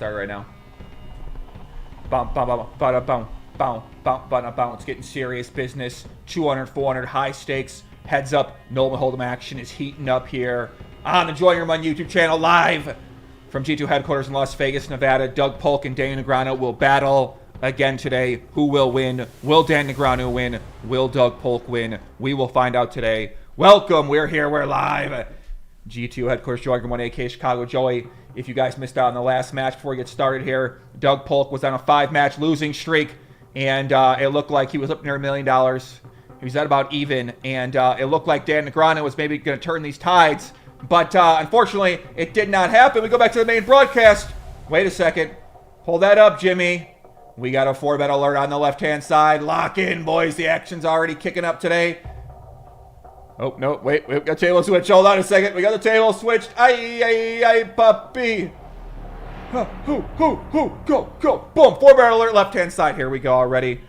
start right now. It's getting serious business. 200, 400, high stakes. Heads up, Nolan Hold'em action is heating up here on the Join Your Run YouTube channel, live from G2 headquarters in Las Vegas, Nevada. Doug Polk and Dan Negreanu will battle again today. Who will win? Will Dan Negreanu win? Will Doug Polk win? We will find out today. Welcome, we're here, we're live. G2 headquarters, Joy 1 AK Chicago. Joey, if you guys missed out on the last match before we get started here, Doug Polk was on a 5-match losing streak, and it looked like he was up near $1 million. He was at about even, and it looked like Dan Negreanu was maybe going to turn these tides, but unfortunately, it did not happen. We go back to the main broadcast. Wait a second. Hold that up, Jimmy. We got a 4-bet alert on the left-hand side. Lock in, boys. The action's already kicking up today. Oh, no, wait. We've got table switch. Hold on a second. We got the table switched. Ay, puppy. Go. Boom. 4-bet alert, left-hand side. Here we go already.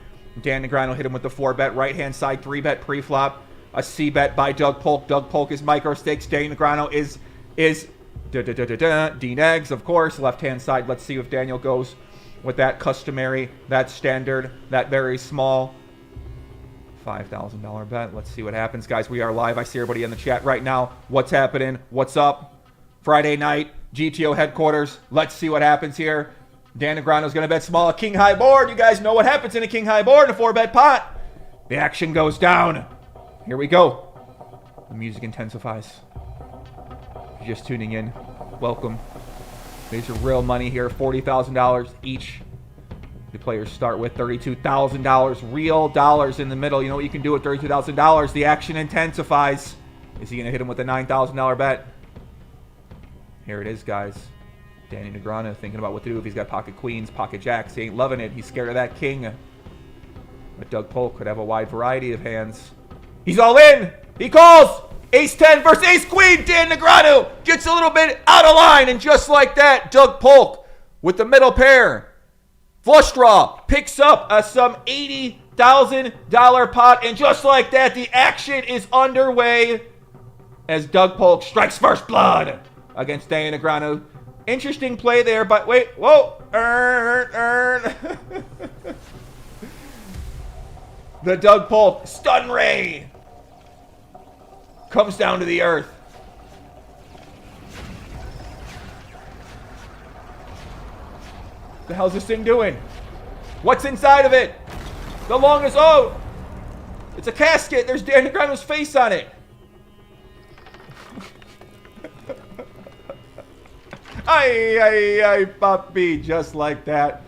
Dan Negreanu hit him with the 4-bet. Right-hand side, 3-bet pre-flop. A C-bet by Doug Polk. Doug Polk is micro stakes. Dan Negreanu is D-Negs, of course. Left-hand side. Let's see if Daniel goes with that customary, that standard, that very small $5,000 bet. Let's see what happens, guys. We are live. I see everybody in the chat right now. What's happening? What's up? Friday night, GTO headquarters. Let's see what happens here. Dan Negreanu is going to bet small, a king high board. You guys know what happens in a king high board in a 4-bet pot. The action goes down. Here we go. The music intensifies. If you're just tuning in, welcome. These are real money here, $40,000 each. The players start with $32,000, real dollars in the middle. You know what you can do with $32,000? The action intensifies. Is he going to hit him with a $9,000 bet? Here it is, guys. Danny Negreanu thinking about what to do if he's got pocket queens, pocket jacks. He ain't loving it. He's scared of that king. But Doug Polk could have a wide variety of hands. He's all in. He calls. Ace-10 versus Ace-Queen. Dan Negreanu gets a little bit out of line. And just like that, Doug Polk with the middle pair. Flush draw picks up some $80,000 pot. And just like that, the action is underway as Doug Polk strikes first blood against Dan Negreanu. Interesting play there, but wait, whoa. The Doug Polk stun ray comes down to the earth. What the hell's this thing doing? What's inside of it? The longest, oh, it's a casket. There's Dan Negreanu's face on it. Ay, puppy, just like that.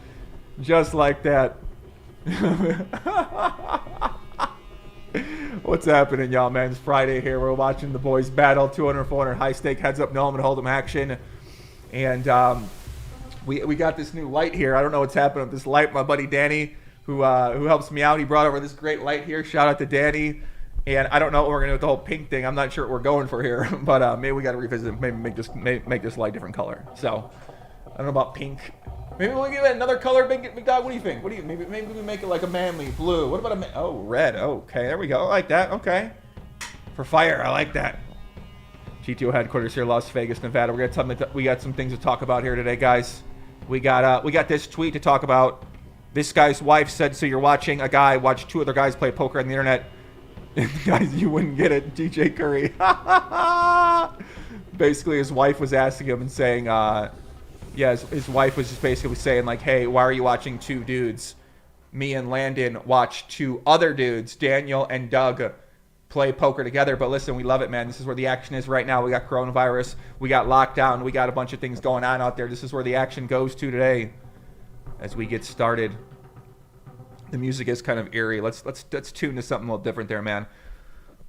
Just like that. What's happening, y'all, man? It's Friday here. We're watching the boys battle. 200, 400, high stake, heads up, Nolan Hold'em action. And we got this new light here. I don't know what's happening with this light. My buddy Danny, who helps me out, he brought over this great light here. Shout out to Danny. And I don't know what we're going to do with the whole pink thing. I'm not sure what we're going for here. But maybe we got to revisit it. Maybe make this light different color. So, I don't know about pink. Maybe we'll give it another color, Big Dog. What do you think? Maybe we make it like a manly blue. What about oh, red. Okay, there we go. I like that. Okay. For fire, I like that. GTO headquarters here, Las Vegas, Nevada. We got some things to talk about here today, guys. We got this tweet to talk about. This guy's wife said, so you're watching a guy watch 2 other guys play poker on the internet. Guys, you wouldn't get it, DJ Curry. Basically, his wife was asking him and saying, his wife was just basically saying, like, hey, why are you watching 2 dudes? Me and Landon watch 2 other dudes, Daniel and Doug, play poker together. But listen, we love it, man. This is where the action is right now. We got coronavirus. We got lockdown. We got a bunch of things going on out there. This is where the action goes to today as we get started. The music is kind of eerie. Let's tune to something a little different there, man.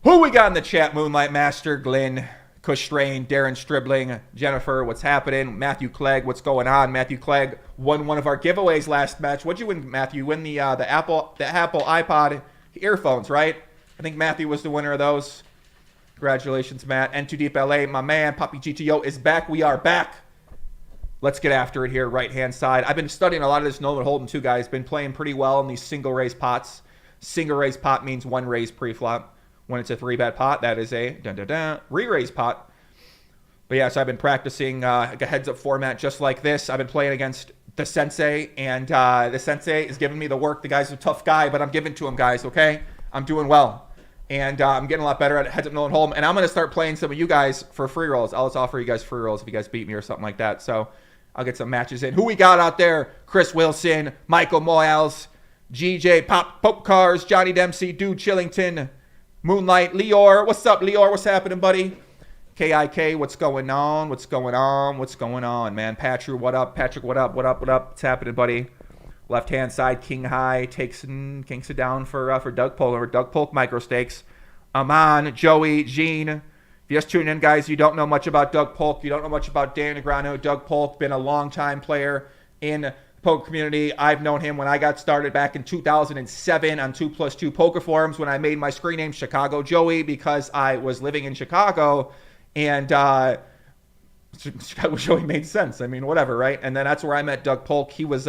Who we got in the chat? Moonlight Master, Glenn, Cushtrain, Darren Stribling, Jennifer, what's happening? Matthew Clegg, what's going on? Matthew Clegg won one of our giveaways last match. What'd you win, Matthew? You win the Apple iPod earphones, right? I think Matthew was the winner of those. Congratulations, Matt. N2 Deep LA, my man, Poppy GTO is back. We are back. Let's get after it here, right-hand side. I've been studying a lot of this Nolan Hold'em too, guys. Been playing pretty well in these single raise pots. Single raise pot means 1 raise pre-flop. When it's a 3-bet pot, that is a re-raise pot. But yeah, so I've been practicing like a heads-up format just like this. I've been playing against the sensei, and the sensei is giving me the work. The guy's a tough guy, but I'm giving to him, guys, okay? I'm doing well. And I'm getting a lot better at heads-up Nolan Holm. And I'm going to start playing some of you guys for free rolls. I'll just offer you guys free rolls if you guys beat me or something like that. So I'll get some matches in. Who we got out there? Chris Wilson, Michael Moyles, GJ Poke Cars, Johnny Dempsey, Dude Chillington, Moonlight, Leor. What's up, Leor? What's happening, buddy? KIK, what's going on? What's going on? What's going on, man? Patrick, what up? Patrick, what up? What up? What up? What's happening, buddy? Left-hand side, King High kinks it down for Doug Polk. Over Doug Polk micro stakes. Aman, Joey, Gene. If you just tune in, guys, you don't know much about Doug Polk. You don't know much about Dan Negreanu. Doug Polk, been a long-time player in the poker community. I've known him when I got started back in 2007 on 2+2 poker forums when I made my screen name Chicago Joey because I was living in Chicago. And Chicago Joey made sense. I mean, whatever, right? And then that's where I met Doug Polk. He was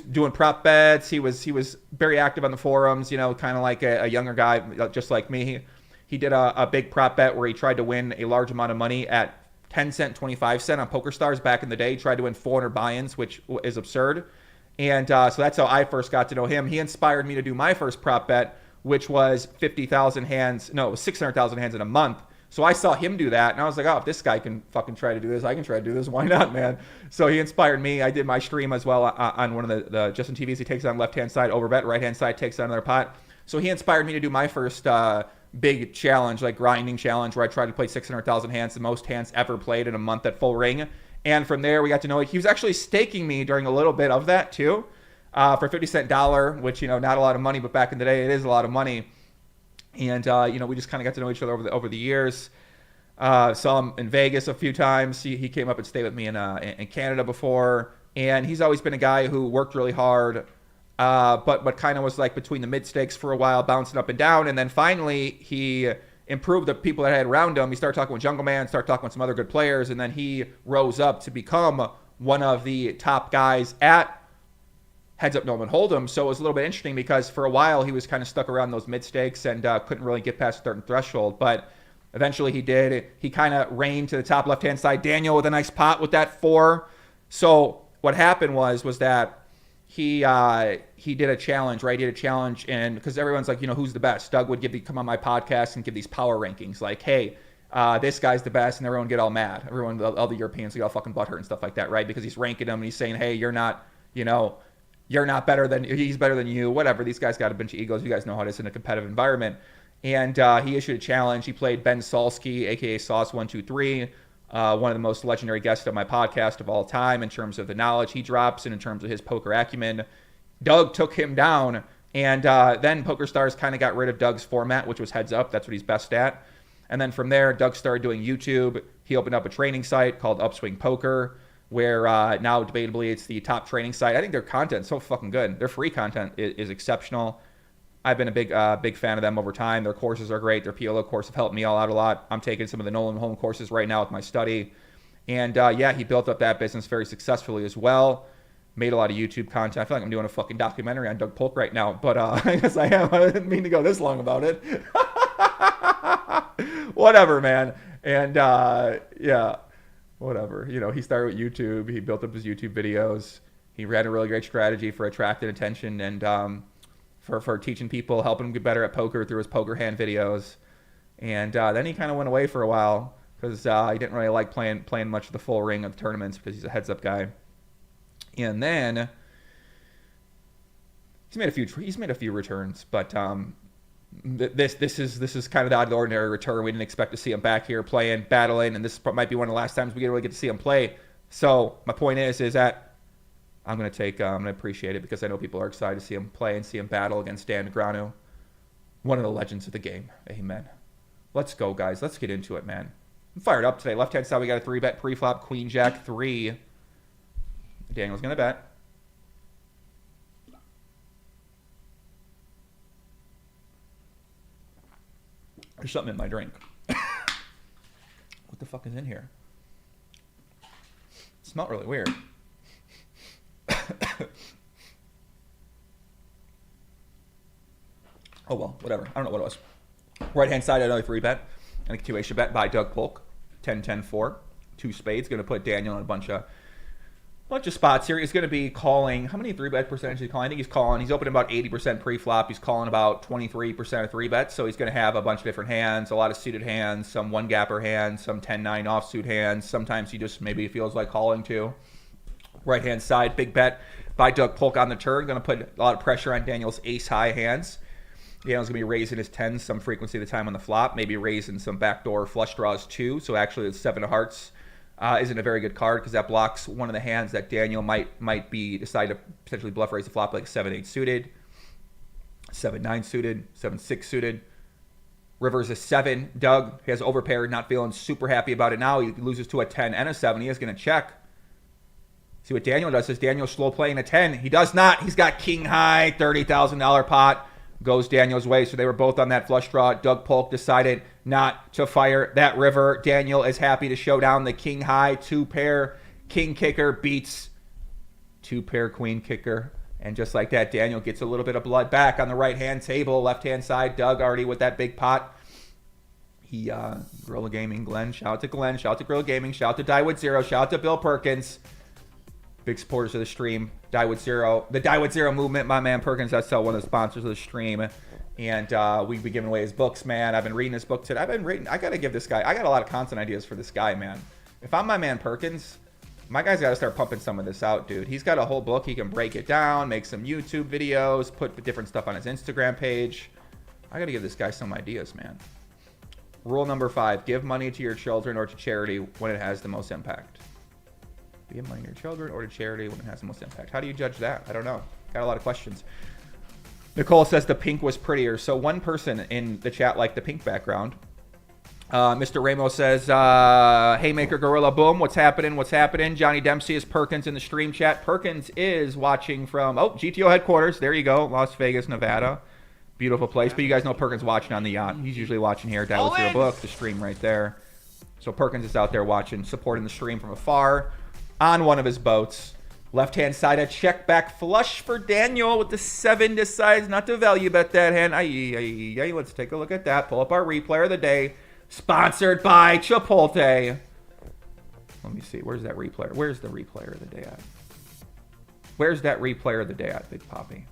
doing prop bets. He was very active on the forums, you know, kind of like a younger guy, just like me. He did a big prop bet where he tried to win a large amount of money at 10 cent, 25 cent on PokerStars back in the day. He tried to win 400 buy-ins, which is absurd. And so that's how I first got to know him. He inspired me to do my first prop bet, which was 50,000 hands. No, it was 600,000 hands in a month. So I saw him do that, and I was like, oh, if this guy can fucking try to do this, I can try to do this. Why not, man? So he inspired me. I did my stream as well on one of the Justin TVs. He takes on left-hand side, overbet, right-hand side, takes on another pot. So he inspired me to do my first big challenge, like grinding challenge, where I tried to play 600,000 hands, the most hands ever played in a month at full ring. And from there, we got to know he was actually staking me during a little bit of that, too, for 50-cent dollar, which, you know, not a lot of money, but back in the day, it is a lot of money. And, you know, we just kind of got to know each other over the years. Saw him in Vegas a few times. He came up and stayed with me in Canada before. And he's always been a guy who worked really hard, but kind of was like between the mid-stakes for a while, bouncing up and down. And then finally, he improved the people that I had around him. He started talking with Jungle Man, started talking with some other good players. And then he rose up to become one of the top guys at Heads Up Nolan Hold'em. So it was a little bit interesting because for a while he was kind of stuck around those mid stakes and couldn't really get past a certain threshold. But eventually he did. He kind of reigned to the top left hand side. Daniel with a nice pot with that 4. So what happened was that he did a challenge, right? He did a challenge, and because everyone's like, you know, who's the best? Doug would come on my podcast and give these power rankings, like, hey, this guy's the best, and everyone get all mad. Everyone, all the Europeans get all fucking butthurt and stuff like that, right? Because he's ranking them and he's saying, hey, you're not, you know. You're not better than, he's better than you, whatever. These guys got a bunch of egos. You guys know how it is in a competitive environment. And he issued a challenge. He played Ben Salsky, a.k.a. Sauce123, one of the most legendary guests of my podcast of all time in terms of the knowledge he drops and in terms of his poker acumen. Doug took him down, and then PokerStars kind of got rid of Doug's format, which was heads up. That's what he's best at. And then from there, Doug started doing YouTube. He opened up a training site called Upswing Poker, where now debatably it's the top training site. I think their content's so fucking good. Their free content is exceptional. I've been a big fan of them over time. Their courses are great. Their PLO course have helped me all out a lot. I'm taking some of the Nolan Holm courses right now with my study. And yeah, he built up that business very successfully as well. Made a lot of YouTube content. I feel like I'm doing a fucking documentary on Doug Polk right now, but I guess I am. I didn't mean to go this long about it. Whatever, man. And yeah. Whatever. You know, he started with YouTube. He built up his YouTube videos. He ran a really great strategy for attracting attention and for teaching people, helping them get better at poker through his poker hand videos. And then he kind of went away for a while because he didn't really like playing much of the full ring of the tournaments because he's a heads-up guy. And then he's made a few returns, but this is kind of the out of the ordinary return. We didn't expect to see him back here playing, battling, and this might be one of the last times we really get to see him play. So my point is that I'm going to appreciate it because I know people are excited to see him play and see him battle against Dan Negreanu, one of the legends of the game. Amen. Let's go, guys. Let's get into it, man. I'm fired up today. Left-hand side, we got a 3-bet pre-flop, Queen Jack 3. Daniel's going to bet. There's something in my drink. What the fuck is in here? It smelled really weird. Oh well, whatever. I don't know what it was. Right hand side, another 3-bet. And a continuation bet by Doug Polk. 10-10-4. 2 spades. Going to put Daniel in a bunch of spots here. He's going to be calling. How many 3-bet percentage is he calling? I think he's calling. He's opening about 80% pre-flop. He's calling about 23% of 3-bets. So he's going to have a bunch of different hands, a lot of suited hands, some 1-gapper hands, some 10-9 offsuit hands. Sometimes he just maybe feels like calling too. Right-hand side, big bet by Doug Polk on the turn. Going to put a lot of pressure on Daniel's ace-high hands. Daniel's going to be raising his 10s some frequency of the time on the flop. Maybe raising some backdoor flush draws too. So actually the 7 of hearts isn't a very good card because that blocks one of the hands that Daniel might be decide to potentially bluff raise the flop, like 7-8 suited, 7-9 suited, 7-6 suited. River's a 7. Doug has overpaired, not feeling super happy about it now. He loses to a 10 and a 7. He is going to check. See what Daniel does. Is Daniel slow playing a 10? He does not. He's got king high, $30,000 pot. Goes Daniel's way. So they were both on that flush draw. Doug Polk decided not to fire that river. Daniel is happy to show down the king high 2-pair king kicker beats 2-pair queen kicker. And just like that, Daniel gets a little bit of blood back on the right-hand table. Left-hand side, Doug already with that big pot. He, Gorilla Gaming, Glenn. Shout out to Glenn. Shout out to Gorilla Gaming. Shout out to Diewood Zero. Shout out to Bill Perkins. Big supporters of the stream. Diewood Zero. The Diewood Zero movement. My man Perkins, that's one of the sponsors of the stream. And we've been giving away his books, man. I've been reading his book today. I got to give this guy, I got a lot of content ideas for this guy, man. If I'm my man Perkins, my guy's got to start pumping some of this out, dude. He's got a whole book. He can break it down, make some YouTube videos, put different stuff on his Instagram page. I got to give this guy some ideas, man. Rule number 5, give money to your children or to charity when it has the most impact. Give money to your children or to charity when it has the most impact. How do you judge that? I don't know. Got a lot of questions. Nicole says the pink was prettier. So one person in the chat liked the pink background. Mr. Ramos says, Haymaker Gorilla Boom. What's happening? What's happening? Johnny Dempsey is Perkins in the stream chat. Perkins is watching from, GTO headquarters. There you go. Las Vegas, Nevada. Beautiful place. But you guys know Perkins watching on the yacht. He's usually watching here. That was your book, the stream right there. So Perkins is out there watching, supporting the stream from afar on one of his boats. Left-hand side, a check back flush for Daniel with the 7. Decides not to value bet that hand. Let's take a look at that. Pull up our replayer of the day. Sponsored by Chipotle. Let me see. Where's that replayer? Where's the replayer of the day at? Where's that replayer of the day at, Big Poppy?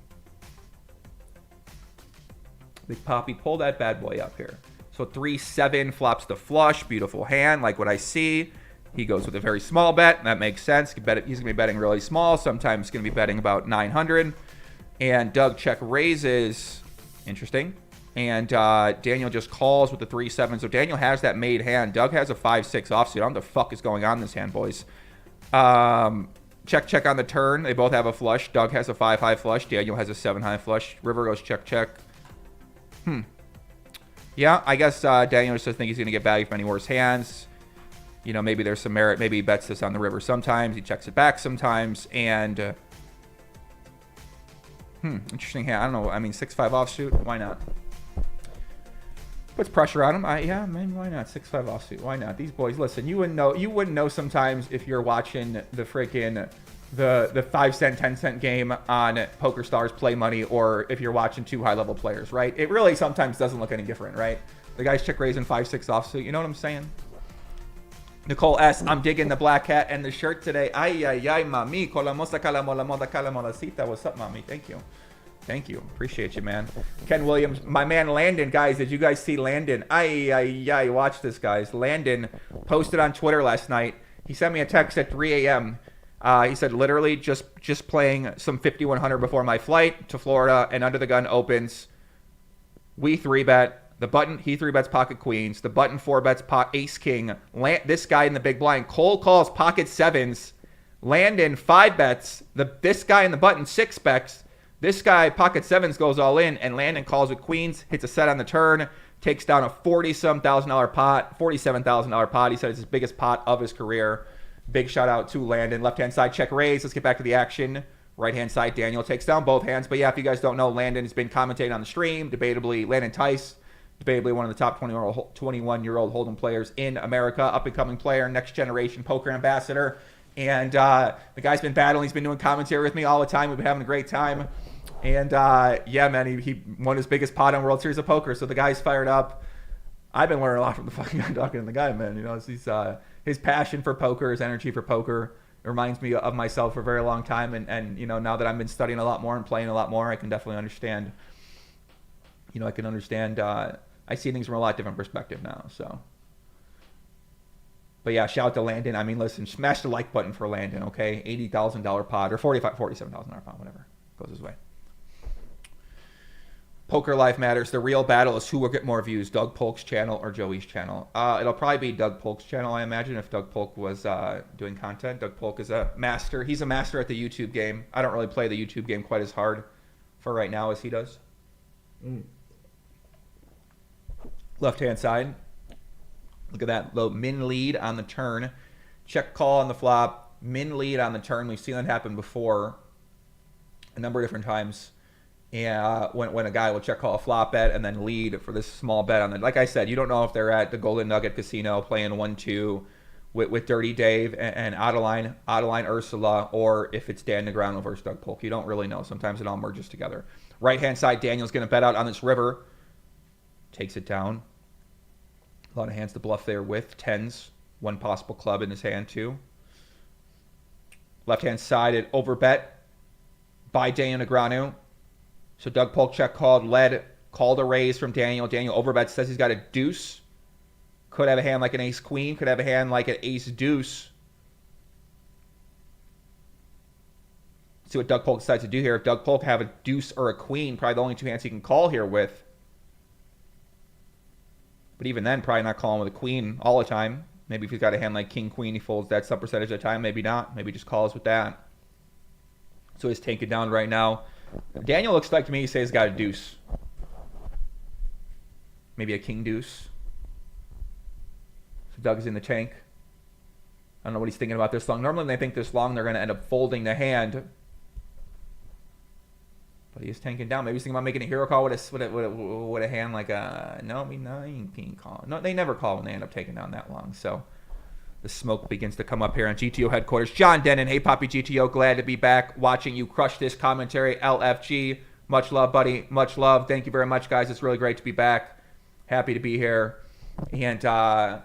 Big Poppy, pull that bad boy up here. So 3-7 flops the flush. Beautiful hand, like what I see. He goes with a very small bet. That makes sense. He's going to be betting really small. Sometimes he's going to be betting about 900. And Doug check raises. Interesting. And Daniel just calls with the 3-7. So Daniel has that made hand. Doug has a 5-6 offsuit. I don't know what the fuck is going on in this hand, boys. Check on the turn. They both have a flush. Doug has a 5-high flush. Daniel has a 7-high flush. River goes check. Yeah, I guess Daniel just doesn't think he's going to get value from any worse hands. You know, maybe there's some merit. Maybe he bets this on the river sometimes. He checks it back sometimes. And, interesting hand. I don't know. I mean, 6-5 offsuit. Why not? Puts pressure on him. Yeah, man, why not? 6-5 offsuit. Why not? These boys, listen, you wouldn't know sometimes if you're watching the freaking the 5-cent, 10-cent game on Poker Stars Play Money, or if you're watching 2 high-level players, right? It really sometimes doesn't look any different, right? The guy's check raising 5-6 offsuit. You know what I'm saying? Nicole S. I'm digging the black hat and the shirt today. Ay, mami. Con la moza, cala mola, cala molacita. What's up, mami? Thank you. Thank you. Appreciate you, man. Ken Williams. My man Landon. Guys, did you guys see Landon? Ay. Watch this, guys. Landon posted on Twitter last night. He sent me a text at 3 a.m. He said, literally, just playing some 5100 before my flight to Florida, and under the gun opens. We 3-bet. The button, he 3-bets pocket queens. The button 4-bets ace king. This guy in the big blind. Cole calls pocket 7s. Landon 5-bets. This guy in the button 6-bets. This guy pocket 7s goes all in, and Landon calls with queens. Hits a set on the turn. Takes down a $40-some-thousand pot. $47,000 pot. He said it's his biggest pot of his career. Big shout out to Landon. Left-hand side check raise. Let's get back to the action. Right-hand side, Daniel takes down both hands. But yeah, if you guys don't know, Landon has been commentating on the stream. Debatably, Landon Tice. Debatably one of the top 21-year-old Hold'em players in America. Up-and-coming player, next-generation poker ambassador. And the guy's been battling. He's been doing commentary with me all the time. We've been having a great time. And yeah, man, he won his biggest pot on World Series of Poker. So the guy's fired up. I've been learning a lot from the fucking guy talking to the guy, man. You know, it's his passion for poker, his energy for poker. It reminds me of myself for a very long time. And you know, now that I've been studying a lot more and playing a lot more, I can definitely understand. You know, I can understand. I see things from a lot different perspective now. So, but yeah, shout out to Landon. I mean, listen, smash the like button for Landon. Okay, $80,000 pod or $47,000 pod, whatever goes his way. Poker Life Matters. The real battle is who will get more views, Doug Polk's channel or Joey's channel. It'll probably be Doug Polk's channel, I imagine, if Doug Polk was doing content. Doug Polk is a master. He's a master at the YouTube game. I don't really play the YouTube game quite as hard for right now as he does. Left-hand side. Look at that low min lead on the turn. Check call on the flop. Min lead on the turn. We've seen that happen before a number of different times. Yeah, when a guy will check call a flop bet and then lead for this small bet on the, like I said, you don't know if they're at the Golden Nugget Casino playing 1-2 with Dirty Dave and Adeline Ursula, or if it's Dan Negreanu versus Doug Polk. You don't really know. Sometimes it all merges together. Right hand side, Daniel's going to bet out on this river. Takes it down. A lot of hands to bluff there with tens. One possible club in his hand too. Left hand side at overbet by Daniel Negreanu. So Doug Polk check called, called a raise from Daniel. Daniel overbet, says he's got a deuce. Could have a hand like an ace queen. Could have a hand like an ace deuce. See what Doug Polk decides to do here. If Doug Polk have a deuce or a queen, probably the only two hands he can call here with. But even then, probably not calling with a queen all the time. Maybe if he's got a hand like king queen, he folds that some percentage of the time. Maybe not. Maybe just calls with that. So he's taking it down right now. Daniel looks like to me, he says he's got a deuce. Maybe a king deuce. So Doug is in the tank. I don't know what he's thinking about this long. Normally when they think this long, they're going to end up folding the hand. But he is tanking down. Maybe he's thinking about making a hero call with a hand like a... No, he ain't calling. No, they never call when they end up taking down that long. So the smoke begins to come up here on GTO headquarters. John Denon, hey Poppy GTO, glad to be back watching you crush this commentary. LFG, much love, buddy, much love. Thank you very much, guys. It's really great to be back. Happy to be here. And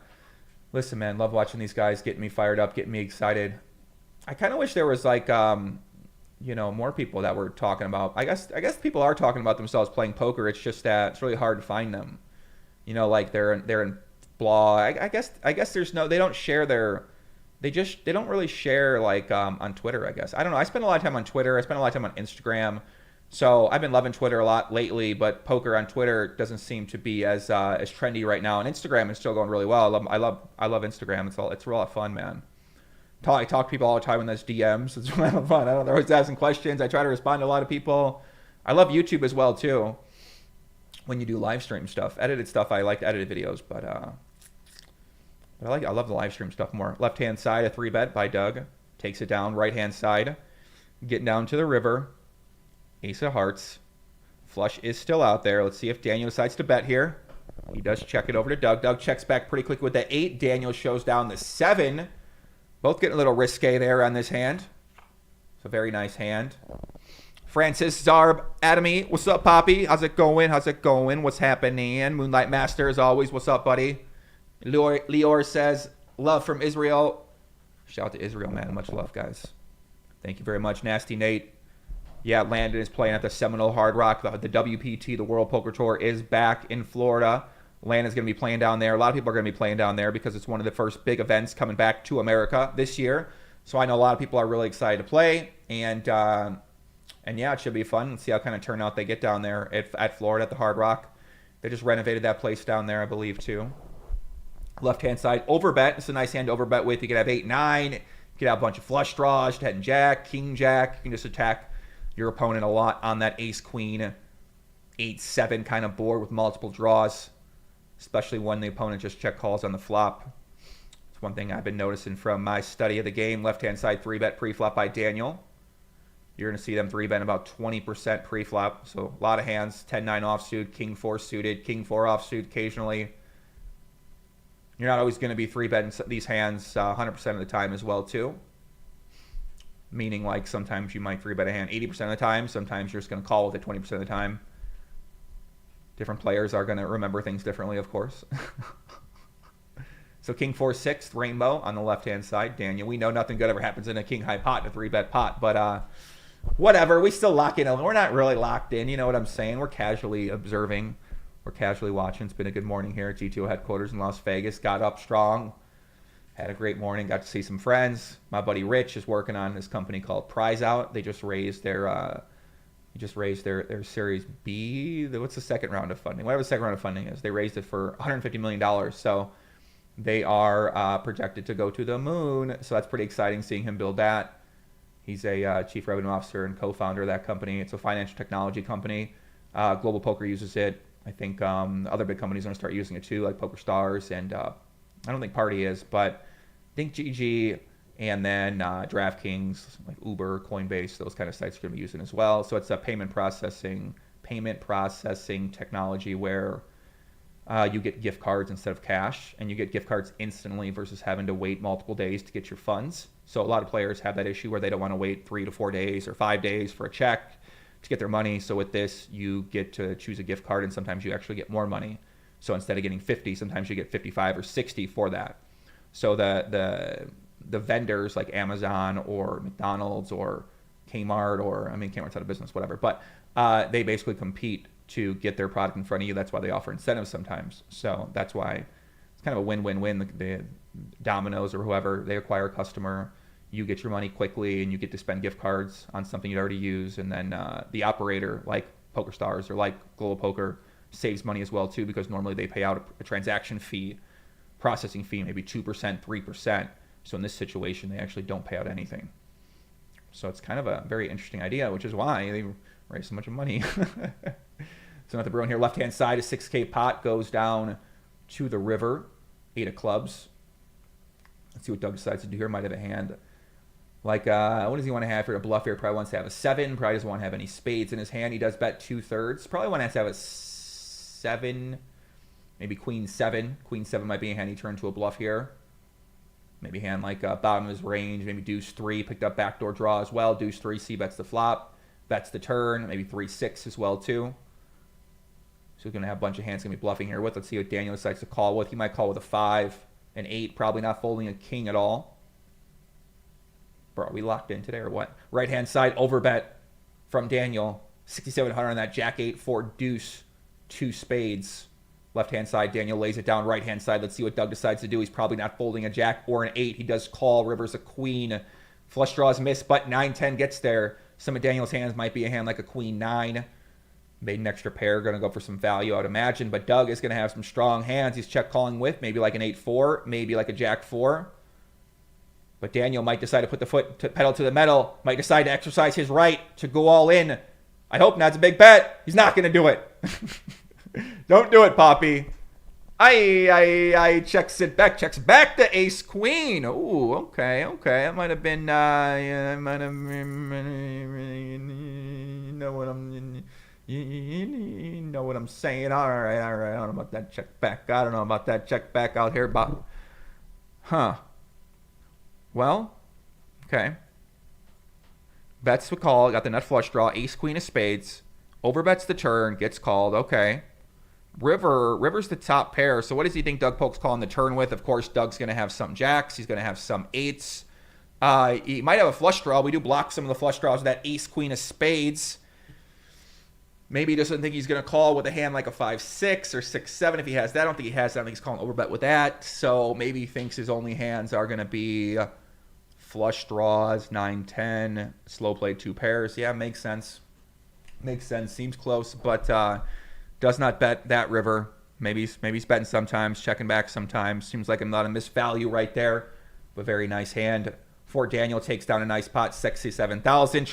listen, man, love watching these guys, getting me fired up, getting me excited. I kind of wish there was like, you know, more people that were talking about. I guess people are talking about themselves playing poker. It's just that it's really hard to find them. You know, like they're in blah. I guess there's no, they don't share they don't really share like on Twitter, I guess. I don't know. I spend a lot of time on Twitter. I spend a lot of time on Instagram. So I've been loving Twitter a lot lately, but poker on Twitter doesn't seem to be as trendy right now. And Instagram is still going really well. I love Instagram. It's a lot of fun, man. I talk to people all the time in those DMs. It's a lot of fun. I don't know, they're always asking questions. I try to respond to a lot of people. I love YouTube as well too. When you do live stream stuff, edited stuff, I like edited videos, but I love the live stream stuff more. Left hand side, a 3-bet by Doug. Takes it down. Right hand side, getting down to the river. Ace of hearts. Flush is still out there. Let's see if Daniel decides to bet here. He does check it over to Doug. Doug checks back pretty quick with the 8. Daniel shows down the 7. Both getting a little risque there on this hand. It's a very nice hand. Francis Zarb Adamy, what's up, Poppy? How's it going? What's happening? Moonlight Master, as always. What's up, buddy? Lior says, love from Israel. Shout out to Israel, man. Much love, guys. Thank you very much. Nasty Nate. Yeah, Landon is playing at the Seminole Hard Rock. The WPT, the World Poker Tour, is back in Florida. Landon's going to be playing down there. A lot of people are going to be playing down there because it's one of the first big events coming back to America this year. So I know a lot of people are really excited to play. And yeah, it should be fun. Let's see how kind of turnout they get down there at Florida at the Hard Rock. They just renovated that place down there, I believe, too. Left-hand side, overbet. It's a nice hand to overbet with. You could have 8-9. You could have a bunch of flush draws, 10-jack, king-jack. You can just attack your opponent a lot on that ace-queen, 8-7 kind of board with multiple draws, especially when the opponent just check calls on the flop. It's one thing I've been noticing from my study of the game. Left-hand side 3-bet pre-flop by Daniel. You're going to see them 3-bet about 20% pre-flop. So a lot of hands, 10-9 offsuit, king-4 suited, king-4 offsuit occasionally. You're not always going to be 3-betting these hands 100% of the time as well, too. Meaning, like, sometimes you might 3-bet a hand 80% of the time. Sometimes you're just going to call with it 20% of the time. Different players are going to remember things differently, of course. So king 4-6, rainbow on the left-hand side. Daniel, we know nothing good ever happens in a king high pot, a 3-bet pot. But whatever, we still lock in. We're not really locked in, you know what I'm saying? We're casually observing. We're casually watching. It's been a good morning here at GTO headquarters in Las Vegas. Got up strong. Had a great morning. Got to see some friends. My buddy Rich is working on this company called Prizeout. They just raised their Series B. What's the second round of funding? Whatever the second round of funding is. They raised it for $150 million. So they are projected to go to the moon. So that's pretty exciting seeing him build that. He's a chief revenue officer and co-founder of that company. It's a financial technology company. Global Poker uses it. I think other big companies are going to start using it too, like PokerStars. And I don't think Party is, but I think GG and then DraftKings, like Uber, Coinbase, those kind of sites are going to be using it as well. So it's a payment processing technology where you get gift cards instead of cash, and you get gift cards instantly versus having to wait multiple days to get your funds. So a lot of players have that issue where they don't want to wait 3 to 4 days or 5 days for a check to get their money. So with this, you get to choose a gift card, and sometimes you actually get more money. So instead of getting 50, sometimes you get 55 or 60 for that. So the vendors like Amazon or McDonald's or Kmart, or Kmart's out of business, whatever, but they basically compete to get their product in front of you. That's why they offer incentives sometimes. So that's why it's kind of a win-win-win. The Domino's or whoever, they acquire a customer, you get your money quickly, and you get to spend gift cards on something you'd already use. And then the operator, like PokerStars or like Global Poker, saves money as well too, because normally they pay out a transaction fee, processing fee, maybe 2%, 3%. So in this situation, they actually don't pay out anything. So it's kind of a very interesting idea, which is why they raise so much money. So not the brewing here. Left-hand side, a 6K pot goes down to the river, 8 of clubs. Let's see what Doug decides to do here. Might have a hand. Like, what does he want to have here? A bluff here. Probably wants to have a 7. Probably doesn't want to have any spades in his hand. He does bet 2/3. Probably wants to have a 7. Maybe queen 7. Queen 7 might be a hand he turned to a bluff here. Maybe a hand like bottom of his range. Maybe deuce 3. Picked up backdoor draw as well. Deuce 3. C bets the flop. Bets the turn. Maybe 3-6 as well too. So he's going to have a bunch of hands going to be bluffing here with. Let's see what Daniel decides to call with. He might call with a 5, an 8. Probably not folding a king at all. Bro, are we locked in today or what? Right-hand side, overbet from Daniel. 6,700 on that. Jack 8, 4, deuce, 2 spades. Left-hand side, Daniel lays it down. Right-hand side, let's see what Doug decides to do. He's probably not folding a jack or an 8. He does call. River's a queen. Flush draws miss, but 9-10 gets there. Some of Daniel's hands might be a hand like a queen 9. Made an extra pair. Going to go for some value, I would imagine. But Doug is going to have some strong hands he's check calling with. Maybe like an 8-4. Maybe like a jack 4. But Daniel might decide to put the pedal to the metal. Might decide to exercise his right to go all in. I hope not. It's a big bet. He's not going to do it. Don't do it, Poppy. I checks it back. Checks back to ace queen. Ooh, okay. That might have been. I might have. You know what I'm saying. All right. I don't know about that check back. I don't know about that check back out here. But, well, okay. Bets the call. Got the nut flush draw. Ace queen of spades. Overbets the turn. Gets called. Okay. River's the top pair. So what does he think Doug Polk's calling the turn with? Of course, Doug's going to have some jacks. He's going to have some 8s. He might have a flush draw. We do block some of the flush draws with that ace queen of spades. Maybe he doesn't think he's going to call with a hand like a 5-6 or 6-7 if he has that. I don't think he has that. I think he's calling overbet with that. So maybe he thinks his only hands are going to be flush draws, 9-10, slow play 2 pairs. Yeah, makes sense. Seems close, but does not bet that river. Maybe he's betting sometimes, checking back sometimes. Seems like I'm not a misvalue right there, but very nice hand. Fort Daniel takes down a nice pot, 67,000.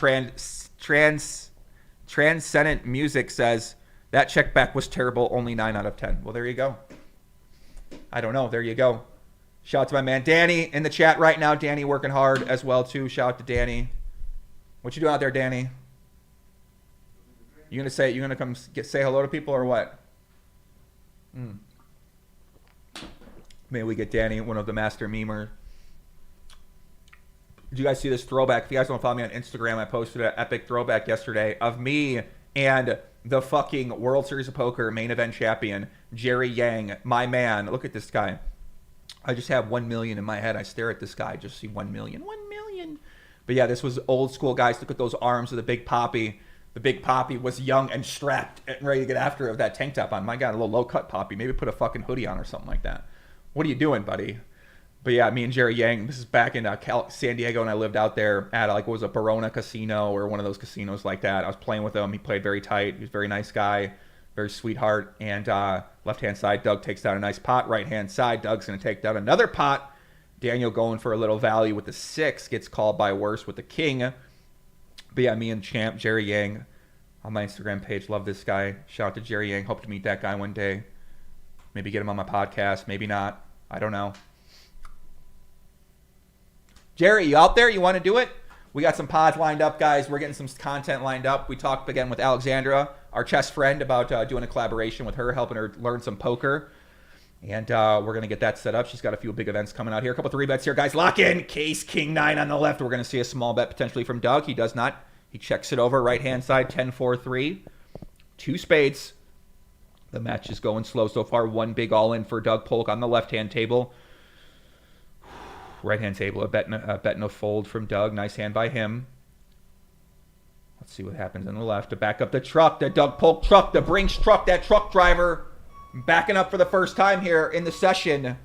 Transcendent Music says that check back was terrible, only 9 out of 10. Well, there you go. I don't know. There you go. Shout out to my man Danny in the chat right now. Danny working hard as well too. Shout out to Danny. What you doing out there, Danny? You gonna come say hello to people or what? Maybe we get Danny, one of the master memers. Did you guys see this throwback? If you guys don't follow me on Instagram, I posted an epic throwback yesterday of me and the fucking World Series of Poker main event champion, Jerry Yang, my man. Look at this guy. I just have 1 million in my head. I stare at this guy, just see 1 million. 1 million. But yeah, this was old school, guys. Look at those arms of the Big Papi. The Big Papi was young and strapped and ready to get after it with that tank top on. My God, a little low cut Papi. Maybe put a fucking hoodie on or something like that. What are you doing, buddy? But yeah, me and Jerry Yang, this is back in San Diego, and I lived out there at, like, what was a Barona casino or one of those casinos like that. I was playing with him. He played very tight. He was a very nice guy, very sweetheart. And left-hand side, Doug takes down a nice pot. Right-hand side, Doug's going to take down another pot. Daniel going for a little value with the 6, gets called by worse with the king. But yeah, me and champ Jerry Yang on my Instagram page. Love this guy. Shout out to Jerry Yang. Hope to meet that guy one day. Maybe get him on my podcast. Maybe not. I don't know. Jerry, you out there? You want to do it? We got some pods lined up, guys. We're getting some content lined up. We talked again with Alexandra, our chess friend, about doing a collaboration with her, helping her learn some poker. And we're going to get that set up. She's got a few big events coming out here. A couple 3-bets here, guys. Lock in. Case King 9 on the left. We're going to see a small bet potentially from Doug. He does not. He checks it over. Right-hand side, 10-4-3. 2 spades. The match is going slow so far. 1 big all-in for Doug Polk on the left-hand table. Right-hand table, a bet and a fold from Doug. Nice hand by him. Let's see what happens on the left. To back up the truck, the Doug Polk truck, the Brinks truck, that truck driver. Backing up for the first time here in the session.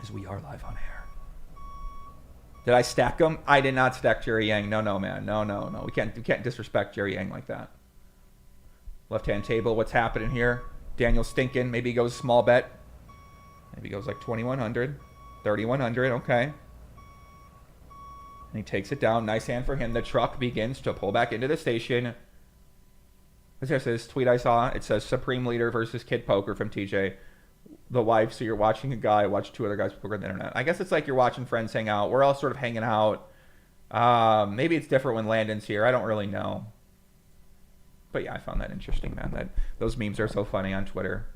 As we are live on air. Did I stack him? I did not stack Jerry Yang. No, man. No. We can't disrespect Jerry Yang like that. Left-hand table, what's happening here? Daniel stinking. Maybe he goes small bet. Maybe he goes like 2,100. 3,100, okay. And he takes it down. Nice hand for him. The truck begins to pull back into the station. There's this tweet I saw. It says Supreme Leader versus Kid Poker from TJ. The wife, so you're watching a guy watch 2 other guys poker on the internet. I guess it's like you're watching friends hang out. We're all sort of hanging out. Maybe it's different when Landon's here. I don't really know. But yeah, I found that interesting, man. That those memes are so funny on Twitter.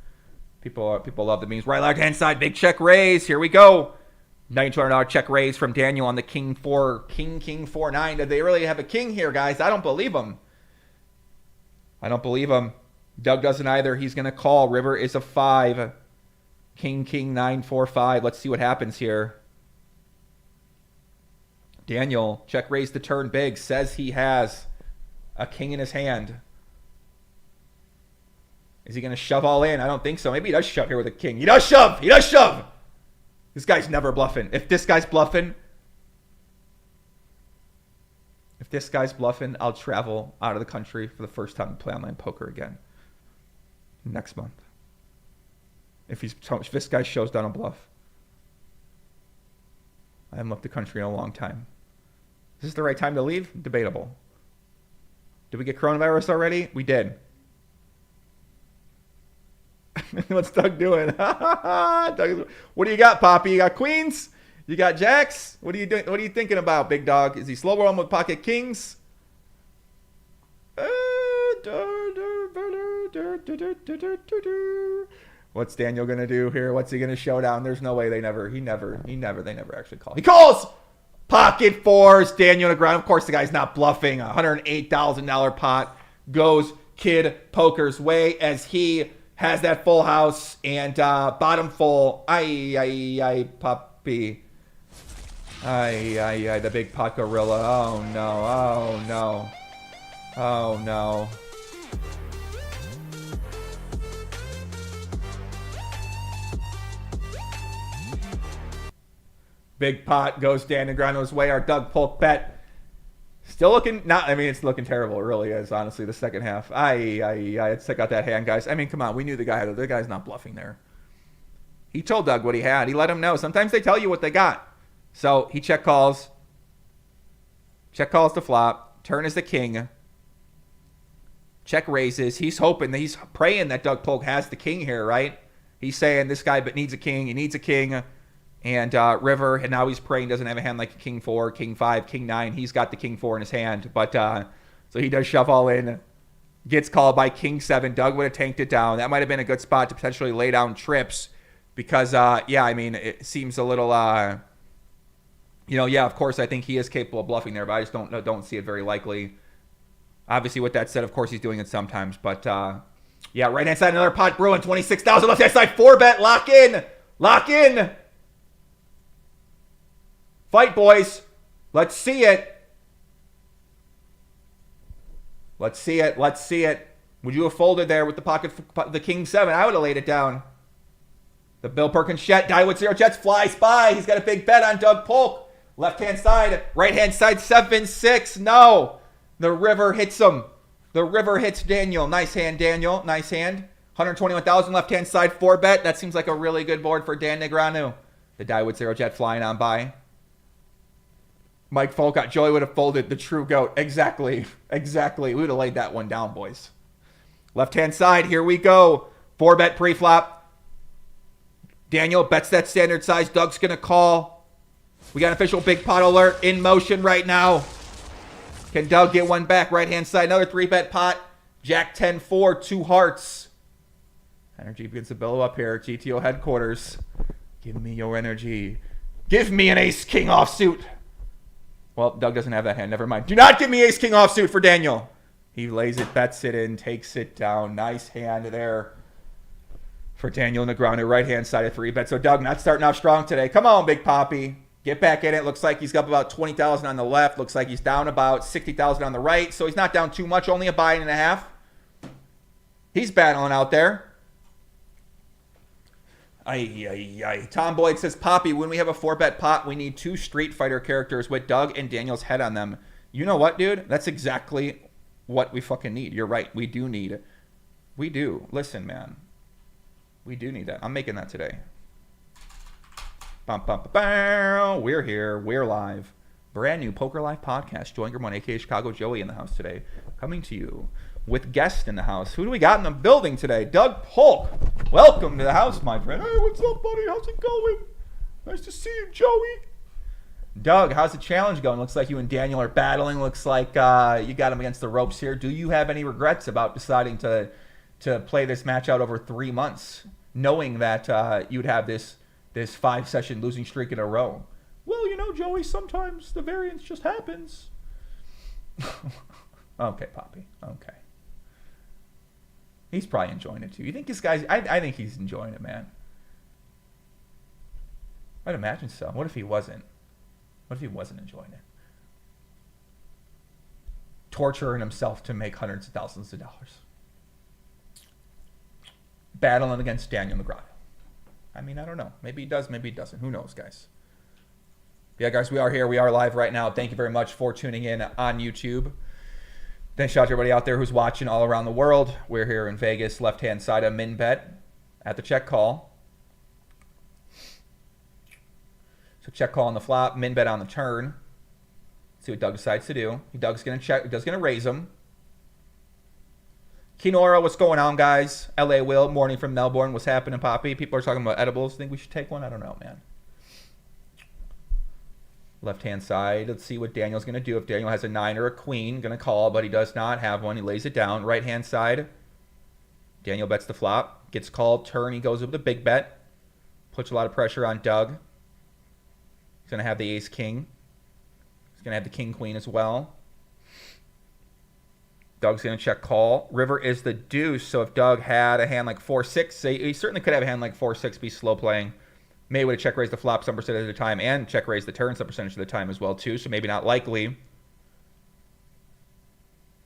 People love the memes. Right left-hand side, big check raise. Here we go. $9,200 check raise from Daniel on the King 4, King 4-9. Did they really have a king here, guys? I don't believe them. Doug doesn't either. He's going to call. River is a 5. King 9-4-5. Let's see what happens here. Daniel, check raise the turn big. Says he has a king in his hand. Is he going to shove all in? I don't think so. Maybe he does shove here with a king. He does shove. This guy's never bluffing. If this guy's bluffing, I'll travel out of the country for the first time to play online poker again next month. If this guy shows down a bluff. I haven't left the country in a long time. Is this the right time to leave? Debatable. Did we get coronavirus already? We did. What's Doug doing? Doug, what do you got, Poppy? You got queens? You got jacks? What are you doing? What are you thinking about, big dog? Is he slow rolling with pocket kings? What's Daniel gonna do here? What's he gonna show down? There's no way they never actually call. He calls pocket 4s. Daniel Negreanu. Of course, the guy's not bluffing. $108,000 pot goes Kid Poker's way as he has that full house and bottom full. Ay, puppy. Ay, the big pot gorilla. Oh, no. Big pot goes Dan Negreanu's way. Our Doug Polk bet. Still looking, it's looking terrible. It really is, honestly, the second half. Let's check out that hand, guys. I mean, come on. We knew the guy's not bluffing there. He told Doug what he had. He let him know. Sometimes they tell you what they got. So he check calls. Check calls to flop. Turn is the king. Check raises. He's praying that Doug Polk has the king here, right? He's saying this guy needs a king. He needs a king. And River, and now he's praying doesn't have a hand like a King 4, King 5, King 9. He's got the King 4 in his hand. But so he does shove all in. Gets called by King 7. Doug would have tanked it down. That might have been a good spot to potentially lay down trips. Because, it seems a little, of course I think he is capable of bluffing there. But I just don't see it very likely. Obviously, with that said, of course, he's doing it sometimes. But, yeah, right-hand side, another pot brewing. 26,000. Left-hand side, 4-bet. Lock in. Lock in. Fight, boys. Let's see it. Let's see it. Let's see it. Would you have folded there with the pocket, the king 7? I would have laid it down. The Bill Perkins Jet, die with 0 Jets, flies by. He's got a big bet on Doug Polk. Left-hand side, right-hand side, 7-6. No. The river hits him. The river hits Daniel. Nice hand, Daniel. Nice hand. 121,000, left-hand side, 4-bet. That seems like a really good board for Dan Negreanu. The die with 0 Jet flying on by. Mike Folcott, Joey would have folded the true GOAT. Exactly. Exactly. We would have laid that one down, boys. Left-hand side, here we go. 4-bet pre-flop. Daniel bets that standard size. Doug's going to call. We got an official big pot alert in motion right now. Can Doug get one back? Right-hand side, another 3-bet pot. Jack 10-4, 2 hearts. Energy begins to billow up here at GTO headquarters. Give me your energy. Give me an ace-king offsuit. Well, Doug doesn't have that hand. Never mind. Do not give me ace-king offsuit for Daniel. He lays it, bets it in, takes it down. Nice hand there for Daniel Negreanu. Right-hand side of 3-bet. So Doug not starting off strong today. Come on, Big Poppy. Get back in it. Looks like he's up about 20,000 on the left. Looks like he's down about 60,000 on the right. So he's not down too much. Only a buy-in and a half. He's battling out there. Tom Boyd says, Poppy, when we have a 4-bet pot, we need 2 Street Fighter characters with Doug and Daniel's head on them. You know what, dude? That's exactly what we fucking need. You're right. We do need. We do. Listen, man. We do need that. I'm making that today. Bum, bum, bum, bum. We're here. We're live. Brand new Poker Live podcast. Join Grimone, a.k.a. Chicago Joey, in the house today. Coming to you with guests in the house. Who do we got in the building today? Doug Polk. Welcome to the house, my friend. Hey, what's up, buddy? How's it going? Nice to see you, Joey. Doug, how's the challenge going? Looks like you and Daniel are battling. Looks like you got him against the ropes here. Do you have any regrets about deciding to play this match out over 3 months, knowing that you'd have this 5-session losing streak in a row? Well, you know, Joey, sometimes the variance just happens. Okay, Poppy. Okay. He's probably enjoying it too. You think this guy's... I think he's enjoying it, man. I'd imagine so. What if he wasn't? What if he wasn't enjoying it? Torturing himself to make hundreds of thousands of dollars. Battling against Daniel Negreanu. I mean, I don't know. Maybe he does, maybe he doesn't. Who knows, guys? Yeah, guys, we are here. We are live right now. Thank you very much for tuning in on YouTube. Thanks shout out to everybody out there who's watching all around the world. We're here in Vegas, left-hand side of min bet at the check call. So check call on the flop, min bet on the turn. See what Doug decides to do. Doug's gonna check. Doug's gonna raise him. Kinora, what's going on, guys? LA Will, morning from Melbourne. What's happening, Poppy? People are talking about edibles. Think we should take one? I don't know, man. Left-hand side. Let's see what Daniel's going to do. If Daniel has a 9 or a queen, going to call, but he does not have one. He lays it down. Right-hand side. Daniel bets the flop. Gets called. Turn. He goes with the big bet. Puts a lot of pressure on Doug. He's going to have the ace-king. He's going to have the king-queen as well. Doug's going to check call. River is the deuce, so if Doug had a hand like 4-6, he certainly could have a hand like 4-6, be slow playing. Maybe would have check raised the flop some percentage of the time and check raised the turn some percentage of the time as well too. So maybe not likely.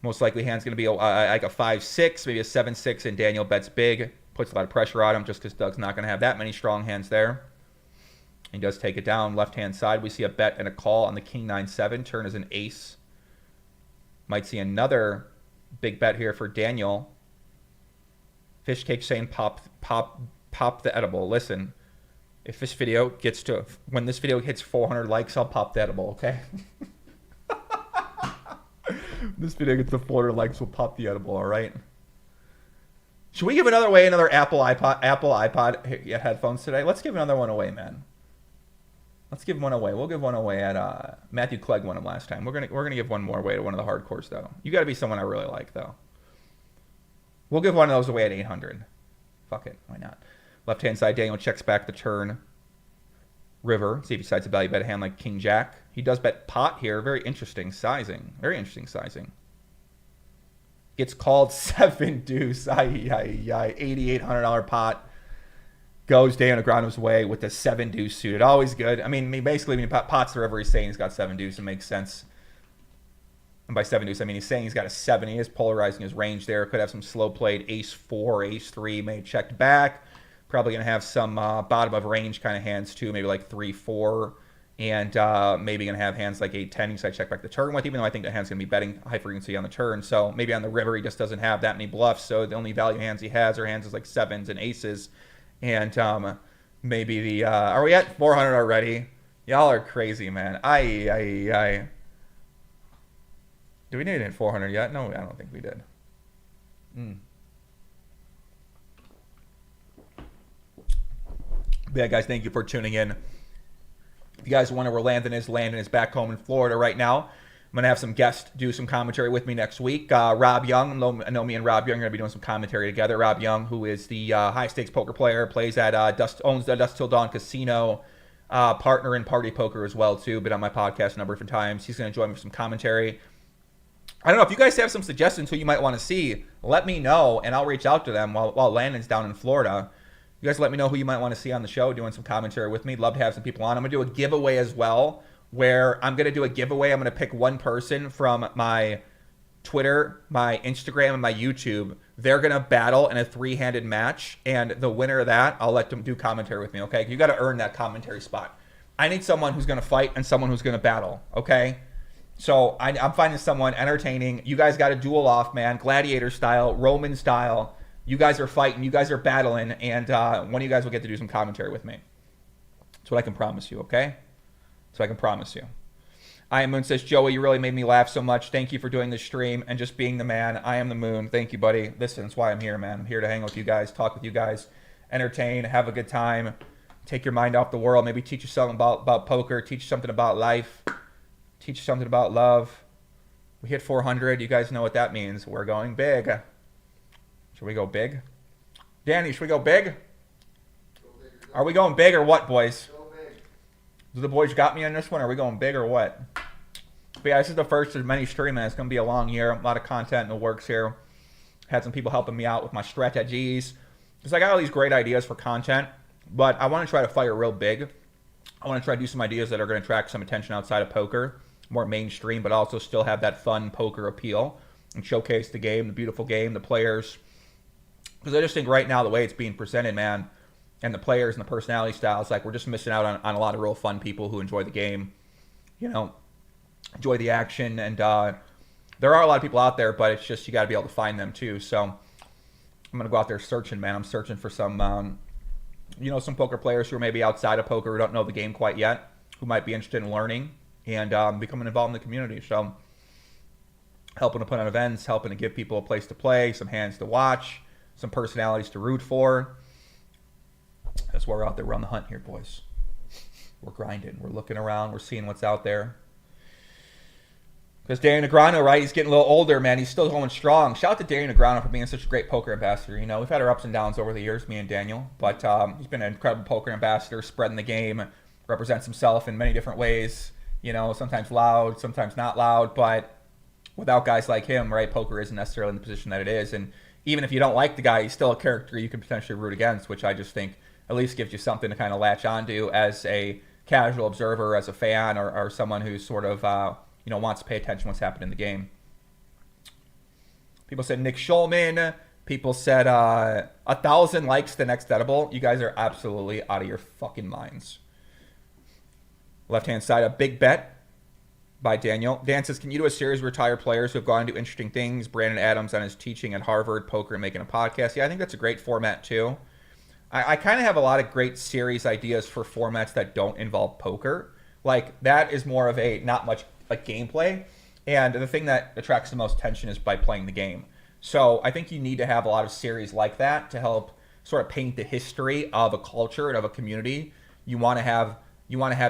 Most likely hand's going to be like a 5-6, maybe a 7-6, and Daniel bets big. Puts a lot of pressure on him just because Doug's not going to have that many strong hands there. He does take it down. Left-hand side, we see a bet and a call on the king 9-7. Turn is an ace. Might see another big bet here for Daniel. Fishcake saying pop the edible. Listen. If this video gets to, when this video hits 400 likes, I'll pop the edible, okay? This video gets to 400 likes, we'll pop the edible, all right? Should we give another Apple iPod headphones today? Let's give another one away, man. Let's give one away. We'll give one away at Matthew Clegg won them last time. We're gonna give one more away to one of the hardcores though. You got to be someone I really like though. We'll give one of those away at 800. Fuck it, why not? Left-hand side, Daniel checks back the turn. River, see if he decides to value bet a hand like King Jack. He does bet pot here. Very interesting sizing. Very interesting sizing. Gets called 7 deuce. $8,800 pot. Goes Negreanu's way with the 7 deuce suited. Always good. I mean, basically, pots wherever he's saying he's got 7 deuce. It makes sense. And by 7 deuce, I mean he's saying he's got a 7. He is polarizing his range there. Could have some slow played ace 4, ace 3, may checked back. Probably going to have some bottom of range kind of hands too, maybe like 3, 4. And maybe going to have hands like 8, 10. So I check back the turn with, even though I think the hand's going to be betting high frequency on the turn. So maybe on the river, he just doesn't have that many bluffs. So the only value hands he has are hands like 7s and aces. And maybe the... are we at 400 already? Y'all are crazy, man. Do we need it at 400 yet? No, I don't think we did. Yeah, guys, thank you for tuning in. If you guys wonder where Landon is back home in Florida right now. I'm going to have some guests do some commentary with me next week. Rob Young, I know me and Rob Young are going to be doing some commentary together. Rob Young, who is the high-stakes poker player, plays at owns the Dust Till Dawn Casino, partner in Party Poker as well, too. Been on my podcast a number of different times. He's going to join me for some commentary. I don't know, if you guys have some suggestions who you might want to see, let me know, and I'll reach out to them while Landon's down in Florida. You guys let me know who you might want to see on the show doing some commentary with me. Love to have some people on. I'm going to do a giveaway as well, where I'm going to do a giveaway. I'm going to pick one person from my Twitter, my Instagram, and my YouTube. They're going to battle in a 3-handed match, and the winner of that, I'll let them do commentary with me, okay? You got to earn that commentary spot. I need someone who's going to fight and someone who's going to battle, okay? So I'm finding someone entertaining. You guys got to duel off, man. Gladiator style, Roman style. You guys are fighting. You guys are battling. And one of you guys will get to do some commentary with me. That's what I can promise you, okay? So I can promise you. I am Moon says, Joey, you really made me laugh so much. Thank you for doing this stream and just being the man. I am the Moon. Thank you, buddy. Listen, that's why I'm here, man. I'm here to hang with you guys, talk with you guys, entertain, have a good time, take your mind off the world, maybe teach you something about poker, teach you something about life. Teach you something about love. We hit 400. You guys know what that means. We're going big. Should we go big? Danny, should we go big? Are we going big or what, boys? Go big. Do the boys got me on this one? Are we going big or what? But yeah, this is the first of many streaming. It's going to be a long year. A lot of content in the works here. Had some people helping me out with my strategies. Because I got all these great ideas for content. But I want to try to fire real big. I want to try to do some ideas that are going to attract some attention outside of poker. More mainstream, but also still have that fun poker appeal and showcase the game, the beautiful game, the players. Because I just think right now the way it's being presented, man, and the players and the personality styles, like we're just missing out on a lot of real fun people who enjoy the game, you know, enjoy the action. And there are a lot of people out there, but it's just you got to be able to find them too. So I'm going to go out there searching, man. I'm searching for some, you know, some poker players who are maybe outside of poker who don't know the game quite yet, who might be interested in learning and becoming involved in the community. So helping to put on events, helping to give people a place to play, some hands to watch, some personalities to root for. That's why we're out there. We're on the hunt here, boys. We're grinding. We're looking around. We're seeing what's out there. Because Negreanu, right, he's getting a little older, man. He's still going strong. Shout out to Negreanu for being such a great poker ambassador. You know, we've had our ups and downs over the years, me and Daniel. But he's been an incredible poker ambassador, spreading the game, represents himself in many different ways. You know, sometimes loud, sometimes not loud, but without guys like him, right, poker isn't necessarily in the position that it is. And even if you don't like the guy, he's still a character you can potentially root against, which I just think at least gives you something to kind of latch onto as a casual observer, as a fan, or someone who sort of, you know, wants to pay attention to what's happening in the game. People said Nick Schulman. People said 1,000 likes the next edible. You guys are absolutely out of your fucking minds. Left-hand side, a big bet by Daniel. Dan says, can you do a series of retired players who have gone into interesting things? Brandon Adams on his teaching at Harvard, poker, and making a podcast. Yeah, I think that's a great format, too. I kind of have a lot of great series ideas for formats that don't involve poker. Like, that is more of a, not much like gameplay. And the thing that attracts the most attention is by playing the game. So I think you need to have a lot of series like that to help sort of paint the history of a culture and of a community. You want to have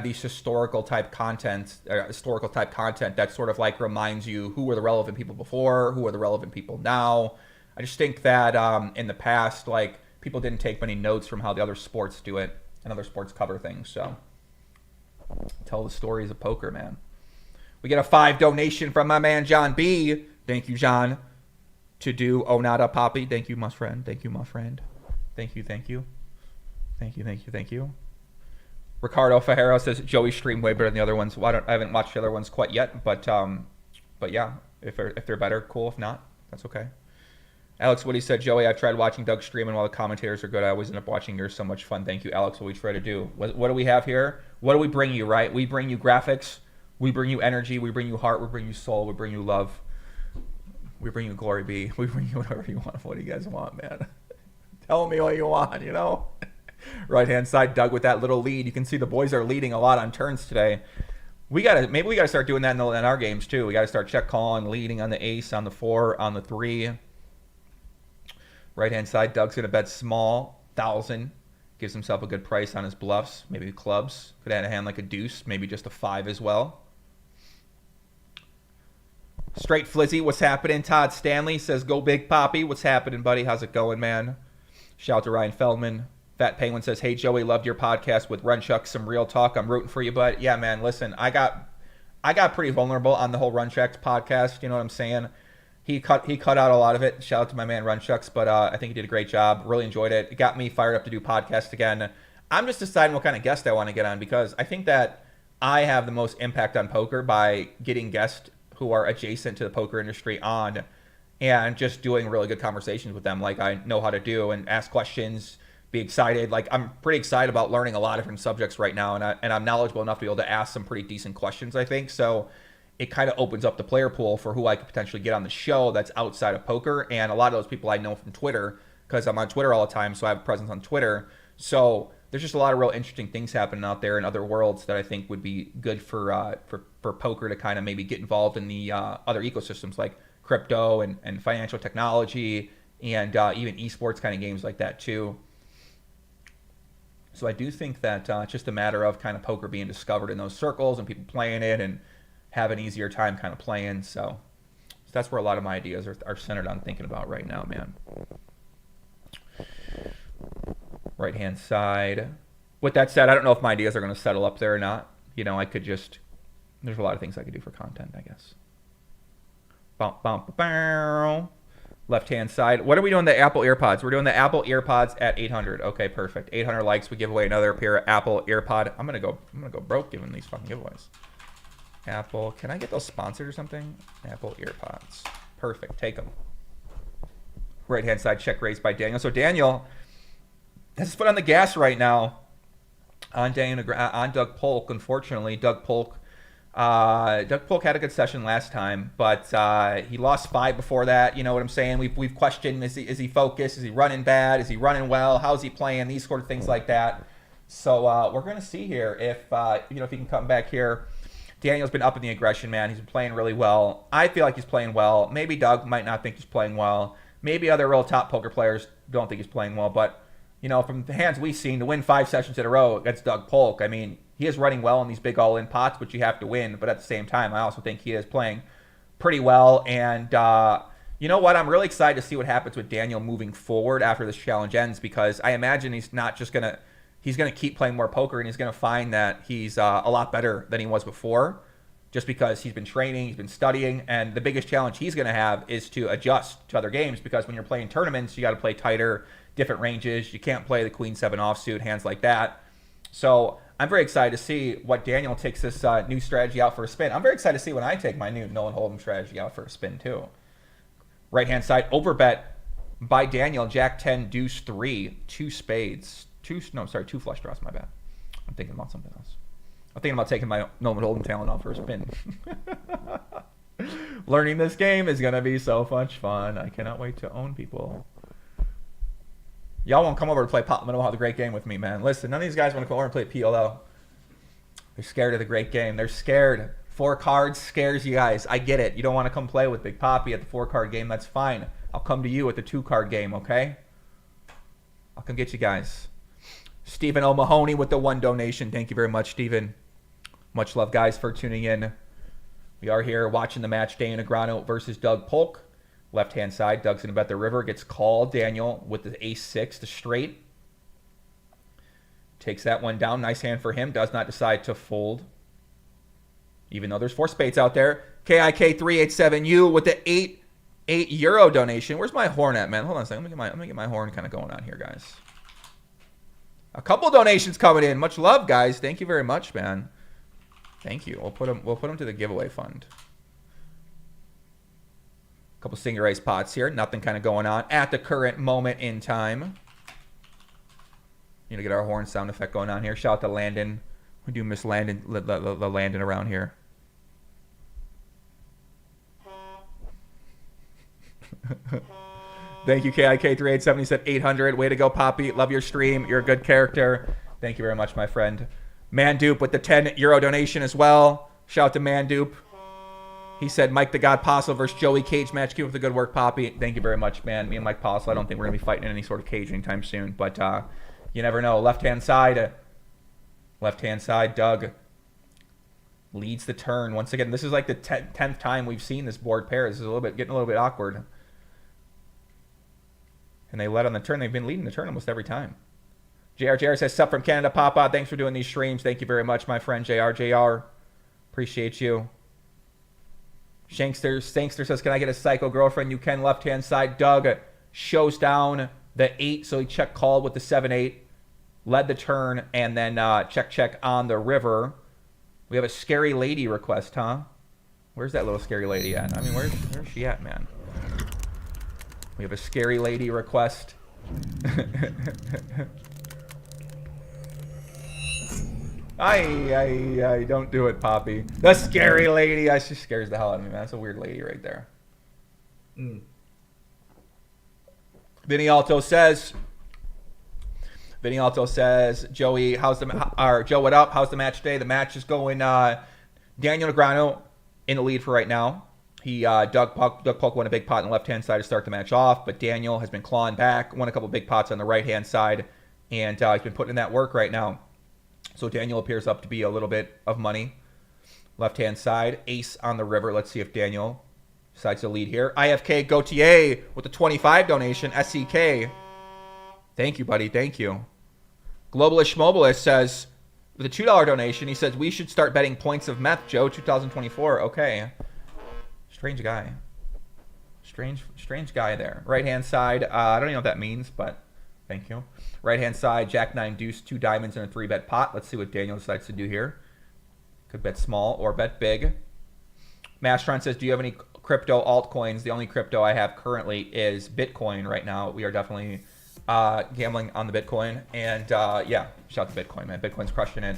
these historical type content that sort of like reminds you who were the relevant people before, who are the relevant people now. I just think that in the past, like, people didn't take many notes from how the other sports do it and other sports cover things. So tell the stories of poker, man. We get a $5 donation from my man John B. Thank you, John. to do Onada Poppy. Thank you, my friend. Thank you, my friend. Thank you. Ricardo Ferreira says Joey streamed way better than the other ones. Well, I haven't watched the other ones quite yet, but yeah, if they're better, cool. If not, that's okay. Alex Woody said, Joey, I've tried watching Doug stream, and while the commentators are good, I always end up watching yours. So much fun. Thank you, Alex. What we try to do. What do we have here? What do we bring you, right? We bring you graphics. We bring you energy. We bring you heart. We bring you soul. We bring you love. We bring you glory be. We bring you whatever you want. What do you guys want, man? Tell me what you want, you know? Right-hand side, Doug with that little lead. You can see the boys are leading a lot on turns today. Maybe we gotta start doing that in our games too. We gotta start check calling, leading on the ace, on the 4, on the 3. Right-hand side, Doug's gonna bet small, 1,000. Gives himself a good price on his bluffs. Maybe clubs. Could add a hand like a deuce, maybe just a 5 as well. Straight Flizzy, what's happening? Todd Stanley says, go big, Poppy. What's happening, buddy? How's it going, man? Shout out to Ryan Feldman. Fat Penguin says, hey, Joey, loved your podcast with Runchuck. Some real talk. I'm rooting for you, bud. Yeah, man, listen, I got pretty vulnerable on the whole Runchucks podcast. You know what I'm saying? He cut out a lot of it. Shout out to my man Runchucks, but I think he did a great job. Really enjoyed it. It got me fired up to do podcast again. I'm just deciding what kind of guest I want to get on, because I think that I have the most impact on poker by getting guests who are adjacent to the poker industry on and just doing really good conversations with them like I know how to do, and ask questions, be excited. Like, I'm pretty excited about learning a lot of different subjects right now, and I'm knowledgeable enough to be able to ask some pretty decent questions, I think. So it kind of opens up the player pool for who I could potentially get on the show that's outside of poker. And a lot of those people I know from Twitter, because I'm on Twitter all the time, so I have a presence on Twitter. So there's just a lot of real interesting things happening out there in other worlds that I think would be good for poker to kind of maybe get involved in the other ecosystems like crypto and financial technology, and even esports kind of games like that too. So I do think that it's just a matter of kind of poker being discovered in those circles and people playing it and have an easier time kind of playing. So that's where a lot of my ideas are centered on thinking about right now, man. Right-hand side. With that said, I don't know if my ideas are going to settle up there or not. You know, I could just, there's a lot of things I could do for content, I guess. Bump, bump, bow. Left-hand side. What are we doing the Apple EarPods? We're doing the Apple EarPods at 800. Okay, perfect. 800 likes. We give away another pair of Apple EarPod. I'm gonna go broke giving these fucking giveaways. Apple. Can I get those sponsored or something? Apple EarPods. Perfect. Take them. Right-hand side check raised by Daniel. So Daniel has his foot on the gas right now on Doug Polk. Unfortunately, Doug Polk had a good session last time, but he lost 5 before that. You know what I'm saying? We've questioned, is he focused? Is he running bad? Is he running well? How's he playing? These sort of things like that. So we're gonna see here if if he can come back here. Daniel's been up in the aggression, man. He's been playing really well. I feel like he's playing well. Maybe Doug might not think he's playing well. Maybe other real top poker players don't think he's playing well. But from the hands we've seen, to win 5 sessions in a row against Doug Polk, I mean, he is running well in these big all-in pots, which you have to win. But at the same time, I also think he is playing pretty well. And you know what? I'm really excited to see what happens with Daniel moving forward after this challenge ends, because I imagine he's not just going to – he's going to keep playing more poker, and he's going to find that he's a lot better than he was before, just because he's been training, he's been studying. And the biggest challenge he's going to have is to adjust to other games, because when you're playing tournaments, you got to play tighter, different ranges. You can't play the Queen 7 offsuit, hands like that. So I'm very excited to see what Daniel takes this new strategy out for a spin. I'm very excited to see when I take my new Nolan Hold'em strategy out for a spin too. Right-hand side, overbet by Daniel, Jack 10, deuce 3, 2 spades. 2 flush draws, my bad. I'm thinking about something else. I'm thinking about taking my Nolan Hold'em talent out for a spin. Learning this game is going to be so much fun. I cannot wait to own people. Y'all won't come over to play Pop Minoha, the great game with me, man. Listen, none of these guys want to come over and play PLO. They're scared of the great game. They're scared. 4 cards scares you guys. I get it. You don't want to come play with Big Poppy at the 4-card game. That's fine. I'll come to you at the 2-card game, okay? I'll come get you guys. Stephen O'Mahony with the 1 donation. Thank you very much, Stephen. Much love, guys, for tuning in. We are here watching the match, Negreanu versus Doug Polk. Left-hand side, Doug's going to bet the river. Gets called. Daniel with the ace-6, the straight. Takes that one down. Nice hand for him. Does not decide to fold, even though there's 4 spades out there. KIK387U with the €8 donation. Where's my horn at, man? Hold on a second. Let me get my horn kind of going on here, guys. A couple donations coming in. Much love, guys. Thank you very much, man. Thank you. We'll put them to the giveaway fund. A couple Stinger Race pots here. Nothing kind of going on at the current moment in time. Need to get our horn sound effect going on here. Shout out to Landon. We do miss Landon, the Landon around here. Thank you, KIK3870. He said 800. Way to go, Poppy. Love your stream. You're a good character. Thank you very much, my friend. Mandupe with the €10 donation as well. Shout out to Mandupe. He said Mike the God Postle versus Joey cage match. Keep up the good work, Poppy. Thank you very much, man. Me and Mike Postle, I don't think we're going to be fighting in any sort of cage anytime soon. But you never know. Left-hand side. Left-hand side. Doug leads the turn. Once again, this is like the 10th time we've seen this board pair. This is getting a little bit awkward. And they led on the turn. They've been leading the turn almost every time. JR says, sup from Canada, Papa. Thanks for doing these streams. Thank you very much, my friend, JR. Appreciate you. Shankster says, can I get a psycho girlfriend? You can, left-hand side. Doug shows down the 8, so he check called with the 7-8. Led the turn, and then check on the river. We have a scary lady request, huh? Where's that little scary lady at? I mean, where's she at, man? We have a scary lady request. I don't do it, Poppy. The scary lady. She scares the hell out of me, man. That's a weird lady right there. Vinny Alto says, Joey, Joe, what up? How's the match today? The match is going, Daniel Negreanu in the lead for right now. Doug Polk won a big pot on the left-hand side to start the match off, but Daniel has been clawing back, won a couple big pots on the right-hand side, and he's been putting in that work right now. So Daniel appears up to be a little bit of money. Left-hand side, ace on the river. Let's see if Daniel decides to lead here. IFK Gautier with the 25 donation. SEK. Thank you, buddy. Thank you. Globalist Schmobalist says, with a $2 donation, he says, we should start betting points of meth, Joe, 2024. Okay. Strange guy. Strange guy there. Right-hand side. I don't even know what that means, but thank you. Right-hand side, Jack 9 deuce, 2 diamonds, and a 3-bet pot. Let's see what Daniel decides to do here. Could bet small or bet big. Mastron says, do you have any crypto altcoins? The only crypto I have currently is Bitcoin right now. We are definitely gambling on the Bitcoin. And yeah, shout out to Bitcoin, man. Bitcoin's crushing it.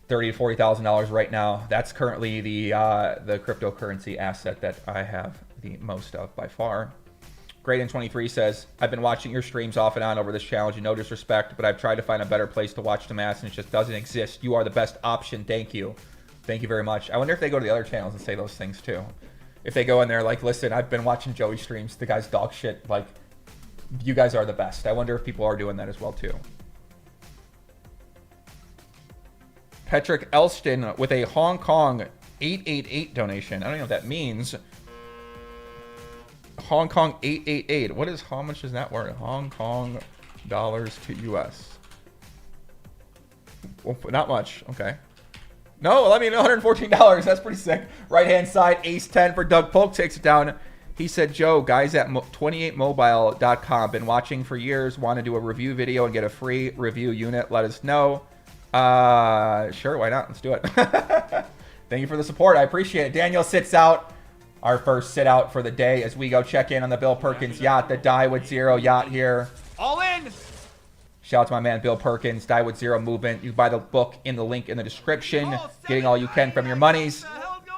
$30,000 to $40,000 right now. That's currently the cryptocurrency asset that I have the most of by far. Graydon23 says, I've been watching your streams off and on over this challenge, and no disrespect, but I've tried to find a better place to watch the mass, and it just doesn't exist. You are the best option. Thank you. Thank you very much. I wonder if they go to the other channels and say those things too. If they go in there like, listen, I've been watching Joey streams. The guy's dog shit. Like, you guys are the best. I wonder if people are doing that as well too. Patrick Elston with a Hong Kong 888 donation. I don't know what that means. Hong Kong 888. How much is that worth? Hong Kong dollars to US. Well, not much. Okay. No, let me know. $114. That's pretty sick. Right hand side, ace 10 for Doug Polk takes it down. He said, Joe, guys at 28mobile.com, been watching for years, want to do a review video and get a free review unit. Let us know. Sure, why not? Let's do it. Thank you for the support. I appreciate it. Daniel sits out. Our first sit out for the day as we go check in on the Bill Perkins yacht, the Die with Zero yacht here. All in. Shout out to my man Bill Perkins, Die with Zero movement. You can buy the book in the link in the description. Getting all you can from your monies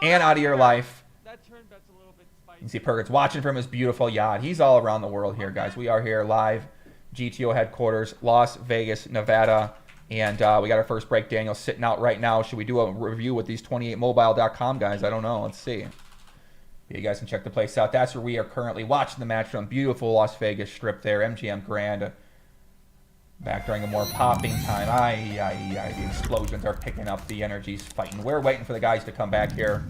and out of your life. You can see Perkins watching from his beautiful yacht. He's all around the world here, guys. We are here live, GTO headquarters, Las Vegas, Nevada. And we got our first break. Daniel sitting out right now. Should we do a review with these 28mobile.com guys? I don't know. Let's see. You guys can check the place out. That's where we are currently watching the match from beautiful Las Vegas Strip there. MGM Grand. Back during a more popping time. The explosions are picking up. The energy's fighting. We're waiting for the guys to come back here.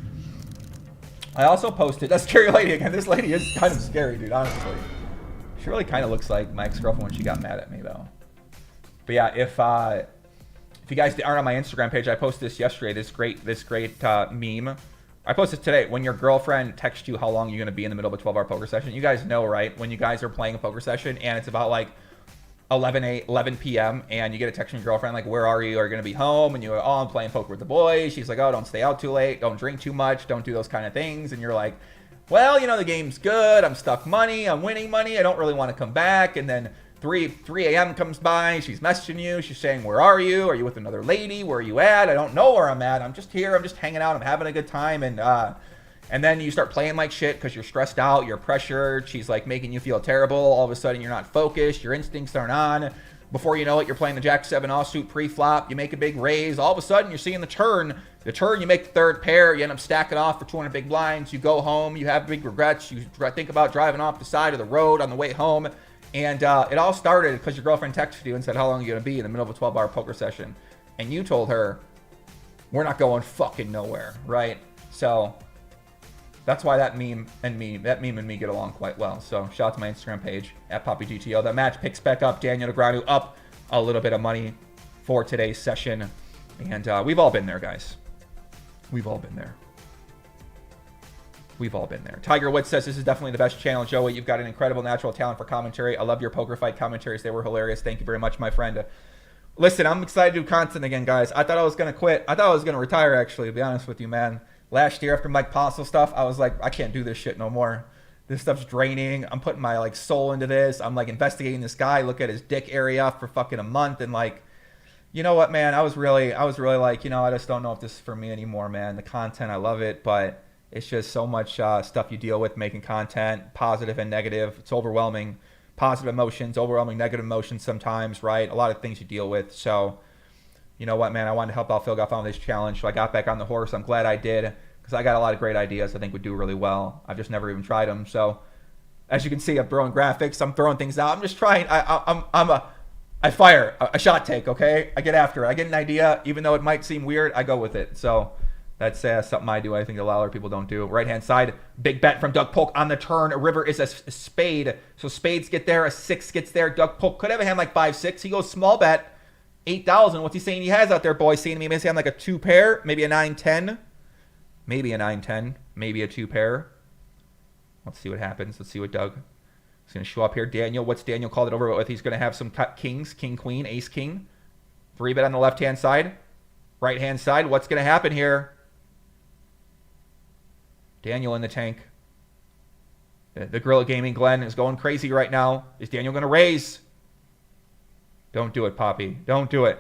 I also posted. That's scary lady again. This lady is kind of scary, dude, honestly. She really kind of looks like my ex-girlfriend when she got mad at me, though. But yeah, if you guys aren't on my Instagram page, I posted this yesterday. This great meme I posted today, when your girlfriend texts you how long you're going to be in the middle of a 12-hour poker session, you guys know, right? When you guys are playing a poker session and it's about like 11 p.m. and you get a text from your girlfriend like, where are you? Are you going to be home? And you go, oh, I'm playing poker with the boys. She's like, oh, don't stay out too late. Don't drink too much. Don't do those kind of things. And you're like, well, you know, the game's good. I'm stuck money. I'm winning money. I don't really want to come back. And then 3 a.m. comes by. She's messaging you. She's saying, where are you? Are you with another lady? Where are you at? I don't know where I'm at. I'm just here. I'm just hanging out. I'm having a good time. And then you start playing like shit because you're stressed out. You're pressured. She's like making you feel terrible. All of a sudden, you're not focused. Your instincts aren't on. Before you know it, you're playing the Jack 7 offsuit pre-flop. You make a big raise. All of a sudden, you're seeing the turn. The turn, you make the third pair. You end up stacking off for 200 big blinds. You go home. You have big regrets. You think about driving off the side of the road on the way home. And it all started because your girlfriend texted you and said, how long are you going to be in the middle of a 12-hour poker session? And you told her, we're not going fucking nowhere, right? So that's why that meme and me get along quite well. So shout out to my Instagram page, @PoppyGTO. The match picks back up. Daniel Negreanu up a little bit of money for today's session. And we've all been there, guys. We've all been there. We've all been there. Tiger Woods says, this is definitely the best channel. Joey, you've got an incredible natural talent for commentary. I love your poker fight commentaries. They were hilarious. Thank you very much, my friend. Listen, I'm excited to do content again, guys. I thought I was going to quit. I thought I was going to retire, actually, to be honest with you, man. Last year, after Mike Postle stuff, I was like, I can't do this shit no more. This stuff's draining. I'm putting my, like, soul into this. I'm, like, investigating this guy, look at his dick area for fucking a month, and, like, you know what, man? I was really like, you know, I just don't know if this is for me anymore, man. The content, I love it, but it's just so much stuff you deal with making content, positive and negative. It's overwhelming. Positive emotions, overwhelming negative emotions sometimes, right? A lot of things you deal with. So, you know what, man? I wanted to help out Phil Golf Foundation Challenge, so I got back on the horse. I'm glad I did because I got a lot of great ideas I think would do really well. I've just never even tried them. So, as you can see, I'm throwing graphics. I'm throwing things out. I'm just trying. I fire a shot take, okay? I get after it. I get an idea. Even though it might seem weird, I go with it. So that's something I do. I think a lot of other people don't do. Right-hand side, big bet from Doug Polk on the turn. A river is a spade. So spades get there. A 6 gets there. Doug Polk could have a hand like 5-6. He goes small bet, 8,000. What's he saying he has out there, boys? Saying to me, maybe a hand like a 2 pair, maybe a 9-10. Maybe a 9-10. Maybe a 2 pair. Let's see what happens. Let's see what Doug is going to show up here. Daniel, what's Daniel called it over with? He's going to have some kings, king, queen, ace, king. 3-bet on the left-hand side. Right-hand side, what's going to happen here? Daniel in the tank. The Gorilla Gaming Glenn is going crazy right now. Is Daniel going to raise? Don't do it, Poppy. Don't do it.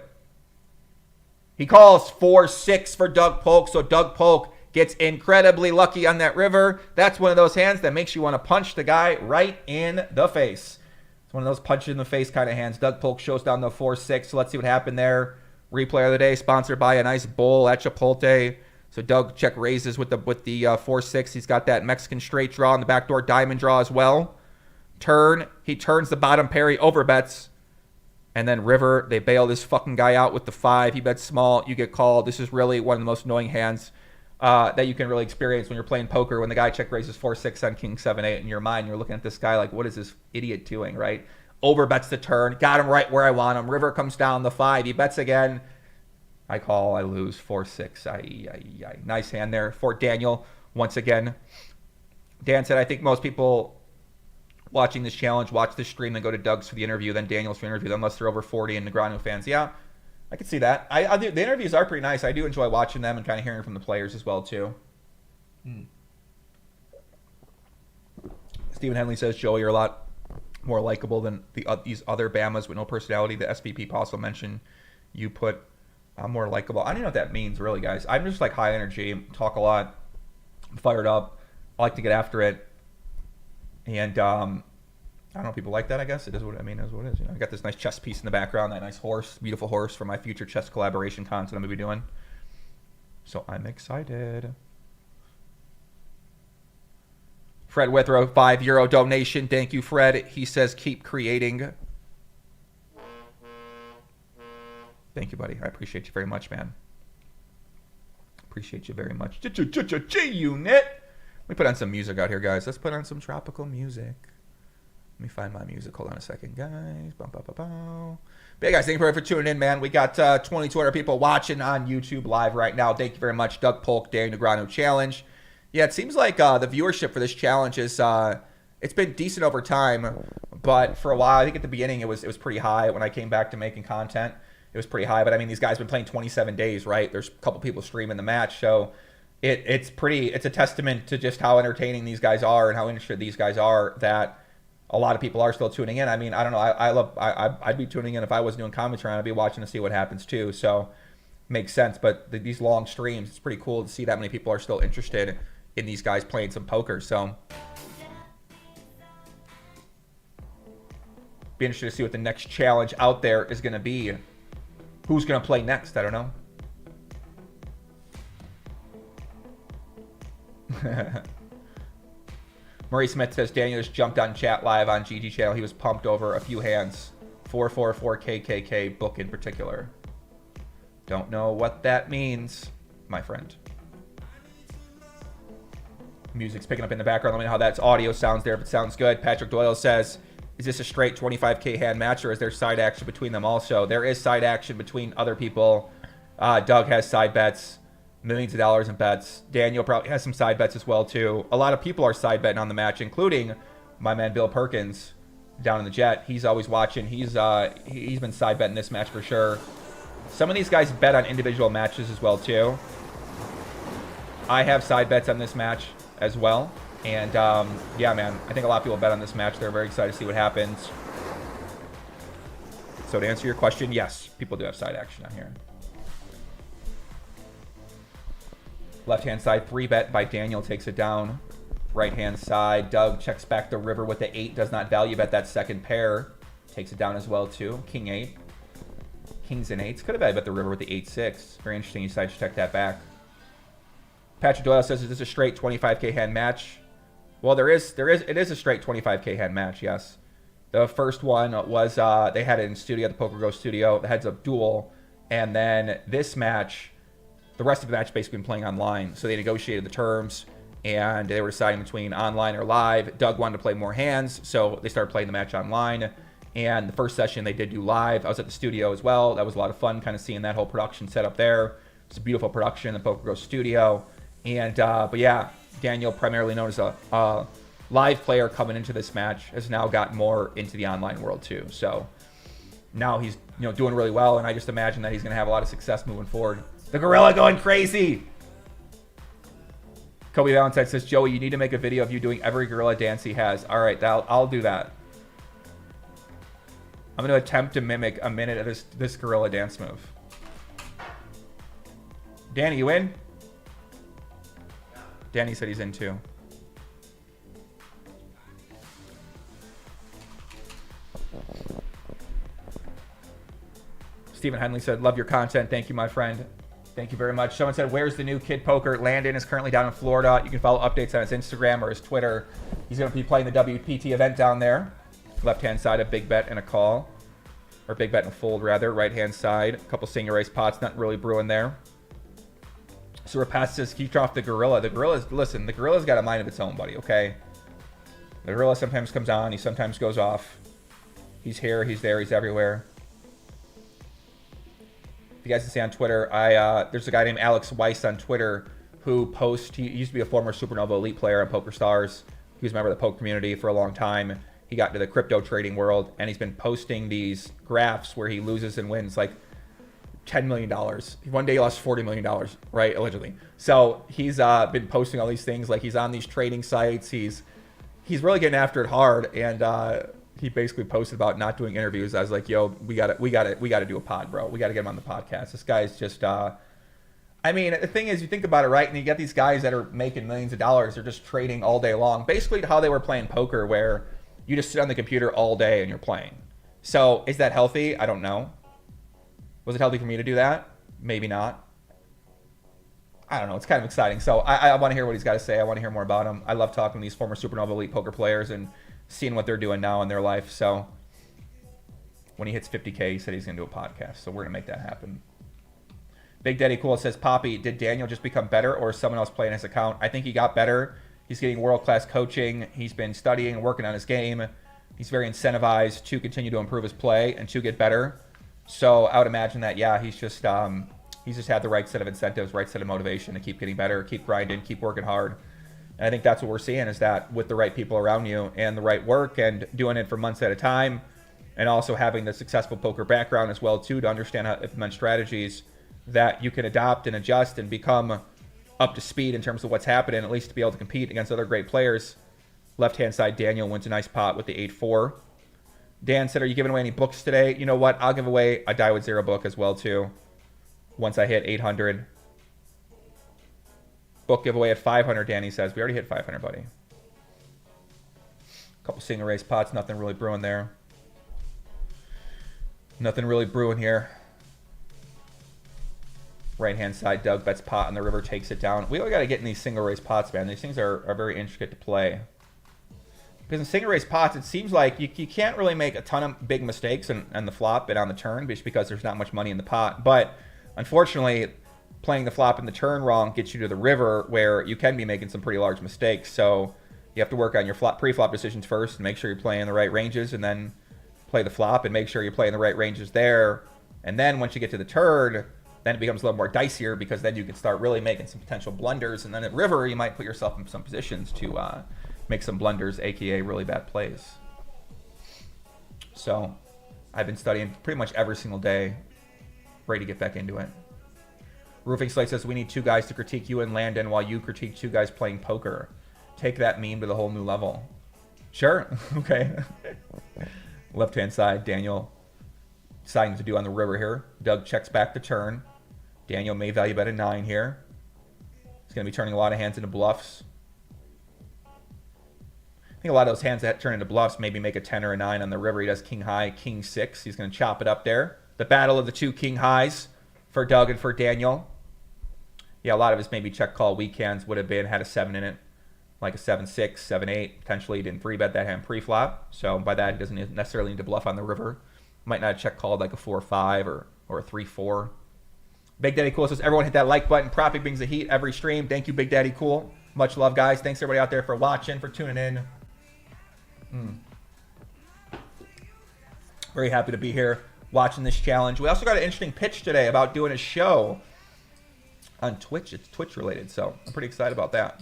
He calls 4-6 for Doug Polk, so Doug Polk gets incredibly lucky on that river. That's one of those hands that makes you want to punch the guy right in the face. It's one of those punch in the face kind of hands. Doug Polk shows down the 4-6. So let's see what happened there. Replay of the day sponsored by a nice bowl at Chipotle. So Doug check raises with the 4-6. He's got that Mexican straight draw and the backdoor diamond draw as well. Turn. He turns the bottom pair. He overbets. And then river. They bail this fucking guy out with the 5. He bets small. You get called. This is really one of the most annoying hands that you can really experience when you're playing poker. When the guy check raises 4-6 on king 7-8 in your mind, you're looking at this guy like, what is this idiot doing, right? Overbets the turn. Got him right where I want him. River comes down the 5. He bets again. I call. I lose 4-6. Nice hand there for Daniel once again. Dan said, I think most people watching this challenge watch this stream, then go to Doug's for the interview, then Daniel's for the interview, unless they're over 40 and Negreanu fans. Yeah, I can see that. I do, the interviews are pretty nice. I do enjoy watching them and kind of hearing from the players as well, too. Stephen Henley says, Joey, you're a lot more likable than these other Bamas with no personality. The SVP also mentioned you put more likable. I don't know what that means, really, guys. I'm just like high energy, talk a lot, I'm fired up. I like to get after it. And I don't know if people like that, I guess. It is what I mean, it is what it is. You know, I got this nice chess piece in the background, that nice horse, beautiful horse for my future chess collaboration content I'm going to be doing. So I'm excited. Fred Withrow, €5 donation. Thank you, Fred. He says, keep creating. Thank you, buddy. I appreciate you very much, man. Appreciate you very much. G-Unit. Let me put on some music out here, guys. Let's put on some tropical music. Let me find my music. Hold on a second, guys. But yeah, guys, thank you for tuning in, man. We got 2,200 people watching on YouTube live right now. Thank you very much. Doug Polk, Daniel Negreanu Challenge. Yeah, it seems like the viewership for this challenge is it's been decent over time, but for a while, I think at the beginning it was pretty high. When I came back to making content, it was pretty high. But I mean, these guys have been playing 27 days, right? There's a couple people streaming the match, so it's a testament to just how entertaining these guys are and how interested these guys are that a lot of people are still tuning in. I mean, I don't know. I'd be tuning in if I was doing commentary. I'd be watching to see what happens too. So makes sense. But these long streams, it's pretty cool to see that many people are still interested in these guys playing some poker. So be interested to see what the next challenge out there is going to be. Who's going to play next? I don't know. Murray Smith says Daniel just jumped on chat live on GG channel. He was pumped over a few hands. 444 KKK book in particular. Don't know what that means, my friend. Music's picking up in the background. Let me know how that audio sounds there. If it sounds good. Patrick Doyle says, is this a straight 25K hand match or is there side action between them also? There is side action between other people. Doug has side bets. Millions of dollars in bets. Daniel probably has some side bets as well too. A lot of people are side betting on the match, including my man Bill Perkins down in the Jet. He's always watching. He's been side betting this match for sure. Some of these guys bet on individual matches as well too. I have side bets on this match as well. And yeah, man, I think a lot of people bet on this match. They're very excited to see what happens. So to answer your question, yes, people do have side action on here. Left-hand side, 3-bet by Daniel takes it down. Right-hand side, Doug checks back the river with the 8. Does not value bet that second pair. Takes it down as well, too. King 8. Kings and 8s. Could have value bet the river with the 8-6. Very interesting. You decided to check that back. Patrick Doyle says, is this a straight 25K hand match? Well, it is a straight 25K hand match, yes. The first one was, they had it in studio, the Poker Go studio, the heads-up duel. And then this match, the rest of the match basically been playing online. So they negotiated the terms, and they were deciding between online or live. Doug wanted to play more hands, so they started playing the match online. And the first session they did do live. I was at the studio as well. That was a lot of fun, kind of seeing that whole production set up there. It's a beautiful production in the Poker Go studio. And but yeah, Daniel, primarily known as a live player coming into this match, has now gotten more into the online world too. So now he's doing really well, and I just imagine that he's going to have a lot of success moving forward. The gorilla going crazy. Kobe Valentine says, Joey, you need to make a video of you doing every gorilla dance he has. All right, I'll do that. I'm going to attempt to mimic a minute of this gorilla dance move. Danny, you in? Danny said he's in too. Stephen Henley said, love your content. Thank you, my friend. Thank you very much. Someone said, where's the new Kid Poker? Landon is currently down in Florida. You can follow updates on his Instagram or his Twitter. He's going to be playing the WPT event down there. Left-hand side, a big bet and a call. Or big bet and a fold, rather. Right-hand side, a couple senior race pots. Nothing really brewing there. So Rapace says, keep off the gorilla. The gorilla's, listen, the gorilla's got a mind of its own, buddy, okay? The gorilla sometimes comes on. He sometimes goes off. He's here. He's there. He's everywhere. If you guys can see on Twitter, there's a guy named Alex Weiss on Twitter who posts. He used to be a former Supernova Elite player on PokerStars. He was a member of the poker community for a long time. He got into the crypto trading world, and he's been posting these graphs where he loses and wins like $10 million. One day he lost $40 million, right? Allegedly. So he's been posting all these things. Like he's on these trading sites. He's really getting after it hard, and he basically posted about not doing interviews. I was like, yo, we gotta do a pod, bro. We gotta get him on the podcast. This guy's just I mean, the thing is, you think about it, right? And you get these guys that are making millions of dollars. They're just trading all day long. Basically how they were playing poker, where you just sit on the computer all day and you're playing. So is that healthy? I don't know. Was it healthy for me to do that? Maybe not. I don't know. It's kind of exciting. So I want to hear what he's got to say. I want to hear more about him. I love talking to these former Supernova Elite poker players and seeing what they're doing now in their life. So when he hits 50K, he said he's going to do a podcast. So we're going to make that happen. Big Daddy Cool says, Poppy, did Daniel just become better or is someone else playing his account? I think he got better. He's getting world-class coaching. He's been studying and working on his game. He's very incentivized to continue to improve his play and to get better. So I would imagine that, yeah, he's just had the right set of incentives, right set of motivation to keep getting better, keep grinding, keep working hard. And I think that's what we're seeing, is that with the right people around you and the right work and doing it for months at a time, and also having the successful poker background as well too, to understand how to implement strategies that you can adopt and adjust and become up to speed in terms of what's happening, at least to be able to compete against other great players. Left-hand side, Daniel wins a nice pot with the 8-4. Dan said, are you giving away any books today? You know what? I'll give away a Die with Zero book as well too, once I hit 800. Book giveaway at 500, Danny says. We already hit 500, buddy. A couple single race pots, nothing really brewing there. Nothing really brewing here. Right-hand side, Doug bets pot on the river, takes it down. We all got to get in these single race pots, man. These things are very intricate to play. Because in single race pots, it seems like you can't really make a ton of big mistakes on the flop and on the turn, just because there's not much money in the pot. But unfortunately, playing the flop and the turn wrong gets you to the river, where you can be making some pretty large mistakes. So you have to work on your pre-flop decisions first and make sure you're playing the right ranges, and then play the flop and make sure you're playing the right ranges there. And then once you get to the turn, then it becomes a little more dicier, because then you can start really making some potential blunders. And then at river, you might put yourself in some positions to make some blunders, aka really bad plays. So I've been studying pretty much every single day, ready to get back into it. Roofing Slate says, we need 2 guys to critique you and Landon while you critique 2 guys playing poker. Take that meme to the whole new level. Sure. Okay. Left-hand side, Daniel deciding to do on the river here. Doug checks back the turn. Daniel may value bet a 9 here. He's going to be turning a lot of hands into bluffs. I think a lot of those hands that turn into bluffs maybe make a 10 or a 9 on the river. He does king high, king 6. He's going to chop it up there. The battle of the 2 king highs for Doug and for Daniel. Yeah, a lot of his maybe check call weekends would have been, had a 7 in it, like a 7-6, 7-8. Potentially didn't 3-bet that hand pre-flop. So by that, he doesn't necessarily need to bluff on the river. Might not have check called like a 4-5 or a 3-4. Big Daddy Cool says, everyone hit that like button. Profit brings the heat every stream. Thank you, Big Daddy Cool. Much love, guys. Thanks everybody out there for watching, for tuning in. Very happy to be here watching this challenge. We also got an interesting pitch today about doing a show on Twitch. It's Twitch related, so I'm pretty excited about that.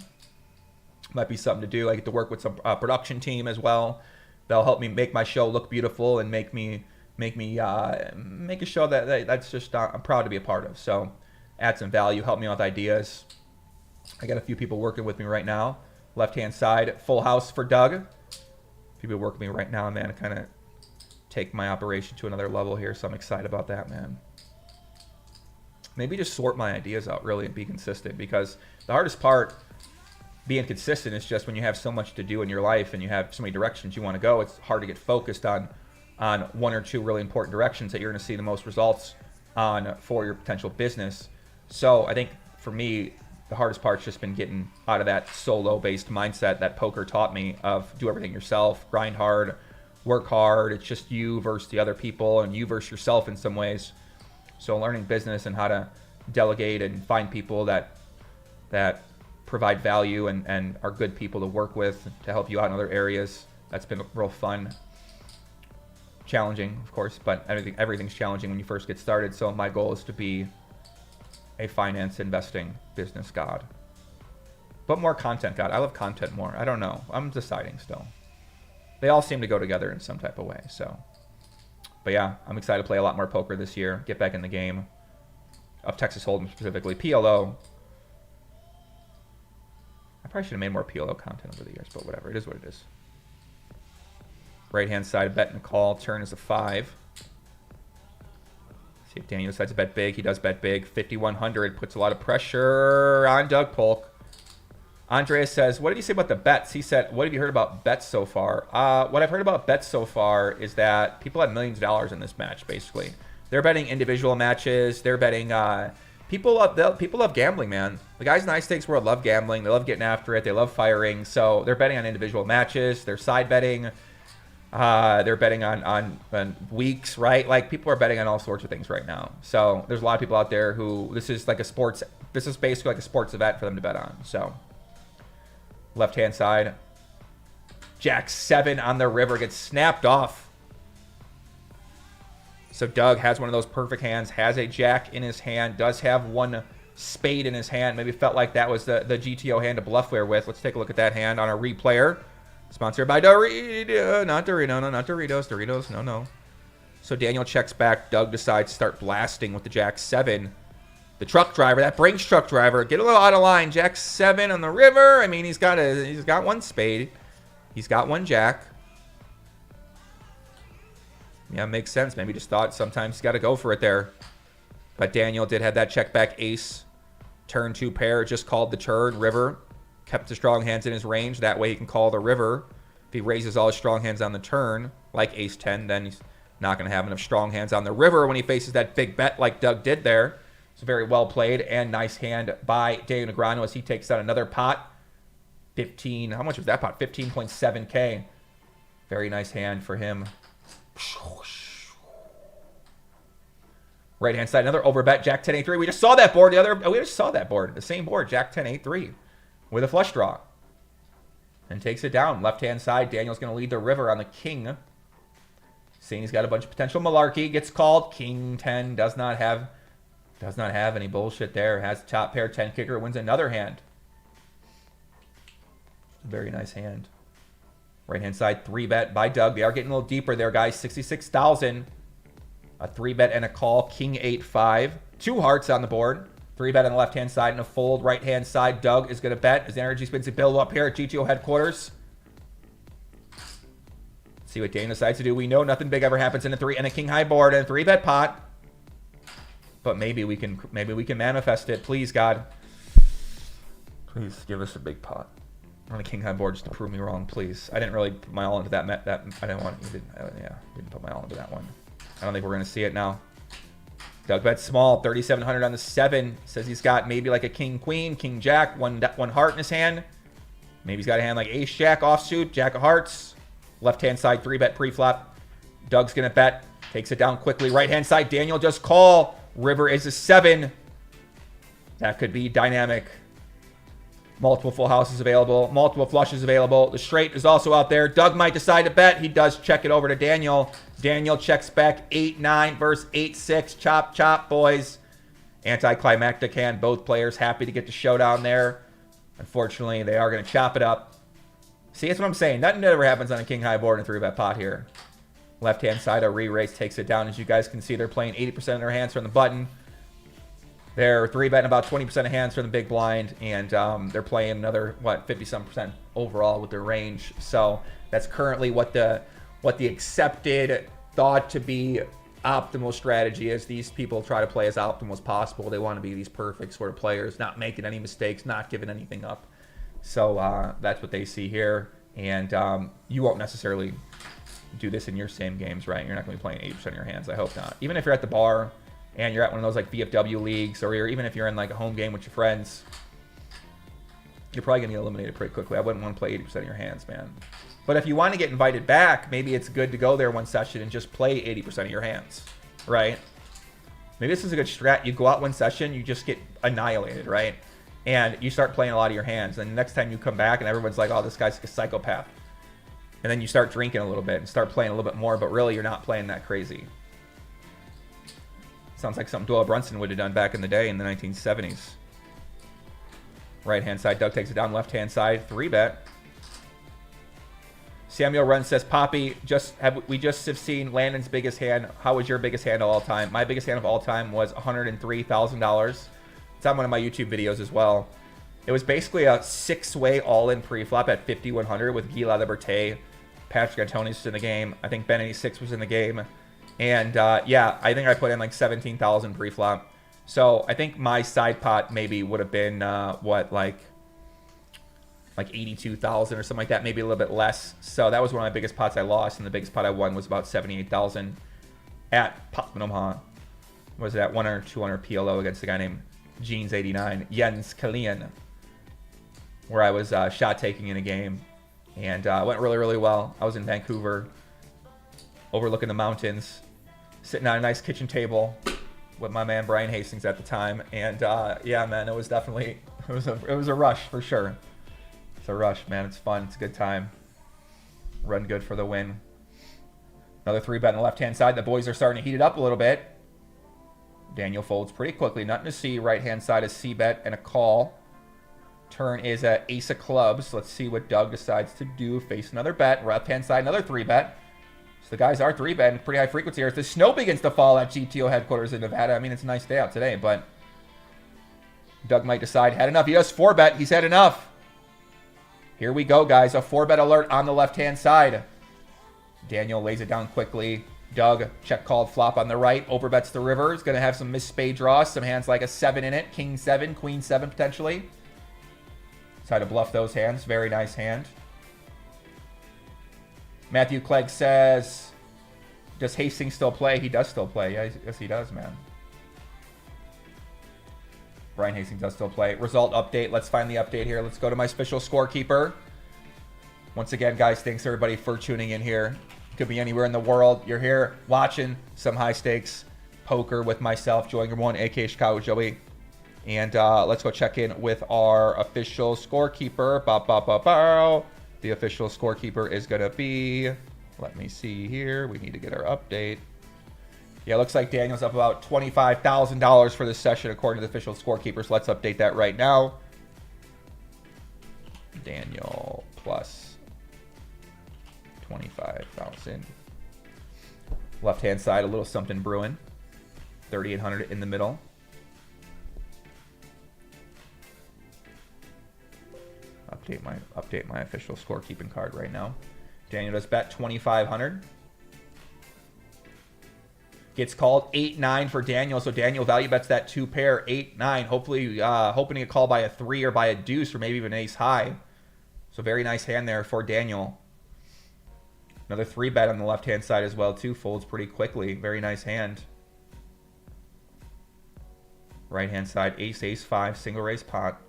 Might be something to do. I get to work with some production team as well. They'll help me make my show look beautiful and make a show that's just I'm proud to be a part of. So add some value, help me out with ideas. I got a few people working with me right now. Left-hand side, full house for Doug. People working with me right now, man, to kind of take my operation to another level here. So I'm excited about that, man. Maybe just sort my ideas out, really, and be consistent, because the hardest part being consistent is just when you have so much to do in your life and you have so many directions you want to go, it's hard to get focused on 1 or 2 really important directions that you're going to see the most results on for your potential business. So I think for me, the hardest part's just been getting out of that solo-based mindset that poker taught me of do everything yourself, grind hard, work hard. It's just you versus the other people and you versus yourself in some ways. So learning business and how to delegate and find people that provide value and are good people to work with to help you out in other areas. That's been real fun. Challenging, of course, but everything's challenging when you first get started. So my goal is to be a finance investing business god, but more content god. I love content more. I don't know. I'm deciding still. They all seem to go together in some type of way. So, but yeah, I'm excited to play a lot more poker this year. Get back in the game of Texas Hold'em specifically. PLO. I probably should have made more PLO content over the years, but whatever. It is what it is. Right-hand side, bet and call. Turn is a 5. See if Daniel decides to bet big. He does bet big. 5,100 puts a lot of pressure on Doug Polk. Andreas says, what did he say about the bets? He said, what have you heard about bets so far? What I've heard about bets so far is that people have millions of dollars in this match, basically. They're betting individual matches. They're betting... People love gambling, man. The guys in the high stakes world love gambling. They love getting after it. They love firing. So they're betting on individual matches. They're side betting. They're betting on weeks, right? Like, people are betting on all sorts of things right now. So there's a lot of people out there who this is basically like a sports event for them to bet on. So left-hand side, Jack 7 on the river gets snapped off. So Doug has one of those perfect hands, has a jack in his hand, does have one spade in his hand. Maybe felt like that was the GTO hand to bluffware with. Let's take a look at that hand on our replayer. Sponsored by Dorito. Not Dorito. No, not Doritos. Doritos. No, no. So Daniel checks back. Doug decides to start blasting with the Jack 7. The truck driver, that Brinks truck driver, get a little out of line. Jack 7 on the river. I mean, he's got one spade. He's got one Jack. Yeah, makes sense. Maybe just thought sometimes he's got to go for it there. But Daniel did have that check back ace. Turn 2 pair, just called the turn. River kept the strong hands in his range. That way he can call the river. If he raises all his strong hands on the turn, like ace 10, then he's not going to have enough strong hands on the river when he faces that big bet like Doug did there. It's very well played and nice hand by Daniel Negreanu as he takes out another pot. 15, how much was that pot? 15.7K. Very nice hand for him. Right hand side, another overbet, Jack 10 8-3. We just saw that board we just saw that board, the same board, Jack 10 8-3 with a flush draw. And takes it down. Left hand side, Daniel's going to lead the river on the king. Seeing he's got a bunch of potential malarkey, gets called. King 10 does not have any bullshit there. Has top pair 10 kicker, wins another hand. Very nice hand. Right hand side 3-bet by Doug. They are getting a little deeper there, guys. 66,000. A 3-bet and a call. King 8-5. 2 hearts on the board. 3-bet on the left hand side and a fold. Right hand side, Doug is going to bet. His energy spins to build up here at GTO headquarters. See what Dane decides to do. We know nothing big ever happens in a 3 and a king high board and a 3-bet pot. But maybe we can manifest it. Please, God. Please give us a big pot on a king high board just to prove me wrong, please. I didn't really put my all into that. I didn't want. Didn't put my all into that one. I don't think we're gonna see it now. Doug bets small, 3,700 on the 7. Says he's got maybe like a king queen, king jack, one heart in his hand. Maybe he's got a hand like ace jack offsuit, jack of hearts. Left hand side 3-bet pre-flop. Doug's gonna bet, takes it down quickly. Right hand side, Daniel just call. River is a 7. That could be dynamic. Multiple full houses available. Multiple flushes available. The straight is also out there. Doug might decide to bet. He does check it over to Daniel. Daniel checks back 8-9 versus 8-6. Chop, chop, boys. Anticlimactic hand. Both players happy to get the showdown there. Unfortunately, they are going to chop it up. See, that's what I'm saying. Nothing ever happens on a king high board and a 3-bet pot here. Left-hand side, a re-raise takes it down. As you guys can see, they're playing 80% of their hands from the button. They're 3-betting about 20% of hands from the big blind. And they're playing another, 50-some% overall with their range. So that's currently what the accepted, thought to be optimal strategy is. These people try to play as optimal as possible. They want to be these perfect sort of players, not making any mistakes, not giving anything up. So that's what they see here. And you won't necessarily do this in your same games, right? You're not going to be playing 80% of your hands. I hope not. Even if you're at the bar and you're at one of those like VFW leagues, or even if you're in like a home game with your friends, you're probably going to get eliminated pretty quickly. I wouldn't want to play 80% of your hands, man. But if you want to get invited back, maybe it's good to go there one session and just play 80% of your hands, right? Maybe this is a good strat. You go out one session, you just get annihilated, right? And you start playing a lot of your hands. And the next time you come back and everyone's like, oh, this guy's like a psychopath. And then you start drinking a little bit and start playing a little bit more, but really you're not playing that crazy. Sounds like something Doyle Brunson would have done back in the day in the 1970s. Right-hand side, Doug takes it down. Left-hand side, 3-bet. Samuel Run says, Poppy, we just have seen Landon's biggest hand. How was your biggest hand of all time? My biggest hand of all time was $103,000. It's on one of my YouTube videos as well. It was basically a 6-way all-in pre-flop at 5,100 with Guy Liberté. Patrick Antonius was in the game. I think Ben 86 was in the game. And yeah, I think I put in like 17,000 pre-flop. So I think my side pot maybe would have been, like 82,000 or something like that, maybe a little bit less. So that was one of my biggest pots I lost, and the biggest pot I won was about 78,000 at Potman Omaha. Was it at 1 or 200 PLO against a guy named Jeans89, Jens Kalien, where I was shot taking in a game, and went really, really well. I was in Vancouver, overlooking the mountains, sitting on a nice kitchen table with my man Brian Hastings at the time, and yeah, man, it was definitely it was a rush for sure. It's a rush, man. It's fun. It's a good time. Run good for the win. Another 3-bet on the left-hand side. The boys are starting to heat it up a little bit. Daniel folds pretty quickly. Nothing to see. Right-hand side is C-bet and a call. Turn is a ace of clubs. Let's see what Doug decides to do. Face another bet. Left-hand side, another 3-bet. So the guys are 3-betting. Pretty high frequency here. As the snow begins to fall at GTO headquarters in Nevada. I mean, it's a nice day out today, but Doug might decide, had enough. He does 4-bet. He's had enough. Here we go, guys. A 4-bet alert on the left-hand side. Daniel lays it down quickly. Doug, check called flop on the right. Overbets the river. He's going to have some missed spade draws. Some hands like a 7 in it. King 7, Queen 7 potentially. Try to bluff those hands. Very nice hand. Matthew Clegg says, does Hastings still play? He does still play. Yeah, yes, he does, man. Brian Hastings does still play. Result update. Let's find the update here. Let's go to my official scorekeeper. Once again, guys, thanks everybody for tuning in here. Could be anywhere in the world. You're here watching some high stakes poker with myself, Joey One, aka Chicago Joey. And let's go check in with our official scorekeeper. The official scorekeeper is going to be, let me see here. We need to get our update. Yeah, looks like Daniel's up about $25,000 for this session according to the official scorekeeper. So let's update that right now. Daniel plus 25,000. Left-hand side, a little something brewing. 3,800 in the middle. Update my official scorekeeping card right now. Daniel does bet 2,500. Gets called 8-9 for Daniel. So Daniel value bets that 2 pair 8-9. Hopefully, hoping to get called by a 3 or by a deuce or maybe even ace high. So very nice hand there for Daniel. Another 3-bet on the left-hand side as well, too. Folds pretty quickly. Very nice hand. Right-hand side, ace, ace, 5, single raise pot.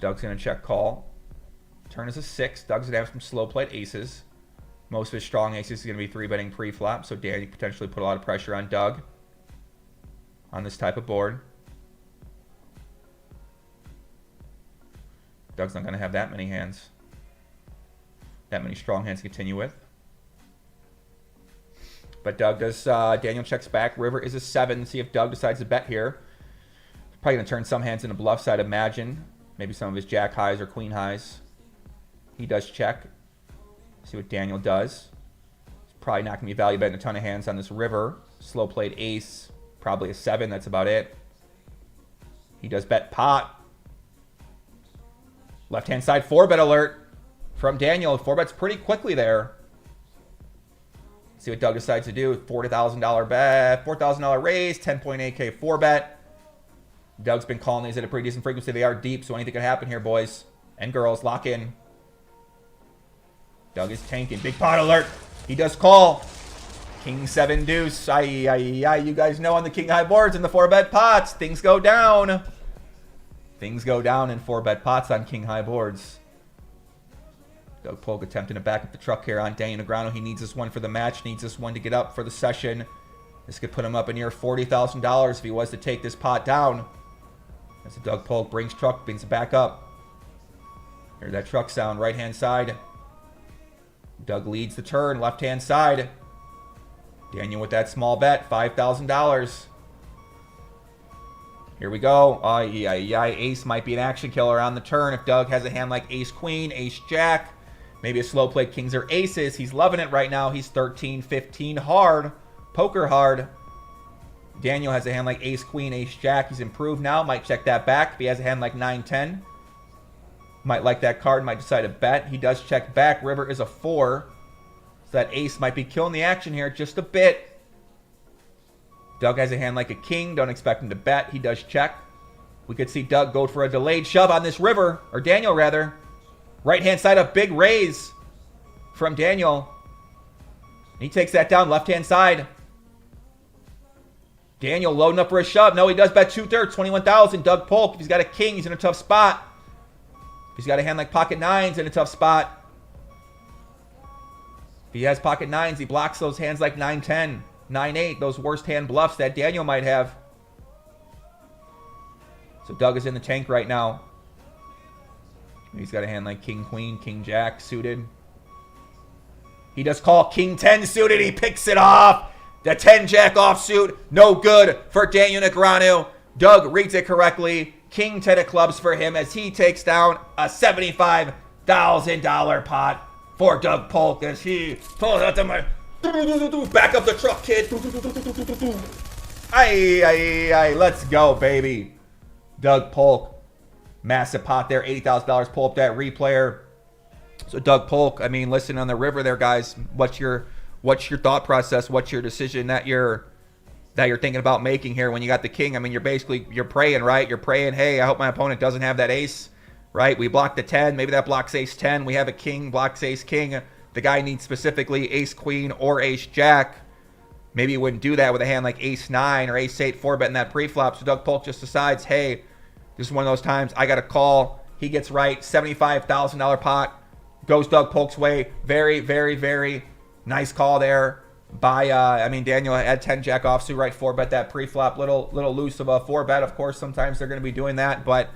Doug's going to check call. Turn is a 6. Doug's going to have some slow played aces. Most of his strong aces is going to be 3-betting pre-flop, so Danny potentially put a lot of pressure on Doug on this type of board. Doug's not going to have that many hands. That many strong hands to continue with. But Doug does, Daniel checks back. River is a 7. See if Doug decides to bet here. Probably going to turn some hands into bluffs, I'd imagine. Maybe some of his jack highs or queen highs. He does check. See what Daniel does. He's probably not going to be value betting a ton of hands on this river. Slow played ace. Probably a 7. That's about it. He does bet pot. Left-hand side 4-bet alert from Daniel. 4-bets pretty quickly there. See what Doug decides to do. $40,000 bet. $4,000 raise. 10.8K 4-bet. Doug's been calling these at a pretty decent frequency. They are deep, so anything could happen here, boys and girls. Lock in. Doug is tanking. Big pot alert. He does call. King 7 deuce. You guys know on the king high boards and the 4-bet pots, things go down. Things go down in 4-bet pots on king high boards. Doug Polk attempting to back up the truck here on Daniel Negreanu. He needs this one for the match. Needs this one to get up for the session. This could put him up a near $40,000 if he was to take this pot down. As the Doug Polk brings it back up. Hear that truck sound, right-hand side. Doug leads the turn, left-hand side. Daniel with that small bet, $5,000. Here we go. Ace might be an action killer on the turn. If Doug has a hand like ace-queen, ace-jack, maybe a slow play kings or aces. He's loving it right now. He's 13-15 hard, poker hard. Daniel has a hand like ace-queen, ace-jack. He's improved now. Might check that back. If he has a hand like 9-10, might like that card. Might decide to bet. He does check back. River is a 4. So that ace might be killing the action here just a bit. Doug has a hand like a king. Don't expect him to bet. He does check. We could see Doug go for a delayed shove on this river. Or Daniel, rather. Right-hand side, a big raise from Daniel. He takes that down. Left-hand side. Daniel loading up for a shove. No, he does bet 2/3, 21,000. Doug Polk, if he's got a king, he's in a tough spot. If he's got a hand like pocket 9s, in a tough spot. If he has pocket 9s, he blocks those hands like 9-10, 9-8, those worst hand bluffs that Daniel might have. So Doug is in the tank right now. He's got a hand like king, queen, king, jack suited. He does call king 10 suited. He picks it off. The 10-jack offsuit, no good for Daniel Negreanu. Doug reads it correctly. King 10 of clubs for him as he takes down a $75,000 pot for Doug Polk as he pulls out the money. Back up the truck, kid. Aye, let's go, baby. Doug Polk, massive pot there, $80,000. Pull up that replayer. So Doug Polk, I mean, listen on the river there, guys. What's your thought process? What's your decision that you're thinking about making here when you got the king? I mean, you're praying, right? You're praying, hey, I hope my opponent doesn't have that ace, right? We blocked the 10. Maybe that blocks ace 10. We have a king, blocks ace king. The guy needs specifically ace queen or ace jack. Maybe he wouldn't do that with a hand like ace 9 or ace 8 4-bet in that pre-flop. So Doug Polk just decides, hey, this is one of those times I got to call. He gets right. $75,000 pot goes Doug Polk's way. Very, very, very nice call there by, Daniel had 10-jack offsuit, right? 4-bet that pre-flop. Little loose of a 4-bet. Of course, sometimes they're going to be doing that, but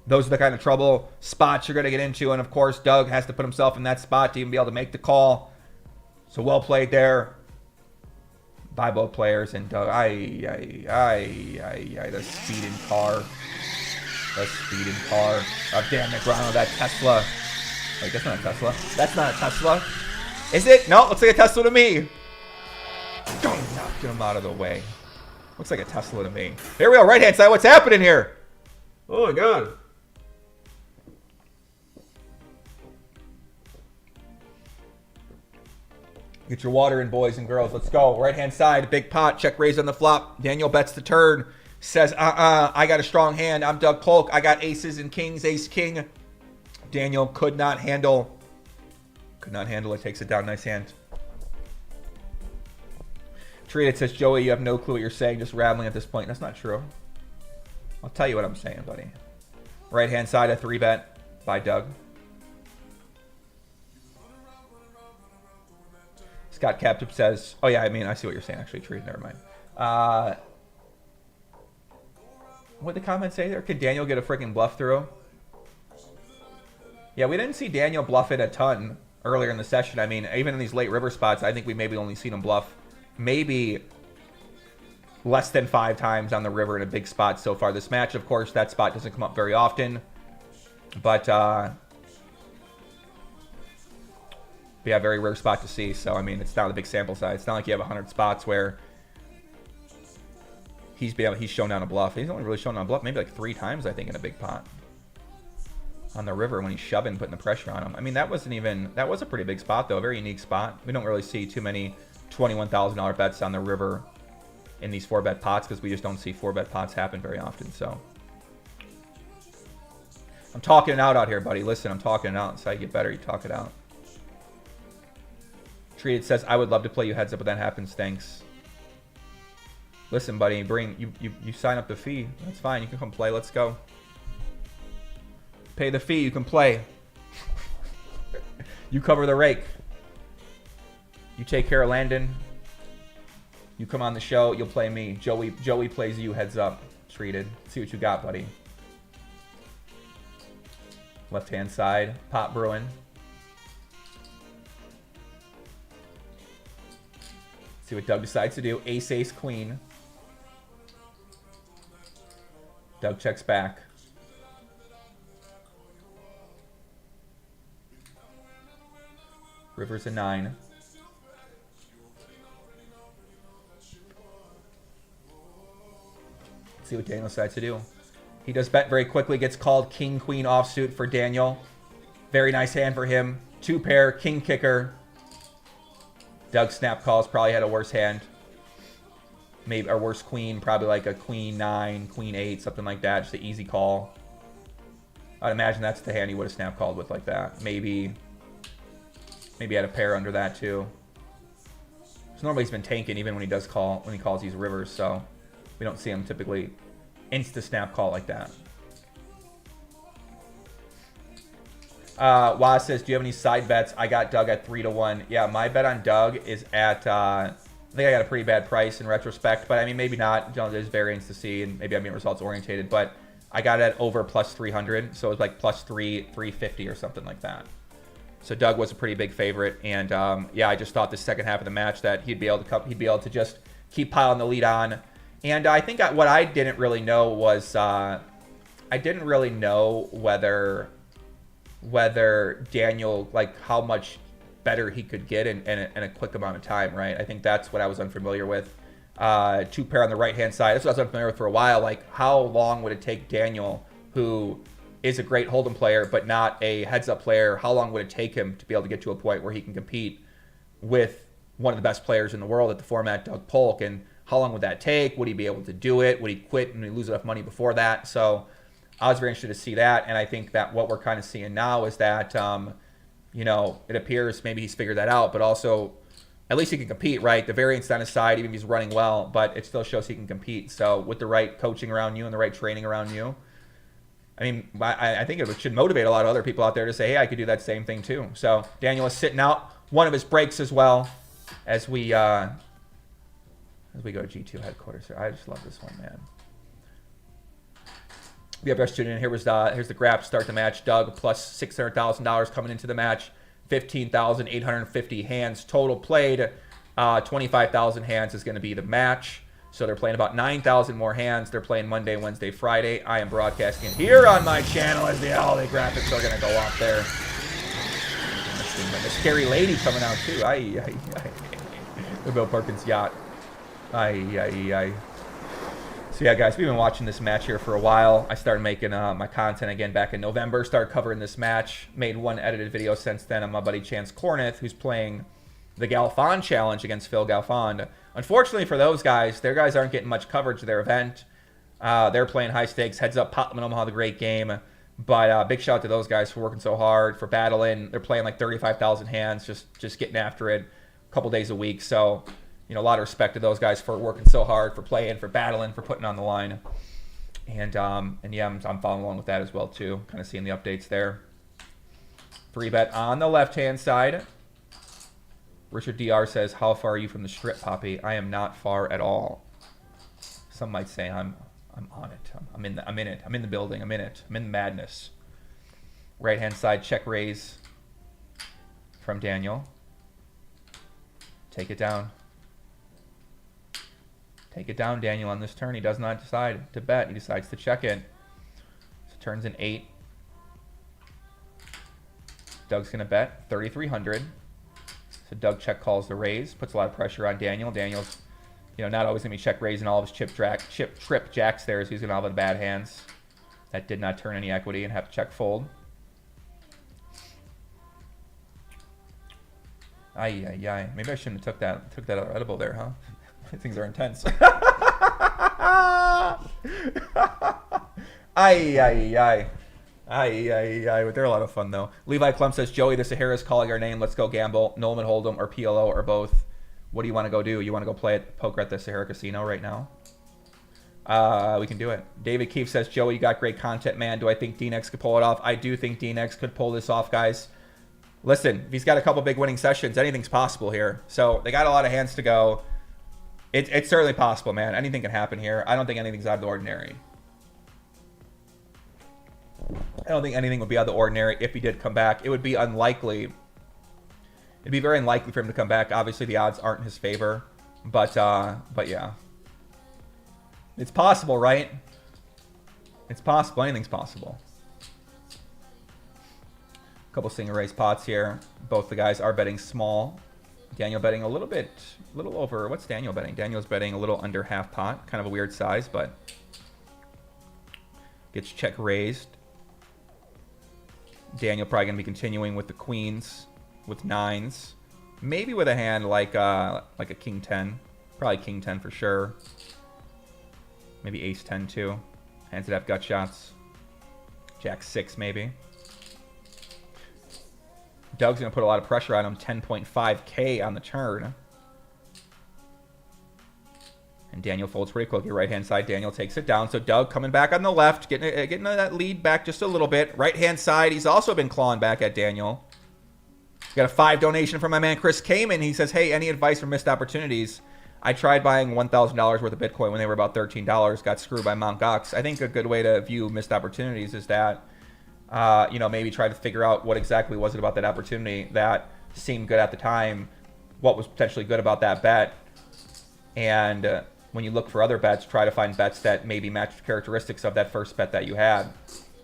those are the kind of trouble spots you're going to get into. And, of course, Doug has to put himself in that spot to even be able to make the call. So well played there by both players. And Doug, the speeding car. The speeding car of Dan Negreanu, that Tesla. Wait, that's not a Tesla. That's not a Tesla. Is it? No, looks like a Tesla to me. Don't knock him out of the way. Looks like a Tesla to me. Here we go, right-hand side. What's happening here? Oh, my God. Get your water in, boys and girls. Let's go. Right-hand side, big pot. Check raise on the flop. Daniel bets the turn. Says, I got a strong hand. I'm Doug Polk. I got aces and kings, ace, king. Daniel could not handle it. Takes it down. Nice hand. Treated says, Joey, you have no clue what you're saying. Just rambling at this point. That's not true. I'll tell you what I'm saying, buddy. Right-hand side, a 3-bet by Doug. Scott Captive says, oh, yeah, I mean, I see what you're saying, actually, Treated. Never mind. What did the comment say there? Could Daniel get a freaking bluff through? Yeah, we didn't see Daniel bluff it a ton earlier in the session. I mean, even in these late river spots, I think we maybe only seen him bluff maybe less than 5 times on the river in a big spot so far this match. Of course, that spot doesn't come up very often. But, yeah, very rare spot to see. So, I mean, it's not a big sample size. It's not like you have 100 spots where he's shown down a bluff. He's only really shown down a bluff maybe like 3 times, I think, in a big pot. On the river when he's shoving, putting the pressure on him. I mean, that was a pretty big spot, though. A very unique spot. We don't really see too many $21,000 bets on the river in these 4-bet pots because we just don't see 4-bet pots happen very often. So I'm talking it out here, buddy. Listen, I'm talking it out. That's how you get better. You talk it out. Treated says, I would love to play you heads up when that happens. Thanks. Listen, buddy, you sign up the fee. That's fine. You can come play. Let's go. Pay the fee, you can play. You cover the rake. You take care of Landon. You come on the show, you'll play me. Joey plays you, heads up. Treated. See what you got, buddy. Left-hand side, pot brewing. See what Doug decides to do. Ace, ace, queen. Doug checks back. River's a 9. Let's see what Daniel decides to do. He does bet very quickly. Gets called king, queen offsuit for Daniel. Very nice hand for him. 2 pair, king kicker. Doug snap calls. Probably had a worse hand. Maybe a worse queen. Probably like a queen 9, queen 8, something like that. Just an easy call. I'd imagine that's the hand he would have snap called with like that. Maybe had a pair under that too. So normally he's been tanking even when he calls these rivers, so we don't see him typically insta snap call like that. Waz says, do you have any side bets? I got Doug at 3-1. Yeah, my bet on Doug is at I think I got a pretty bad price in retrospect, but I mean maybe not. You know, there's variance to see, and maybe I'm being results orientated, but I got it over plus 300, so it was like plus 350 or something like that. So Doug was a pretty big favorite, and yeah, I just thought the second half of the match that he'd be able to just keep piling the lead on. And I think what I didn't really know was I didn't really know whether Daniel, like how much better he could get in a quick amount of time, right? I think that's what I was unfamiliar with. 2 pair on the right-hand side. That's what I was unfamiliar with for a while. Like, how long would it take Daniel, who is a great Hold'em player but not a heads-up player, how long would it take him to be able to get to a point where he can compete with one of the best players in the world at the format, Doug Polk? And how long would that take? Would he be able to do it? Would he quit and lose enough money before that? So I was very interested to see that. And I think that what we're kind of seeing now is that, you know, it appears maybe he's figured that out, but also at least he can compete, right? The variance on his side, even if he's running well, but it still shows he can compete. So with the right coaching around you and the right training around you, I mean, I think it should motivate a lot of other people out there to say, hey, I could do that same thing too. So Daniel is sitting out one of his breaks as well as we go to G2 headquarters here. I just love this one, man. We have our student. Here's the graph to start the match. Doug plus $600,000 coming into the match. 15,850 hands total played. 25,000 hands is going to be the match. So they're playing about 9,000 more hands. They're playing Monday, Wednesday, Friday. I am broadcasting here on my channel as the holiday graphics are going to go off there. A scary lady coming out too. The Bill Perkins yacht. So yeah, guys, we've been watching this match here for a while. I started making my content again back in November. Started covering this match. Made one edited video since then on my buddy Chance Corneth, who's playing the Galfond Challenge against Phil Galfond. Unfortunately for those guys, their guys aren't getting much coverage of their event. They're playing high stakes. Heads up, Potman Omaha, the great game. But big shout out to those guys for working so hard, for battling. They're playing like 35,000 hands, just getting after it a couple days a week. So, you know, a lot of respect to those guys for working so hard, for playing, for battling, for putting on the line. And yeah, I'm following along with that as well too. Kind of seeing the updates there. Free bet on the left-hand side. Richard DR says, how far are you from the strip, Poppy? I am not far at all. Some might say I'm on it. I'm in it. I'm in the building. I'm in it. I'm in the madness. Right-hand side, check raise from Daniel. Take it down. Take it down, Daniel, on this turn. He does not decide to bet. He decides to check it. So turns an 8. Doug's going to bet 3,300. So Doug check calls the raise. Puts a lot of pressure on Daniel. Daniel's, you know, not always going to be check raising all of his trip jacks there, so he's going to have the bad hands. That did not turn any equity and have to check fold. Maybe I shouldn't have took that edible there, huh? Things are intense. They're a lot of fun, though. Levi Klum says, Joey, the Sahara's calling our name. Let's go gamble. Nolan Hold'em or PLO or both. What do you want to go do? You want to go play at poker at the Sahara Casino right now? We can do it. David Keefe says, Joey, you got great content, man. Do I think DNX could pull it off? I do think DNX could pull this off, guys. Listen, if he's got a couple big winning sessions, anything's possible here. So they got a lot of hands to go. It's certainly possible, man. Anything can happen here. I don't think anything's out of the ordinary. I don't think anything would be out of the ordinary if he did come back. It would be unlikely. It'd be very unlikely for him to come back. Obviously, the odds aren't in his favor. But yeah. It's possible, right? It's possible. Anything's possible. A couple single raise pots here. Both the guys are betting small. Daniel betting a little over. What's Daniel betting? Daniel's betting a little under half pot. Kind of a weird size, but gets check raised. Daniel probably going to be continuing with the queens, with nines. Maybe with a hand like a king 10. Probably king 10 for sure. Maybe ace 10 too. Hands that have gut shots. Jack 6 maybe. Doug's going to put a lot of pressure on him. 10.5K on the turn. And Daniel folds pretty quickly. Right-hand side, Daniel takes it down. So Doug coming back on the left, getting that lead back just a little bit. Right-hand side, he's also been clawing back at Daniel. Got a 5 donation from my man Chris Kamen. He says, hey, any advice for missed opportunities? I tried buying $1,000 worth of Bitcoin when they were about $13. Got screwed by Mt. Gox. I think a good way to view missed opportunities is that you know, maybe try to figure out what exactly was it about that opportunity that seemed good at the time. What was potentially good about that bet? And when you look for other bets, try to find bets that maybe match the characteristics of that first bet that you had.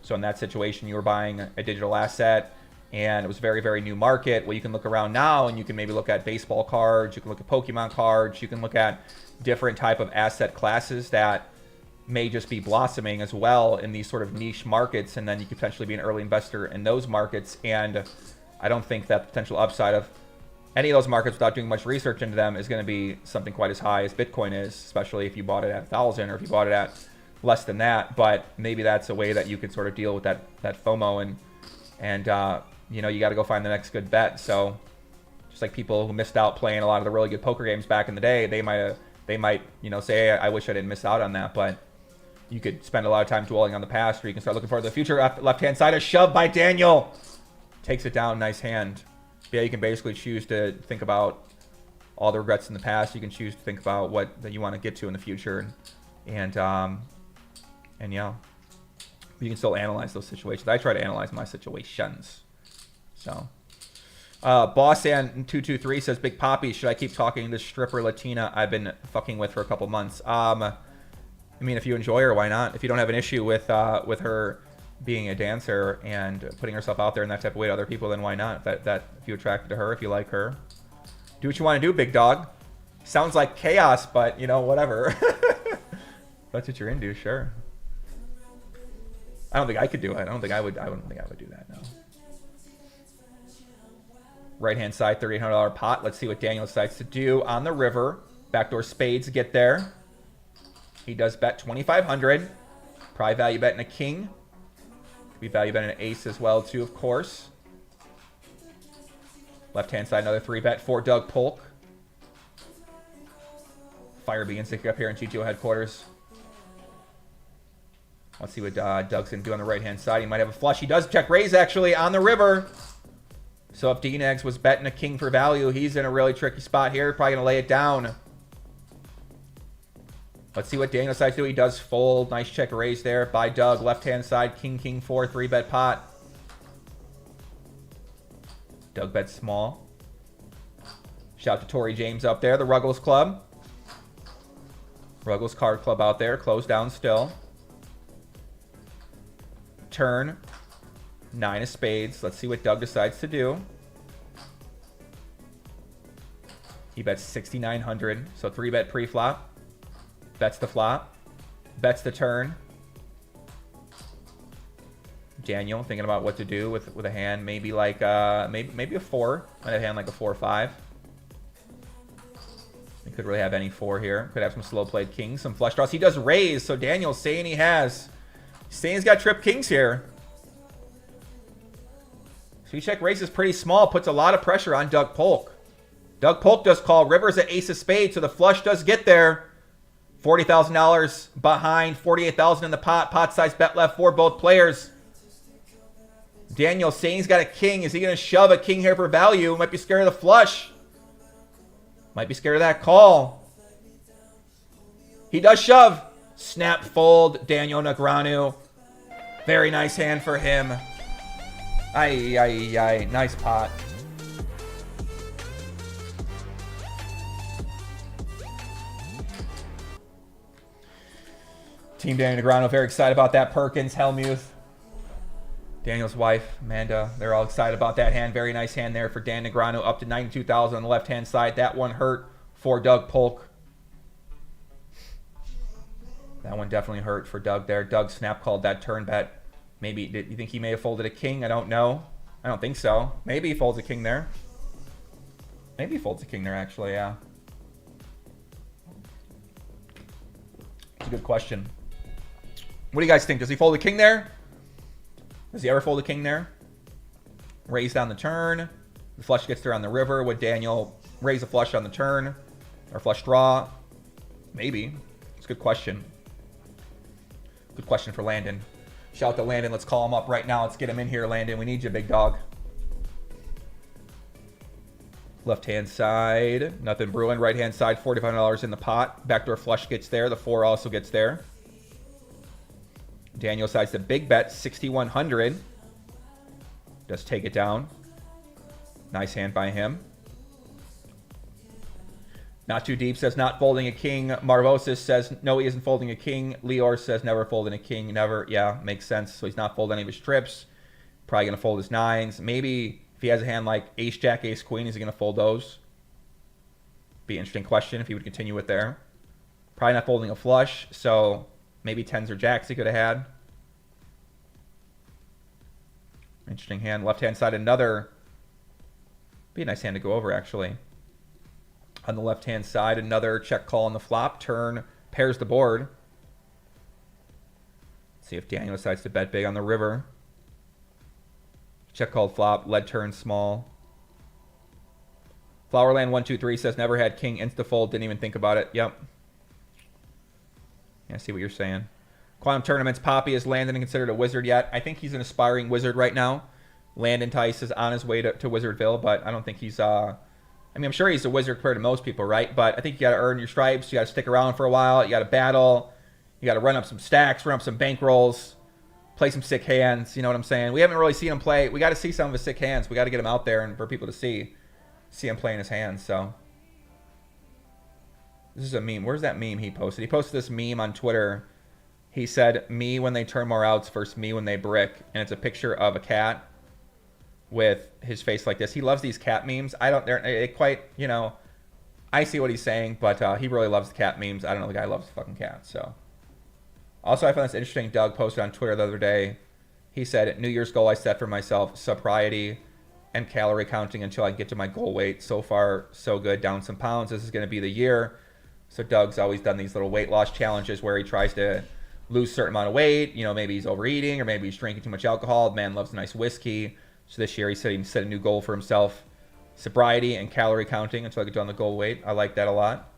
So in that situation, you were buying a digital asset, and it was a very, very new market. Well, you can look around now, and you can maybe look at baseball cards. You can look at Pokemon cards. You can look at different type of asset classes that may just be blossoming as well in these sort of niche markets, and then you could potentially be an early investor in those markets. And I don't think that the potential upside of any of those markets without doing much research into them is going to be something quite as high as Bitcoin is, especially if you bought it at 1,000 or if you bought it at less than that. But maybe that's a way that you could sort of deal with that FOMO, and you know, you got to go find the next good bet. So just like people who missed out playing a lot of the really good poker games back in the day, they might you know, say, hey, I wish I didn't miss out on that. But you could spend a lot of time dwelling on the past, or you can start looking forward to the future. Left-hand side, a shove by Daniel. Takes it down, nice hand. Yeah, you can basically choose to think about all the regrets in the past. You can choose to think about what that you want to get to in the future. And yeah, you can still analyze those situations. I try to analyze my situations. So, Bossan223 says, Big Poppy, should I keep talking to this stripper Latina I've been fucking with for a couple months? I mean, if you enjoy her, why not? If you don't have an issue with her being a dancer and putting herself out there in that type of way to other people, then why not? If you're attracted to her, if you like her, do what you want to do, big dog. Sounds like chaos, but you know, whatever. That's what you're into, sure. I don't think I could do it. I wouldn't think I would do that, no. Right-hand side, $3,800 pot. Let's see what Daniel decides to do on the river. Backdoor spades get there. He does bet 2,500. Probably value betting a king. Could be value betting an ace as well, too, of course. Left-hand side, another 3-bet for Doug Polk. Fire begins to kick up here in GTO headquarters. Let's see what Doug's going to do on the right-hand side. He might have a flush. He does check raise, actually, on the river. So if D-Negs was betting a king for value, he's in a really tricky spot here. Probably going to lay it down. Let's see what Daniel decides to do. He does fold. Nice check raise there by Doug. Left-hand side, king, king, 4, 3-bet pot. Doug bets small. Shout to Tory James up there, the Ruggles Club. Ruggles Card Club out there, closed down still. Turn, 9 of spades. Let's see what Doug decides to do. He bets 6,900, so 3-bet pre-flop. Bets the flop. Bets the turn. Daniel thinking about what to do with a hand, maybe like maybe a 4. Might have a hand like a 4-5. He could really have any 4 here. Could have some slow played kings, some flush draws. He does raise, so Daniel's saying he's got trip kings here. So he check raises pretty small, puts a lot of pressure on Doug Polk. Doug Polk does call. River's at ace of spades, so the flush does get there. $40,000 behind, $48,000 in the pot. Pot size bet left for both players. Daniel saying he's got a king. Is he going to shove a king here for value? Might be scared of the flush. Might be scared of that call. He does shove. Snap fold, Daniel Negreanu. Very nice hand for him. Ay. Nice pot. Team Daniel Negreanu very excited about that. Perkins, Helmuth, Daniel's wife, Amanda, they're all excited about that hand. Very nice hand there for Dan Negreanu, up to 92,000 on the left-hand side. That one hurt for Doug Polk. That one definitely hurt for Doug there. Doug snap called that turn bet. Maybe, you think he may have folded a king? I don't know. I don't think so. Maybe he folds a king there. Maybe he folds a king there, actually, yeah. It's a good question. What do you guys think? Does he fold a king there? Does he ever fold a king there? Raise down the turn. The flush gets there on the river. Would Daniel raise a flush on the turn? Or flush draw? Maybe. It's a good question. Good question for Landon. Shout out to Landon. Let's call him up right now. Let's get him in here, Landon. We need you, big dog. Left-hand side, nothing brewing. Right-hand side, $4,500 in the pot. Backdoor flush gets there. The 4 also gets there. Daniel decides to big bet, 6,100. Does take it down. Nice hand by him. Not too deep says not folding a king. Marvosis says no, he isn't folding a king. Leor says never folding a king. Never. Yeah, makes sense. So he's not folding any of his trips. Probably going to fold his nines. Maybe if he has a hand like ace, jack, ace, queen, is he going to fold those? Be an interesting question if he would continue with there. Probably not folding a flush. So maybe tens or jacks he could have had. Interesting hand. Left-hand side, another. Be a nice hand to go over, actually. On the left-hand side, another check call on the flop. Turn pairs the board. See if Daniel decides to bet big on the river. Check called flop. Lead turn small. Flowerland123 says never had king insta-fold. Didn't even think about it. Yep. Yeah, I see what you're saying. Quantum Tournaments. Poppy, is Landon considered a wizard yet? I think he's an aspiring wizard right now. Landon Tice is on his way to Wizardville, but I don't think he's... I mean, I'm sure he's a wizard compared to most people, right? But I think you got to earn your stripes. You got to stick around for a while. You got to battle. You got to run up some stacks, run up some bankrolls, play some sick hands. You know what I'm saying? We haven't really seen him play. We got to see some of his sick hands. We got to get him out there and for people to see him playing his hands. So this is a meme. Where's that meme he posted? He posted this meme on Twitter. He said, "Me when they turn more outs versus me when they brick," and it's a picture of a cat with his face like this. He loves these cat memes. I don't, they're quite, you know, I see what he's saying, but he really loves the cat memes. I don't know, the guy loves the fucking cat, so. Also, I found this interesting. Doug posted on Twitter the other day. He said, New Year's goal I set for myself, sobriety and calorie counting until I get to my goal weight. So far, so good. Down some pounds. This is going to be the year. So Doug's always done these little weight loss challenges where he tries to lose a certain amount of weight. You know, maybe he's overeating or maybe he's drinking too much alcohol. The man loves a nice whiskey. So this year he said he set a new goal for himself. Sobriety and calorie counting until I get down the goal weight. I like that a lot.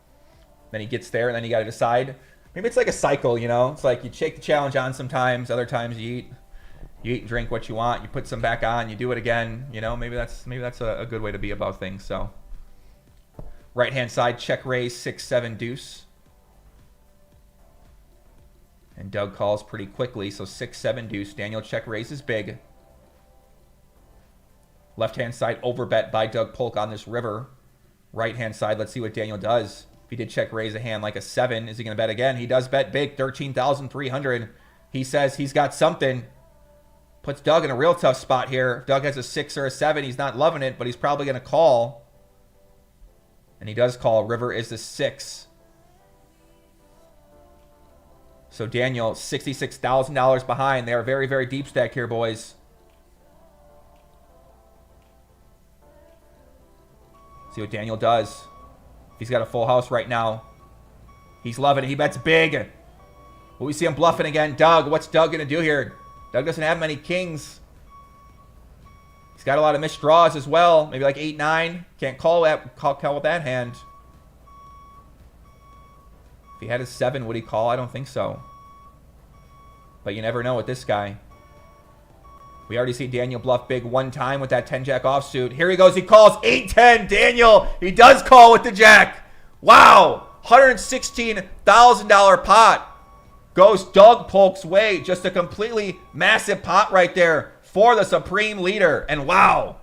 Then he gets there and then you got to decide. Maybe it's like a cycle, you know? It's like you take the challenge on sometimes. Other times you eat and drink what you want. You put some back on. You do it again. You know, maybe that's a good way to be about things. So right-hand side, check raise, 6-7 deuce. And Doug calls pretty quickly. So 6-7 deuce. Daniel check raises big. Left-hand side, overbet by Doug Polk on this river. Right-hand side, let's see what Daniel does. If he did check raise a hand like a 7, is he going to bet again? He does bet big, 13,300. He says he's got something. Puts Doug in a real tough spot here. If Doug has a 6 or a 7, he's not loving it, but he's probably going to call. And he does call. River is the 6. So Daniel, $66,000 behind. They are very, very deep stacked here, boys. See what Daniel does. He's got a full house right now. He's loving it. He bets big. Will we see him bluffing again? Doug, what's Doug going to do here? Doug doesn't have many kings. He's got a lot of missed draws as well. Maybe like 8-9. Can't call with that hand. If he had a 7, would he call? I don't think so. But you never know with this guy. We already see Daniel bluff big one time with that 10-jack offsuit. Here he goes. He calls 8-10. Daniel, he does call with the jack. Wow. $116,000 pot goes Doug Polk's way. Just a completely massive pot right there for the supreme leader. And wow.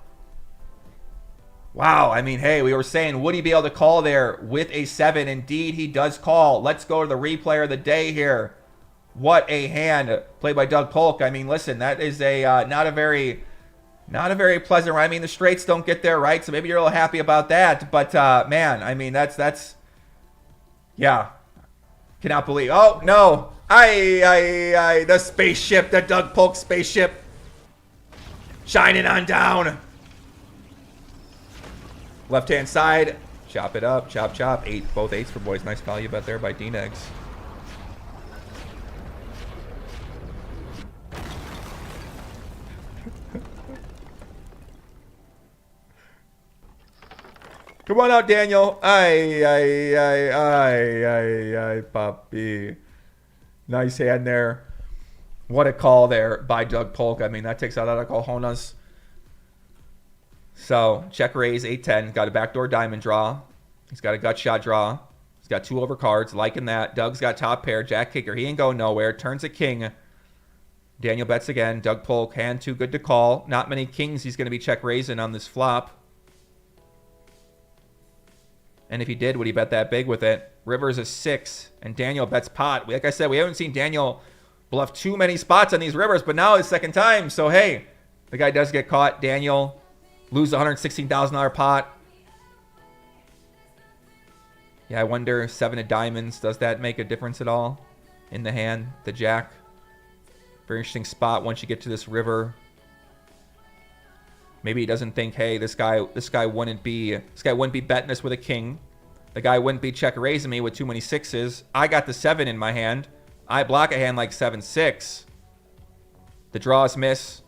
Wow. I mean, hey, we were saying, would he be able to call there with a 7? Indeed, he does call. Let's go to the replayer of the day here. What a hand played by Doug Polk. I mean, listen, that is a not a very pleasant run. I mean, the straights don't get there, right? So maybe you're a little happy about that. But man, I mean, that's yeah. Cannot believe. Oh no, the spaceship, the Doug Polk spaceship, shining on down. Left hand side, chop it up, chop chop. 8, both 8s for boys. Nice value bet there by D-Negs. Come on out, Daniel. Ay, puppy. Nice hand there. What a call there by Doug Polk. I mean, that takes out of cojones. So, check raise, 8-10. Got a backdoor diamond draw. He's got a gut shot draw. He's got 2 over cards. Liking that. Doug's got top pair. Jack kicker. He ain't going nowhere. Turns a king. Daniel bets again. Doug Polk, hand too good to call. Not many kings he's going to be check raising on this flop. And if he did, would he bet that big with it? River's a 6, and Daniel bets pot. Like I said, we haven't seen Daniel bluff too many spots on these rivers, but now it's second time. So, hey, the guy does get caught. Daniel lose $116,000 pot. Yeah, I wonder, 7 of diamonds, does that make a difference at all in the hand? The jack. Very interesting spot once you get to this river. Maybe he doesn't think, hey, this guy wouldn't be betting this with a king. The guy wouldn't be check raising me with too many 6s. I got the 7 in my hand. I block a hand like 7-6. The draws miss.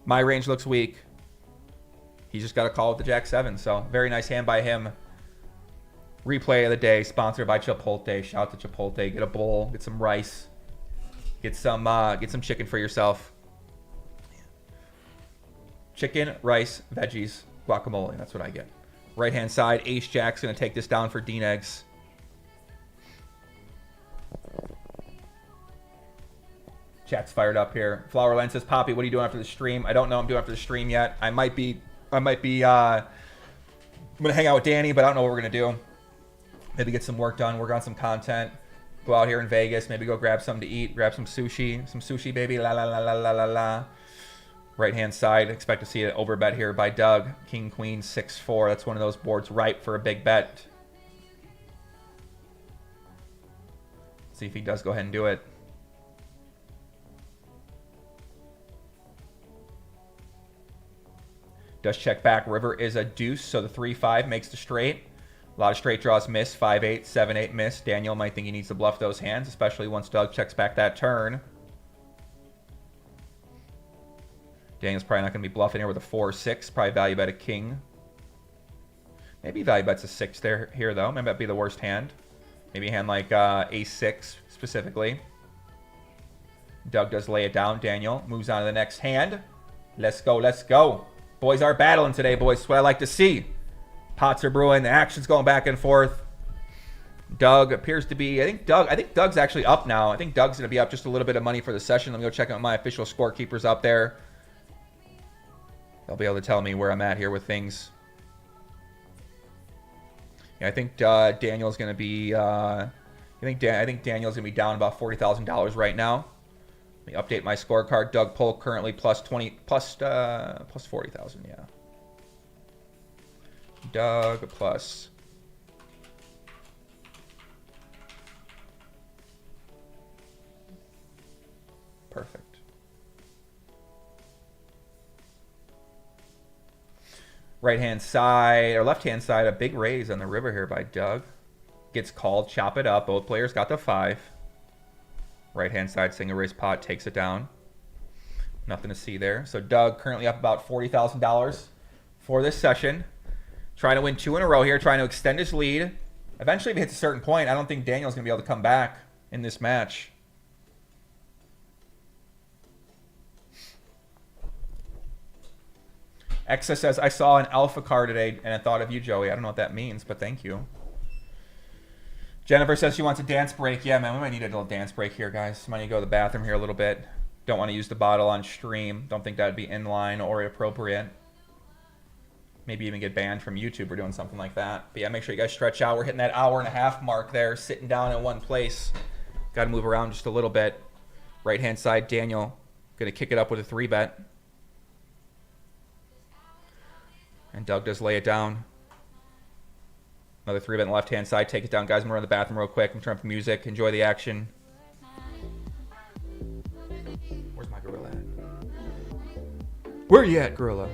My range looks weak. He's just got to call with the jack 7. So very nice hand by him. Replay of the day, sponsored by Chipotle. Shout out to Chipotle. Get a bowl, get some rice, get some chicken for yourself. Chicken, rice, veggies, guacamole. That's what I get. Right hand side, Ace Jack's gonna take this down for Dean Eggs. Chat's fired up here. Flower Lens says, Poppy, what are you doing after the stream? I don't know. I'm doing after the stream yet. I'm gonna hang out with Danny, but I don't know what we're gonna do. Maybe get some work done, work on some content, go out here in Vegas, maybe go grab something to eat, grab some sushi, baby, la la la la la la la. Right hand side, expect to see an overbet here by Doug. King, Queen, 6-4. That's one of those boards ripe for a big bet. See if he does go ahead and do it. Does check back. River is a deuce, so the 3-5 makes the straight. A lot of straight draws miss. 5-8, 7-8 miss. Daniel might think he needs to bluff those hands, especially once Doug checks back that turn. Daniel's probably not going to be bluffing here with a 4-6. Probably value bet a king. Maybe value bets a 6 here, though. Maybe that'd be the worst hand. Maybe a hand like Ace-6 specifically. Doug does lay it down. Daniel moves on to the next hand. Let's go, let's go. Boys are battling today, boys. That's what I like to see. Pots are brewing. The action's going back and forth. Doug appears to be... I think Doug's actually up now. I think Doug's going to be up just a little bit of money for the session. Let me go check out my official scorekeepers up there. They'll be able to tell me where I'm at here with things. Yeah, I think Daniel's going to be... I think Daniel's going to be down about $40,000 right now. Let me update my scorecard. Doug Polk currently plus 40,000, yeah. Doug plus... Perfect. Right-hand side, or left-hand side, a big raise on the river here by Doug. Gets called, chop it up. Both players got the 5. Right-hand side, single raise pot, takes it down. Nothing to see there. So Doug currently up about $40,000 for this session. Trying to win 2 in a row here, trying to extend his lead. Eventually, if he hits a certain point, I don't think Daniel's going to be able to come back in this match. Exa says, I saw an alpha card today and I thought of you, Joey. I don't know what that means, but thank you. Jennifer says she wants a dance break. Yeah, man, we might need a little dance break here, guys. Might need to go to the bathroom here a little bit. Don't want to use the bottle on stream. Don't think that would be in line or appropriate. Maybe even get banned from YouTube or doing something like that. But yeah, make sure you guys stretch out. We're hitting that hour-and-a-half mark there, sitting down in one place. Got to move around just a little bit. Right-hand side, Daniel. Going to kick it up with a 3-bet. And Doug does lay it down. Another 3-bet on the left-hand side. Take it down, guys. I'm going to run to the bathroom real quick and turn up the music. Enjoy the action. Where's my gorilla at? Where you at, gorilla?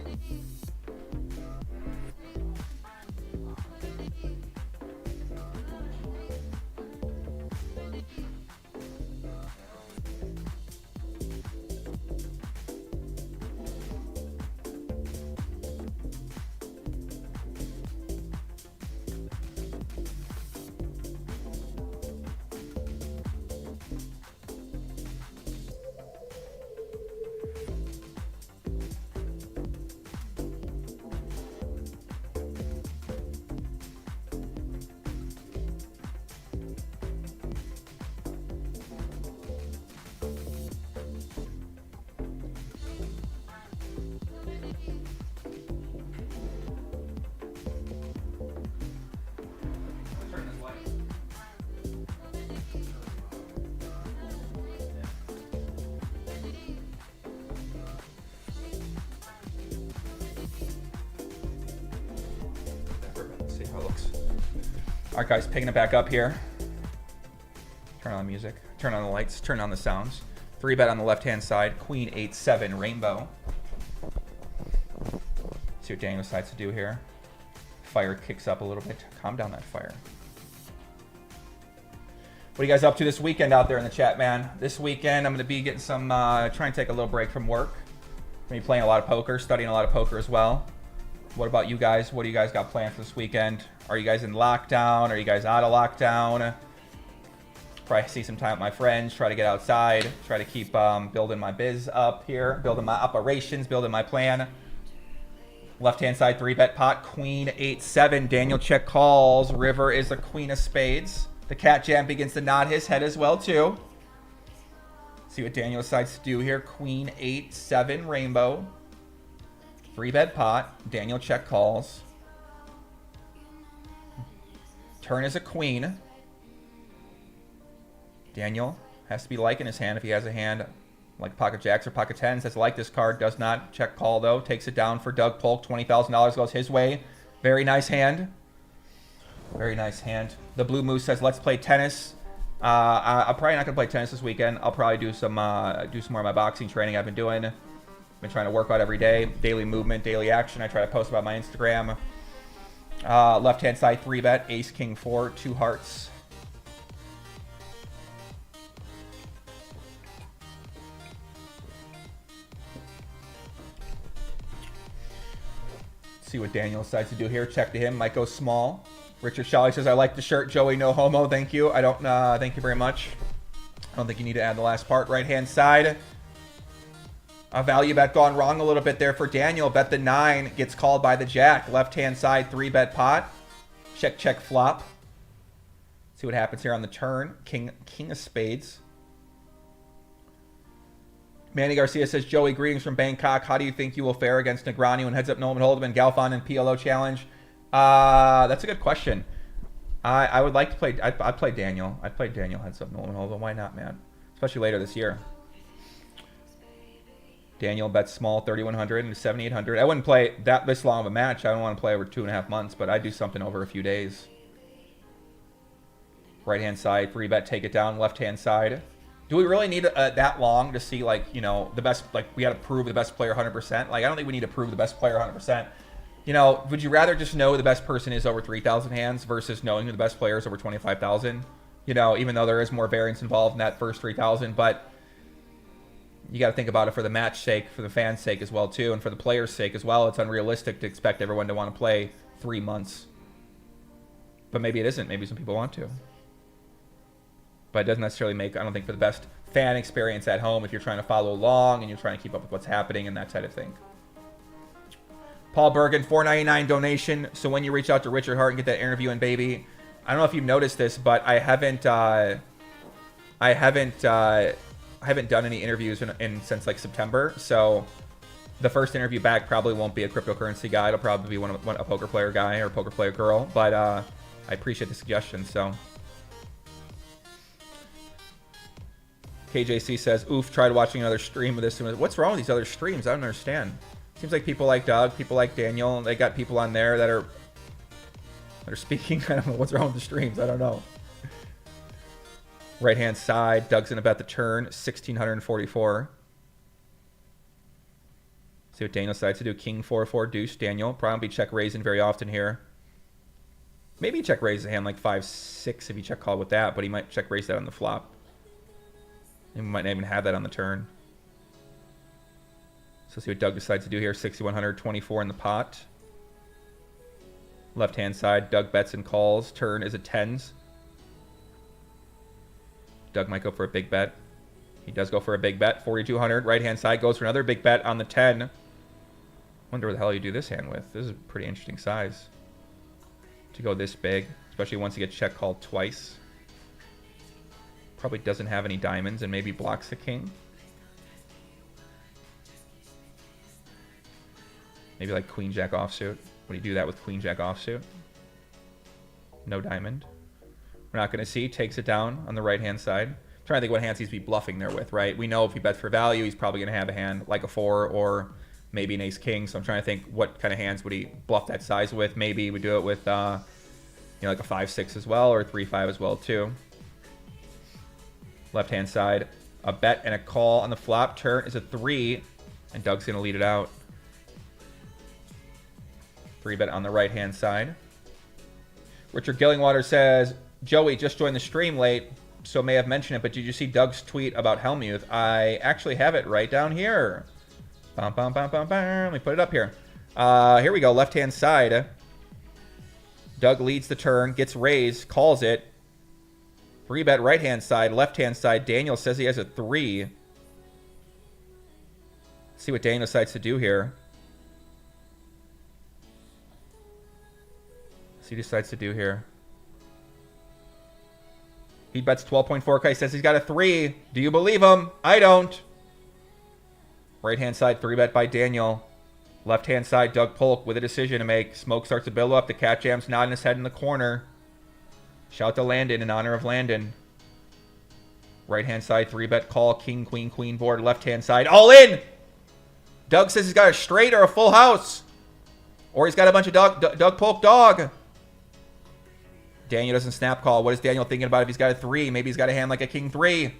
how it looks. All right, guys, picking it back up here. Turn on the music. Turn on the lights. Turn on the sounds. 3-bet on the left-hand side. Queen 8-7 rainbow. See what Daniel decides to do here. Fire kicks up a little bit. Calm down that fire. What are you guys up to this weekend out there in the chat, man? This weekend, I'm going to be getting some, trying to take a little break from work. I'm going to be playing a lot of poker, studying a lot of poker as well. What about you guys? What do you guys got planned for this weekend? Are you guys in lockdown? Are you guys out of lockdown? Probably see some time with my friends, try to get outside, try to keep building my biz up here, building my operations, building my plan. Left-hand side 3-bet pot, Queen 8-7. Daniel check calls. River is a queen of spades. The cat jam begins to nod his head as well, too. See what Daniel decides to do here. Queen 8-7 rainbow. 3-bet pot. Daniel check calls. Turn is a queen. Daniel has to be liking his hand if he has a hand like pocket jacks or pocket tens. That's like this card. Does not check call, though. Takes it down for Doug Polk. $20,000 goes his way. Very nice hand. Very nice hand. The Blue Moose says, let's play tennis. I'm probably not going to play tennis this weekend. I'll probably do some more of my boxing training I've been doing. Been trying to work out every day. Daily movement, daily action. I try to post about my Instagram. Left-hand side 3-bet. Ace, King 4, 2 hearts. See what Daniel decides to do here. Check to him. Might go small. Richard Shawley says, I like the shirt. Joey, no homo. Thank you. I don't, thank you very much. I don't think you need to add the last part. Right-hand side. A value bet gone wrong a little bit there for Daniel. Bet the 9. Gets called by the jack. Left-hand side 3-bet pot. Check, check, flop. See what happens here on the turn. King of spades. Manny Garcia says, Joey, greetings from Bangkok. How do you think you will fare against Negreanu and Heads Up Nolan Hold'em and Galfon and PLO Challenge? That's a good question. I would like to play. I'd play Daniel. I'd play Daniel Heads Up Nolan Hold'em. Why not, man? Especially later this year. Daniel bets small, 3,100 and 7,800. I wouldn't play this long of a match. I don't want to play over 2.5 months, but I'd do something over a few days. Right-hand side, 3-bet, take it down. Left-hand side. Do we really need that long to see, like, you know, the best, like, we got to prove the best player 100%? Like, I don't think we need to prove the best player 100%. You know, would you rather just know the best person is over 3,000 hands versus knowing who the best player is over 25,000? You know, even though there is more variance involved in that first 3,000, but you got to think about it for the match sake, for the fans' sake as well, too, and for the players' sake as well. It's unrealistic to expect everyone to want to play 3 months. But maybe it isn't. Maybe some people want to. But it doesn't necessarily make, I don't think, for the best fan experience at home if you're trying to follow along and you're trying to keep up with what's happening and that type of thing. Paul Bergen, $4.99 donation. So when you reach out to Richard Hart and get that interview in, baby, I don't know if you've noticed this, but I haven't done any interviews since like September. So the first interview back probably won't be a cryptocurrency guy. It'll probably be a poker player guy or a poker player girl. But I appreciate the suggestion. So KJC says, oof, tried watching another stream of this. What's wrong with these other streams? I don't understand. Seems like people like Doug, people like Daniel, they got people on there that are speaking. I don't know what's wrong with the streams. I don't know. Right-hand side, Doug's going to bet the turn, 1,644. See what Daniel decides to do. King 4-4 deuce. Daniel probably check raising very often here. Maybe check raise a hand like 5-6 if you check call with that, but he might check raise that on the flop. He might not even have that on the turn. So see what Doug decides to do here. 6,124 in the pot. Left-hand side, Doug bets and calls. Turn is a tens. Doug might go for a big bet. He does go for a big bet. 4,200. Right-hand side goes for another big bet on the 10. Wonder what the hell you do this hand with. This is a pretty interesting size to go this big, especially once you get check called twice. Probably doesn't have any diamonds and maybe blocks the king. Maybe like queen jack offsuit. Would he do that with queen jack offsuit? No diamond. We're not going to see. Takes it down on the right-hand side. I'm trying to think what hands he's be bluffing there with, right? We know if he bets for value, he's probably going to have a hand like a 4 or maybe an ace-king. So I'm trying to think what kind of hands would he bluff that size with. Maybe we do it with You know, like a 5-6 as well, or 3-5 as well too. Left-hand side, a bet and a call on the flop. Turn is a 3, and Doug's going to lead it out. 3-bet on the right-hand side. Richard Gillingwater says, Joey just joined the stream late, so may have mentioned it, but did you see Doug's tweet about Hellmuth? I actually have it right down here. Bum, bum, bum, bum, bum. Let me put it up here. Here we go, left-hand side. Doug leads the turn, gets raised, calls it. 3-bet right-hand side, left-hand side. Daniel says he has a 3. Let's see what Daniel decides to do here. Let's see what he decides to do here. He bets 12.4K, says he's got a 3. Do you believe him? I don't. Right-hand side, 3-bet by Daniel. Left-hand side, Doug Polk with a decision to make. Smoke starts to build up. The cat jam's nodding his head in the corner. Shout to Landon in honor of Landon. Right-hand side, 3-bet call. King, queen, queen board. Left-hand side, all in! Doug says he's got a straight or a full house. Or he's got a bunch of Doug Polk dog. Daniel doesn't snap call. What is Daniel thinking about if he's got a 3? Maybe he's got a hand like a king 3.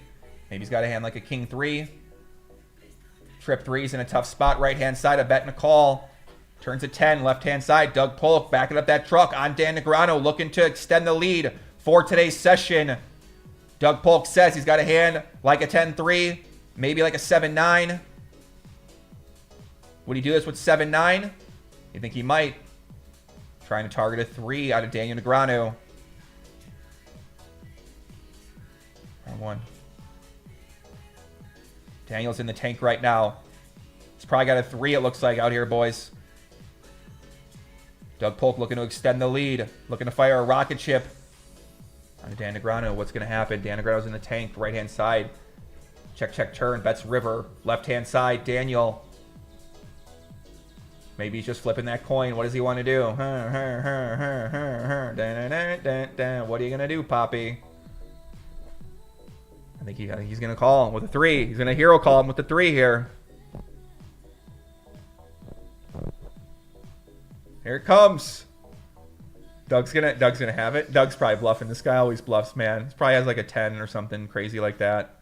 Maybe he's got a hand like a king 3. Trip 3's in a tough spot. Right-hand side, a bet and a call. Turns a 10. Left-hand side, Doug Polk backing up that truck on Dan Negreanu, looking to extend the lead for today's session. Doug Polk says he's got a hand like a 10-3, maybe like a 7-9. Would he do this with 7-9? You think he might? Trying to target a 3 out of Daniel Negreanu. Wrong one. Daniel's in the tank right now. He's probably got a 3, it looks like, out here, boys. Doug Polk looking to extend the lead. Looking to fire a rocket ship. On to Dan Negreanu. What's going to happen? Dan Negreanu's in the tank. Right-hand side. Check, check, turn. Bets river. Left-hand side. Daniel. Maybe he's just flipping that coin. What does he want to do? What are you going to do, Poppy? I think he's going to call him with a 3. He's going to hero call him with the 3 here. Here it comes. Doug's gonna have it. Doug's probably bluffing. This guy always bluffs, man. He probably has like a 10 or something crazy like that.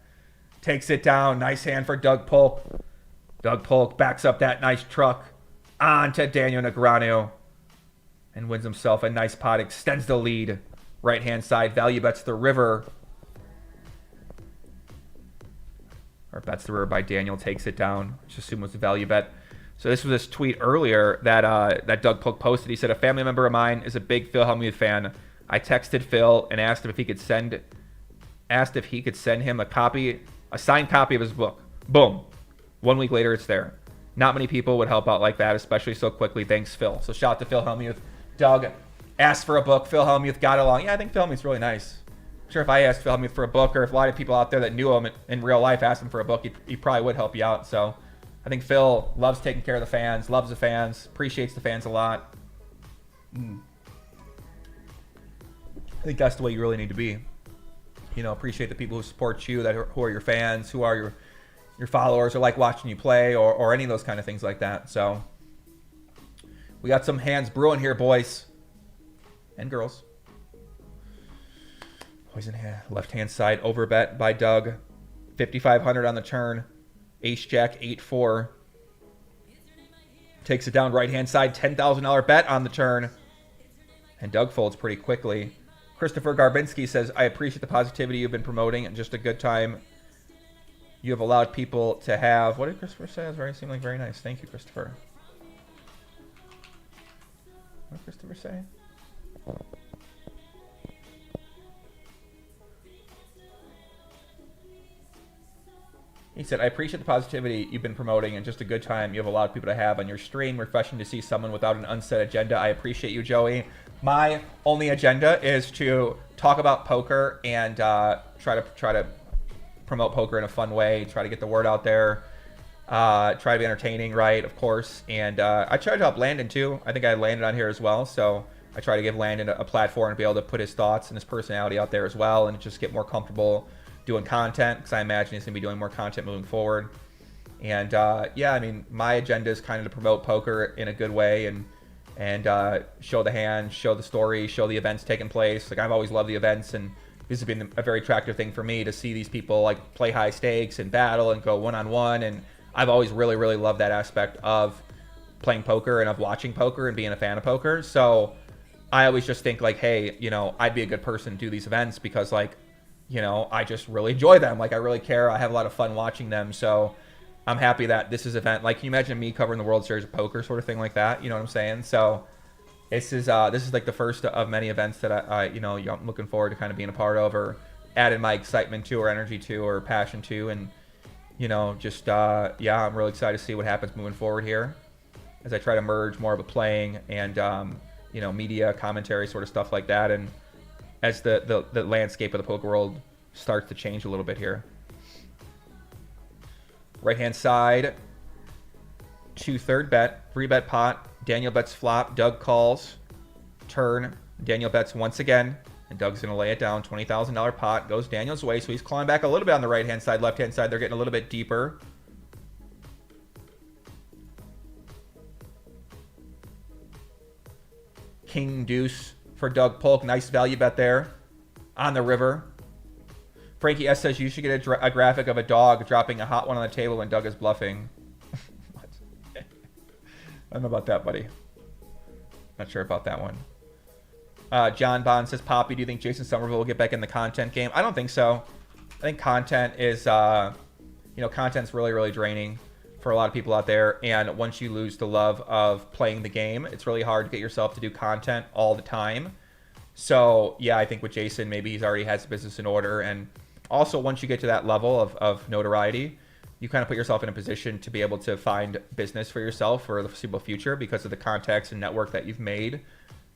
Takes it down. Nice hand for Doug Polk. Doug Polk backs up that nice truck onto Daniel Negreanu and wins himself a nice pot. Extends the lead. Right hand side. Value bets the river. Or bets the river by Daniel. Takes it down. Let's assume it was the value bet. So this was this tweet earlier that that Doug Polk posted. He said, a family member of mine is a big Phil Hellmuth fan. I texted Phil and asked him if he could send him a signed copy of his book. Boom. 1 week later, it's there. Not many people would help out like that, especially so quickly. Thanks, Phil. So shout out to Phil Hellmuth. Doug asked for a book. Phil Hellmuth got along. Yeah, I think Phil Hellmuth's really nice. I'm sure if I asked Phil Hellmuth for a book, or if a lot of people out there that knew him in real life asked him for a book, he probably would help you out. So I think Phil loves taking care of the fans, loves the fans, appreciates the fans a lot. I think that's the way you really need to be. You know, appreciate the people who support you, who are your fans, who are your followers, or like watching you play, or any of those kind of things like that. So we got some hands brewing here, boys and girls. Poison hand, left-hand side, overbet by Doug. 5,500 on the turn. Ace-Jack, 8-4. Takes it down right-hand side. $10,000 bet on the turn. And Doug folds pretty quickly. Christopher Garbinski says, I appreciate the positivity you've been promoting and just a good time you have allowed people to have. What did Christopher say? It seemed like very nice. Thank you, Christopher. What did Christopher say? He said, I appreciate the positivity you've been promoting and just a good time you have allowed people to have on your stream. Refreshing to see someone without an unset agenda. I appreciate you, Joey. My only agenda is to talk about poker and try to promote poker in a fun way, try to get the word out there, try to be entertaining, right, of course. And I try to help Landon, too. I think I landed on here as well. So I try to give Landon a platform to be able to put his thoughts and his personality out there as well and just get more comfortable doing content, because I imagine he's going to be doing more content moving forward. And yeah, I mean, my agenda is kind of to promote poker in a good way and and show the hand, show the story, show the events taking place. Like, I've always loved the events, and this has been a very attractive thing for me to see these people like play high stakes and battle and go one-on-one. And I've always really, really loved that aspect of playing poker and of watching poker and being a fan of poker. So I always just think like, hey, you know, I'd be a good person to do these events because, like, you know, I just really enjoy them. Like, I really care. I have a lot of fun watching them. So I'm happy that this is event. Like, can you imagine me covering the World Series of Poker sort of thing like that? You know what I'm saying? So this is like the first of many events that I'm looking forward to kind of being a part of, or adding my excitement to, or energy to, or passion to. And, you know, just, yeah, I'm really excited to see what happens moving forward here as I try to merge more of a playing and, you know, media commentary sort of stuff like that. And as the landscape of the poker world starts to change a little bit here. Right-hand side, 2/3 bet, 3-bet pot. Daniel bets flop, Doug calls, turn. Daniel bets once again, and Doug's going to lay it down. $20,000 pot goes Daniel's way, so he's clawing back a little bit on the right-hand side. Left-hand side, they're getting a little bit deeper. King deuce for Doug Polk. Nice value bet there on the river. Frankie S says you should get a graphic of a dog dropping a hot one on the table when Doug is bluffing. I don't know about that, buddy. Not sure about that one. John Bond says, Poppy, do you think Jason Somerville will get back in the content game? I don't think so. I think content is, content's really, really draining for a lot of people out there. And once you lose the love of playing the game, it's really hard to get yourself to do content all the time. So, yeah, I think with Jason, maybe he's already has the business in order. And also, once you get to that level of notoriety, you kind of put yourself in a position to be able to find business for yourself for the foreseeable future because of the contacts and network that you've made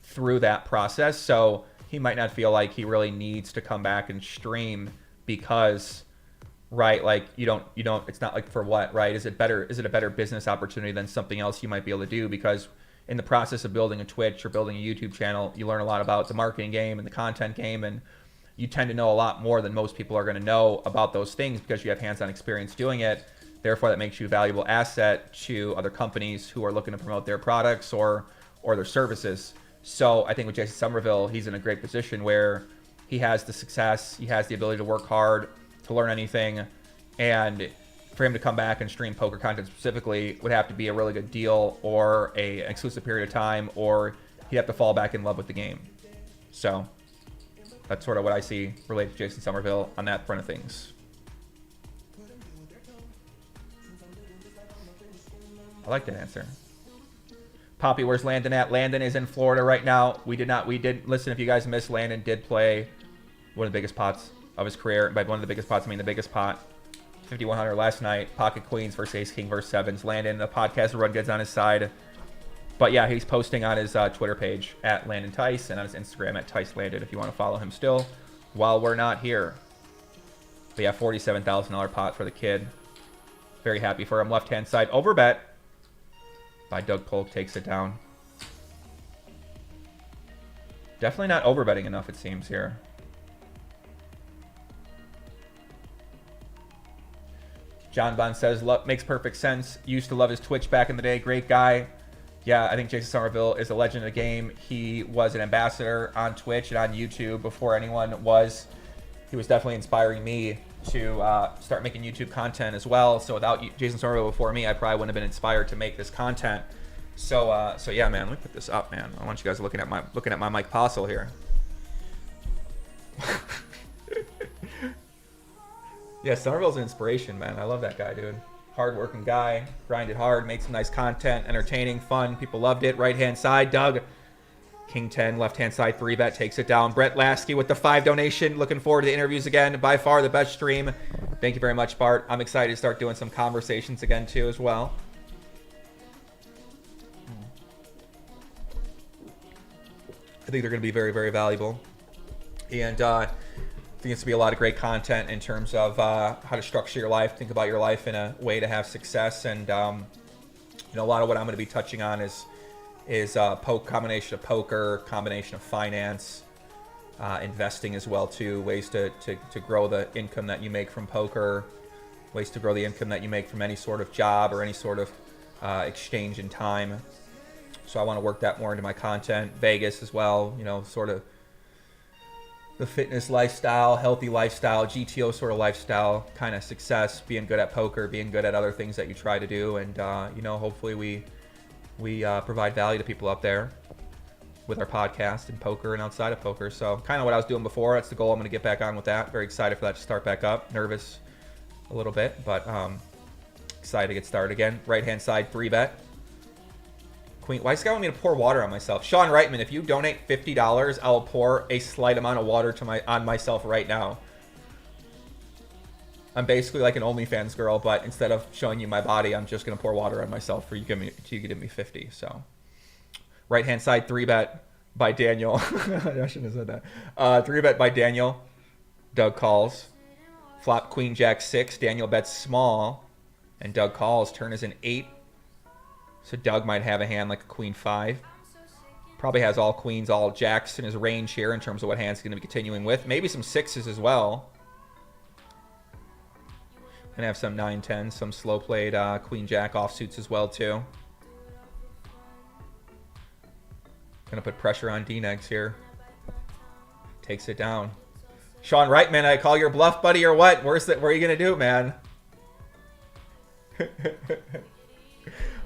through that process. So he might not feel like he really needs to come back and stream because, right, like you don't, it's not like for what, right? Is it a better business opportunity than something else you might be able to do? Because in the process of building a Twitch or building a YouTube channel, you learn a lot about the marketing game and the content game, and you tend to know a lot more than most people are going to know about those things because you have hands-on experience doing it. Therefore, that makes you a valuable asset to other companies who are looking to promote their products or their services. So I think with Jason Somerville, he's in a great position where he has the success, he has the ability to work hard, to learn anything, and for him to come back and stream poker content specifically would have to be a really good deal or an exclusive period of time, or he'd have to fall back in love with the game. So that's sort of what I see related to Jason Somerville on that front of things. I like that answer. Poppy, where's Landon at? Landon is in Florida right now. We did listen, if you guys missed, Landon did play one of the biggest pots of his career. By one of the biggest pots, I mean the biggest pot. 5,100 last night. Pocket Queens versus Ace King versus Sevens. Landon, the podcast run goods on his side. But yeah, he's posting on his Twitter page at Landon Tice and on his Instagram at Tice Landon if you want to follow him still while we're not here. But yeah, $47,000 pot for the kid. Very happy for him. Left-hand side overbet by Doug Polk takes it down. Definitely not overbetting enough, it seems, here. John Bond says, makes perfect sense. Used to love his Twitch back in the day. Great guy. Yeah, I think Jason Somerville is a legend of the game. He was an ambassador on Twitch and on YouTube before anyone was. He was definitely inspiring me to start making YouTube content as well. So without Jason Somerville before me, I probably wouldn't have been inspired to make this content. So yeah, man, let me put this up, man. I want you guys looking at my Mike Postle here. Yeah, Somerville's an inspiration, man. I love that guy, dude. Hard-working guy, grinded hard, made some nice content, entertaining, fun. People loved it. Right-hand side, Doug. King 10, left-hand side, 3-bet, takes it down. Brett Lasky with the 5 donation. Looking forward to the interviews again. By far the best stream. Thank you very much, Bart. I'm excited to start doing some conversations again, too, as well. I think they're going to be very, very valuable. And I think it's going to be a lot of great content in terms of how to structure your life, think about your life in a way to have success. And, a lot of what I'm going to be touching on is combination of poker, combination of finance, investing as well, too. Ways to grow the income that you make from poker, ways to grow the income that you make from any sort of job or any sort of exchange in time. So I want to work that more into my content. Vegas as well, you know, sort of the fitness lifestyle, healthy lifestyle, GTO sort of lifestyle, kind of success, being good at poker, being good at other things that you try to do. And, you know, hopefully we provide value to people out there with our podcast and poker and outside of poker. So kind of what I was doing before. That's the goal. I'm going to get back on with that. Very excited for that to start back up. Nervous a little bit, but excited to get started again. Right-hand side, 3-bet. Queen. Why does this guy want me to pour water on myself? Sean Reitman, if you donate $50, I'll pour a slight amount of water to on myself right now. I'm basically like an OnlyFans girl, but instead of showing you my body, I'm just going to pour water on myself for you to give me 50. So, right-hand side, 3-bet by Daniel. I shouldn't have said that. 3-bet by Daniel. Doug calls. Flop Queen Jack 6. Daniel bets small. And Doug calls. Turn is an 8. So Doug might have a hand like a Queen 5. Probably has all queens, all jacks in his range here in terms of what hand's going to be continuing with. Maybe some 6s as well. And have some 9-10s, some slow played Queen Jack offsuits as well too. Gonna put pressure on D-Negs here. Takes it down. Sean Reitman, I call your bluff, buddy, or what? Where are you gonna do, man?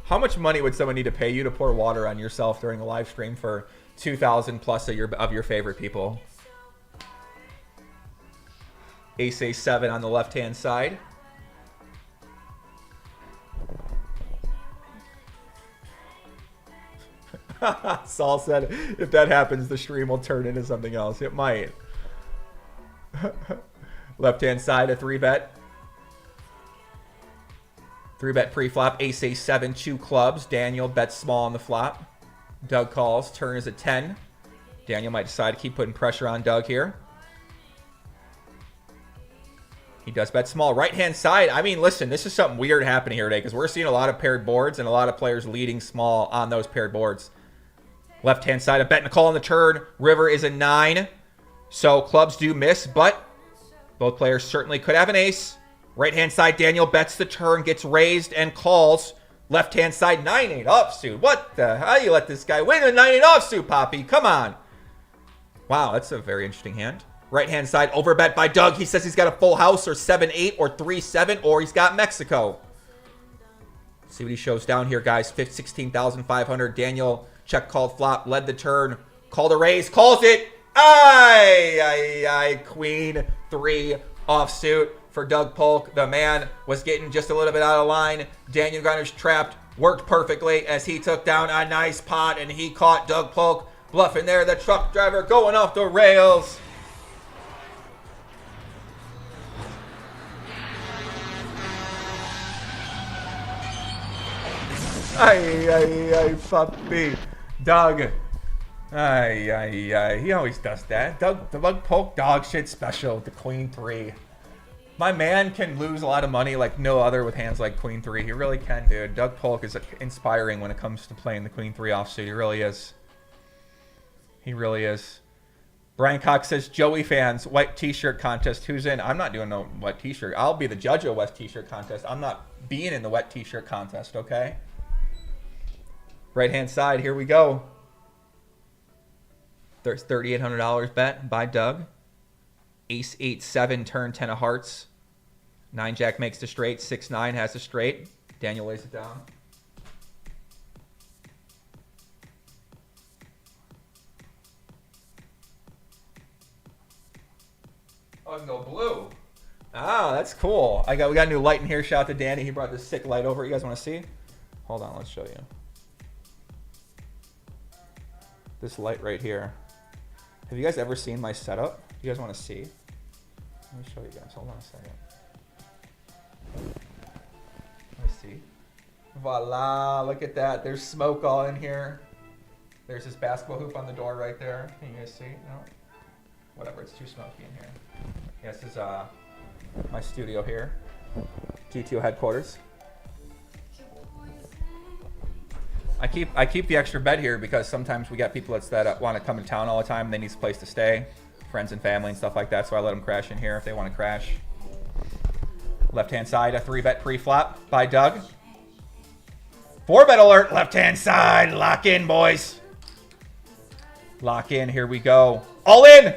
How much money would someone need to pay you to pour water on yourself during a live stream for 2,000 plus of your favorite people? Ace 7 on the left-hand side. Saul said, if that happens, the stream will turn into something else. It might. Left-hand side, a 3-bet. 3-bet pre-flop, Ace 7, 2 clubs. Daniel bets small on the flop. Doug calls. Turn is a 10. Daniel might decide to keep putting pressure on Doug here. He does bet small. Right-hand side, I mean, listen, this is something weird happening here today because we're seeing a lot of paired boards and a lot of players leading small on those paired boards. Left-hand side, a bet and a call on the turn. River is a 9. So clubs do miss, but both players certainly could have an ace. Right-hand side, Daniel bets the turn, gets raised, and calls. Left-hand side, 9-8 offsuit. What the hell? You let this guy win a 9-8 offsuit, Poppy? Come on. Wow, that's a very interesting hand. Right-hand side, overbet by Doug. He says he's got a full house or 7-8 or 3-7, or he's got Mexico. Let's see what he shows down here, guys. 16,500. Daniel check called flop, led the turn, called a raise, calls it. Aye. Queen 3 offsuit. For Doug Polk, the man was getting just a little bit out of line. Daniel Gunner's trapped, worked perfectly as he took down a nice pot and he caught Doug Polk bluffing there. The truck driver going off the rails. Ay, puppy. Doug. Ay. He always does that. Doug Polk dog shit special with the Queen 3. My man can lose a lot of money like no other with hands like Queen 3. He really can, dude. Doug Polk is inspiring when it comes to playing the Queen 3 offsuit. He really is. He really is. Brian Cox says, Joey fans, white t-shirt contest. Who's in? I'm not doing no wet t-shirt. I'll be the judge of wet t-shirt contest. I'm not being in the wet t-shirt contest, okay? Right-hand side, here we go. There's $3,800 bet by Doug. Ace 8, 7, turn 10 of hearts. 9 Jack makes the straight. 6-9 has the straight. Daniel lays it down. Oh, no blue. Ah, that's cool. We got a new light in here. Shout out to Danny. He brought this sick light over. You guys want to see? Hold on, let's show you. This light right here. Have you guys ever seen my setup? You guys want to see? Let me show you guys. Hold on a second. Let me see. Voila. Look at that. There's smoke all in here. There's this basketball hoop on the door right there. Can you guys see? No? Whatever. It's too smoky in here. Yeah, this is my studio here. GTO headquarters. I keep the extra bed here because sometimes we got people that want to come to town all the time and they need a place to stay. Friends and family and stuff like that, so I let them crash in here if they want to crash. Left-hand side, a 3-bet pre-flop by Doug. 4-bet alert, left-hand side. Lock in, boys. Lock in. Here we go. All in.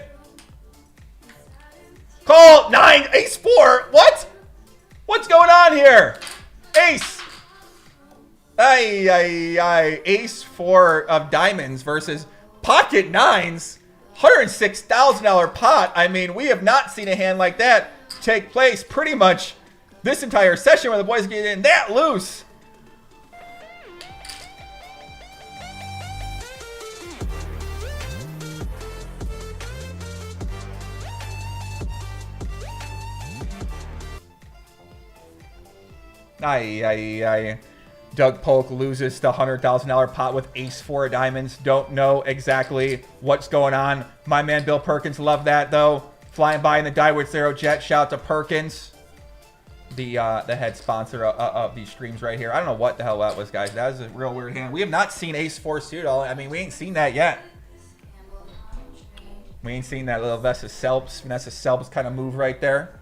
Call. 9. Ace 4. What? What's going on here? Ace. Ace 4 of diamonds versus pocket 9s. $106,000 pot. I mean, we have not seen a hand like that take place pretty much this entire session where the boys get in that loose. Doug Polk loses the $100,000 pot with ace 4 of diamonds. Don't know exactly what's going on. My man Bill Perkins loved that, though. Flying by in the Dyward Zero Jet. Shout out to Perkins, the head sponsor of these streams right here. I don't know what the hell that was, guys. That was a real weird hand. We have not seen ace 4 suit. I mean, we ain't seen that yet. We ain't seen that little Vanessa Selbst kind of move right there.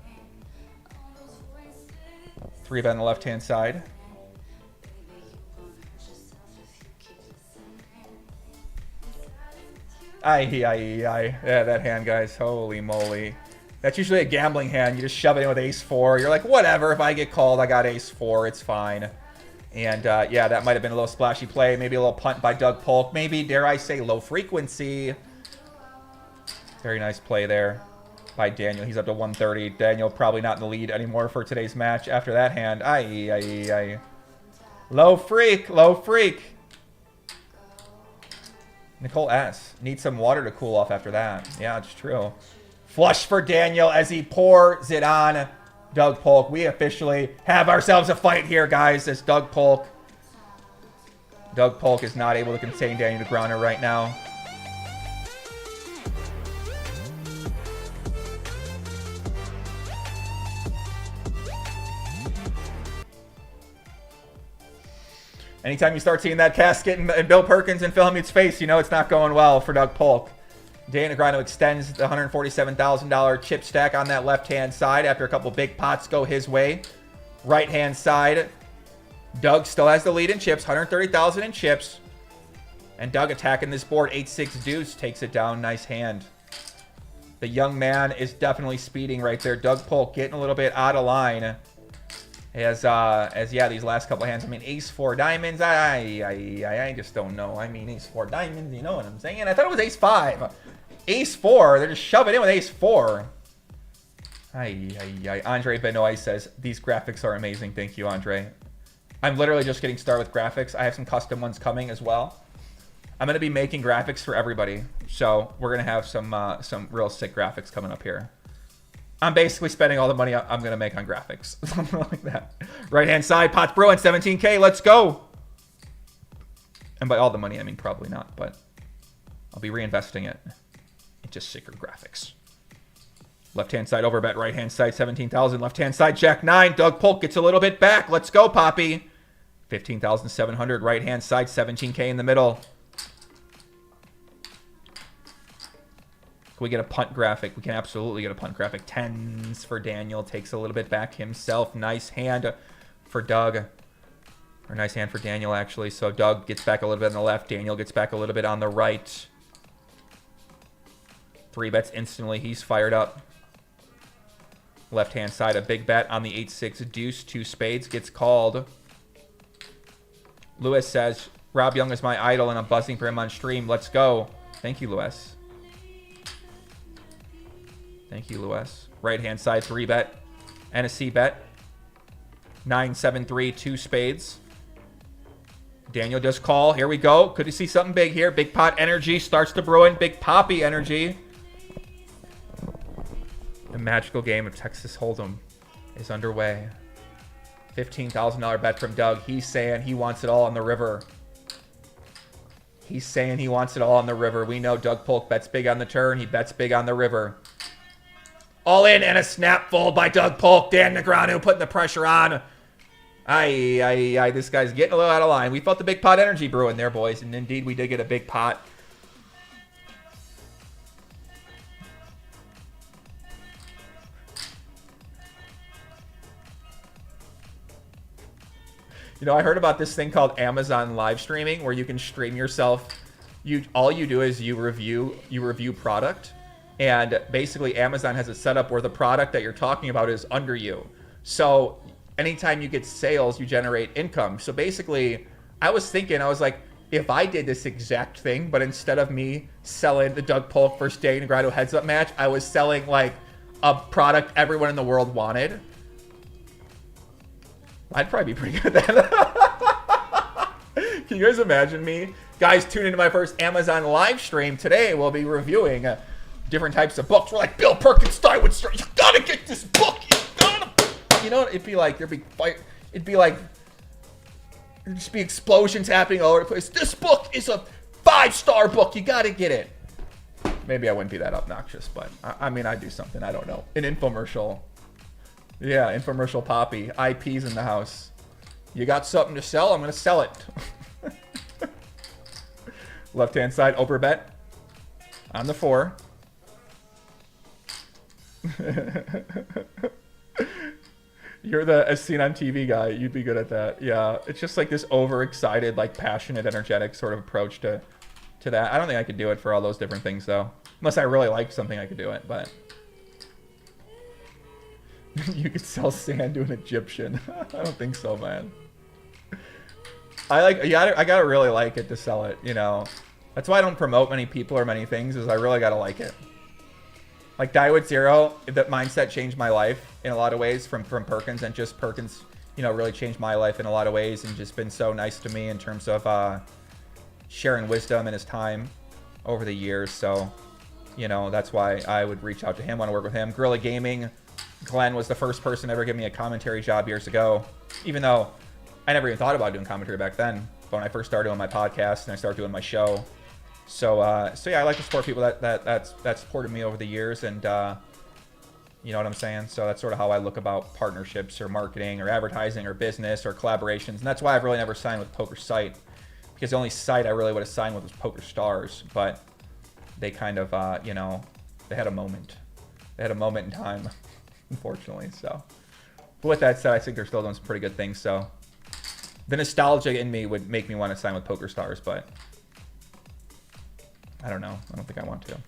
3-bet on the left-hand side. Yeah, that hand, guys. Holy moly. That's usually a gambling hand. You just shove it in with ace 4. You're like, whatever. If I get called, I got ace 4. It's fine. And, yeah, that might have been a little splashy play. Maybe a little punt by Doug Polk. Maybe, dare I say, low frequency. Very nice play there by Daniel. He's up to 130. Daniel probably not in the lead anymore for today's match after that hand. Low freak. Low freak. Nicole S. Needs some water to cool off after that. Yeah, it's true. Flush for Daniel as he pours it on Doug Polk. We officially have ourselves a fight here, guys, as Doug Polk is not able to contain Daniel Negreanu right now. Anytime you start seeing that casket and Bill Perkins and Phil Hellmuth's face, you know it's not going well for Doug Polk. Daniel Negreanu extends the $147,000 chip stack on that left-hand side after a couple big pots go his way. Right-hand side, Doug still has the lead in chips, $130,000 in chips. And Doug attacking this board, 8-6 deuce, takes it down. Nice hand. The young man is definitely speeding right there. Doug Polk getting a little bit out of line. As yeah, these last couple of hands. I mean, ace 4 diamonds. I just don't know. I mean, ace 4 diamonds. You know what I'm saying? I thought it was ace 5. Ace 4. They're just shoving in with ace 4. Andre Benoit says these graphics are amazing. Thank you, Andre. I'm literally just getting started with graphics. I have some custom ones coming as well. I'm gonna be making graphics for everybody, so we're gonna have some real sick graphics coming up here. I'm basically spending all the money I'm going to make on graphics. Something like that. Right-hand side, Pots Brewing, 17K. Let's go. And by all the money, I mean probably not, but I'll be reinvesting it in just sicker graphics. Left-hand side, overbet. Right-hand side, 17,000. Left-hand side, Jack 9. Doug Polk gets a little bit back. Let's go, Poppy. 15,700. Right-hand side, 17K in the middle. We get a punt graphic. We can absolutely get a punt graphic. 10s for Daniel. Takes a little bit back himself. Nice hand for Doug. Or nice hand for Daniel, actually. So Doug gets back a little bit on the left. Daniel gets back a little bit on the right. 3 bets instantly. He's fired up. Left-hand side, a big bet on the 8-6 deuce. 2 spades gets called. Lewis says, Rob Young is my idol, and I'm buzzing for him on stream. Let's go. Thank you, Lewis. Thank you, Lewis. Right-hand side, 3-bet and a C-bet. 9-7-3, 2 spades. Daniel does call. Here we go. Could you see something big here? Big pot energy starts to brew in. Big Poppy energy. The magical game of Texas Hold'em is underway. $15,000 bet from Doug. He's saying he wants it all on the river. He's saying he wants it all on the river. We know Doug Polk bets big on the turn. He bets big on the river. All in and a snap fold by Doug Polk. Dan Negreanu putting the pressure on. This guy's getting a little out of line. We felt the big pot energy brewing there, boys. And indeed, we did get a big pot. You know, I heard about this thing called Amazon live streaming where you can stream yourself. All you do is you review product, and basically Amazon has it set up where the product that you're talking about is under you. So anytime you get sales, you generate income. So basically, I was like, if I did this exact thing, but instead of me selling the Doug Polk versus Daniel Negreanu heads-up match, I was selling like a product everyone in the world wanted, I'd probably be pretty good at that. Can you guys imagine me? Guys, tune into my first Amazon live stream. Today we'll be reviewing different types of books. We're like, Bill Perkins-Stein would start. You gotta get this book. You know, it'd be like, there'd be fight. It'd be like, there'd just be explosions happening all over the place. This book is a 5-star book. You gotta get it. Maybe I wouldn't be that obnoxious, but I mean, I'd do something. I don't know. An infomercial. Yeah, infomercial Poppy. IP's in the house. You got something to sell? I'm going to sell it. Left-hand side, overbet. On the 4. You're the as seen on TV guy. You'd be good at that. Yeah, it's just like this overexcited, like passionate, energetic sort of approach to that. I don't think I could do it for all those different things, though. Unless I really liked something, I could do it, but... You could sell sand to an Egyptian. I don't think so, man. I gotta really like it to sell it, you know. That's why I don't promote many people or many things, is I really gotta like it. Like Die with Zero, that mindset changed my life in a lot of ways from Perkins, and just Perkins, you know, really changed my life in a lot of ways and just been so nice to me in terms of sharing wisdom and his time over the years. So, you know, that's why I would reach out to him, want to work with him. Guerrilla Gaming. Glenn was the first person to ever give me a commentary job years ago, even though I never even thought about doing commentary back then. But when I first started doing my podcast and I started doing my show, so yeah, I like to support people that supported me over the years, and you know what I'm saying. So that's sort of how I look about partnerships or marketing or advertising or business or collaborations, and that's why I've really never signed with Poker Site, because the only site I really would have signed with was Poker Stars, but they kind of you know, they had a moment in time. Unfortunately, so. But with that said, I think they're still doing some pretty good things, so. The nostalgia in me would make me want to sign with Poker Stars, but I don't know. I don't think I want to.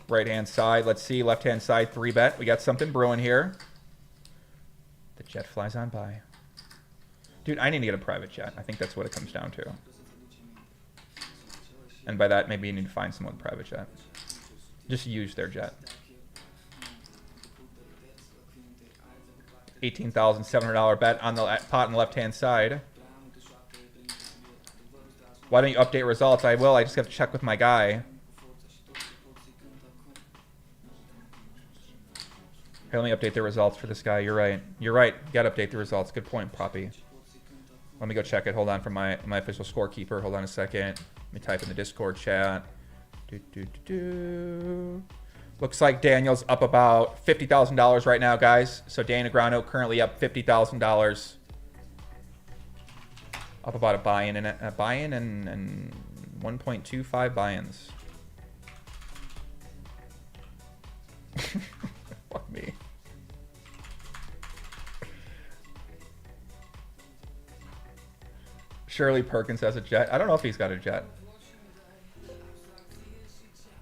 Right-hand side, let's see. Left-hand side, 3-bet. We got something brewing here. The jet flies on by. Dude, I need to get a private jet. I think that's what it comes down to. And by that, maybe you need to find someone with a private jet. Just use their jet. $18,700 bet on the pot on the left-hand side. Why don't you update results? I will. I just have to check with my guy. Here, let me update the results for this guy. You're right. You're right. You got to update the results. Good point, Poppy. Let me go check it. Hold on for my official scorekeeper. Hold on a second. Let me type in the Discord chat. Looks like Daniel's up about $50,000 right now, guys. So Dan Negreanu currently up $50,000. Up about a buy-in and 1.25 buy-ins. Fuck me. Surely Perkins has a jet. I don't know if he's got a jet.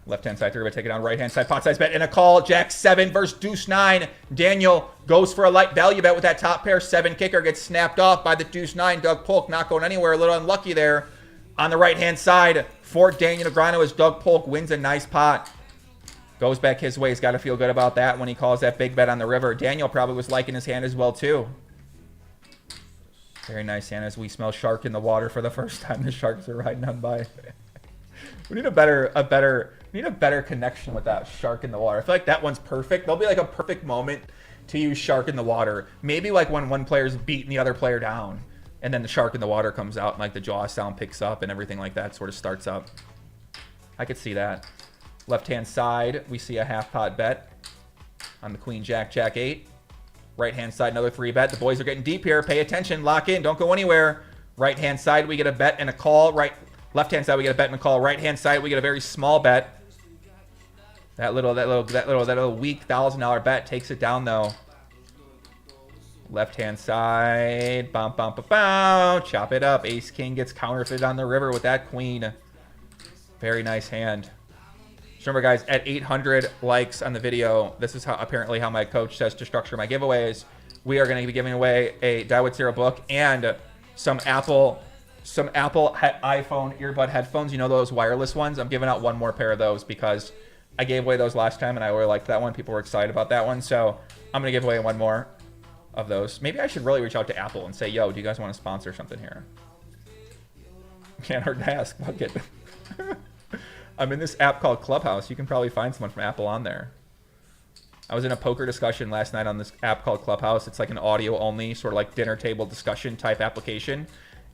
Left-hand side, 3-bet, take it down. Right-hand side, pot size bet, and a call. Jack 7 versus Deuce 9. Daniel goes for a light value bet with that top pair. 7 kicker gets snapped off by the Deuce 9. Doug Polk not going anywhere. A little unlucky there. On the right-hand side, for Daniel Negreanu as Doug Polk wins a nice pot. Goes back his way. He's got to feel good about that when he calls that big bet on the river. Daniel probably was liking his hand as well, too. Very nice hand as we smell shark in the water for the first time. The sharks are riding on by. We need a better connection with that shark in the water. I feel like that one's perfect. There'll be like a perfect moment to use shark in the water. Maybe like when one player's beating the other player down, and then the shark in the water comes out, and like the jaw sound picks up, and everything like that sort of starts up. I could see that. Left-hand side, we see a half-pot bet on the Queen Jack, Jack 8. Right-hand side, another 3-bet. The boys are getting deep here. Pay attention. Lock in. Don't go anywhere. Right-hand side, we get a bet and a call. Left-hand side, we get a bet and a call. Right-hand side, we get a very small bet. That little weak $1,000 bet takes it down, though. Left-hand side. Bum, bum, bum, bum. Chop it up. Ace King gets counterfeited on the river with that queen. Very nice hand. Just remember, guys, at 800 likes on the video, this is how apparently how my coach says to structure my giveaways. We are going to be giving away a Die with Zero book and some Apple iPhone earbud headphones. You know those wireless ones? I'm giving out one more pair of those because I gave away those last time and I really liked that one. People were excited about that one. So I'm going to give away one more of those. Maybe I should really reach out to Apple and say, yo, do you guys want to sponsor something here? Can't hurt to ask. Fuck it. I'm in this app called Clubhouse. You can probably find someone from Apple on there. I was in a poker discussion last night on this app called Clubhouse. It's like an audio only, sort of like dinner table discussion type application.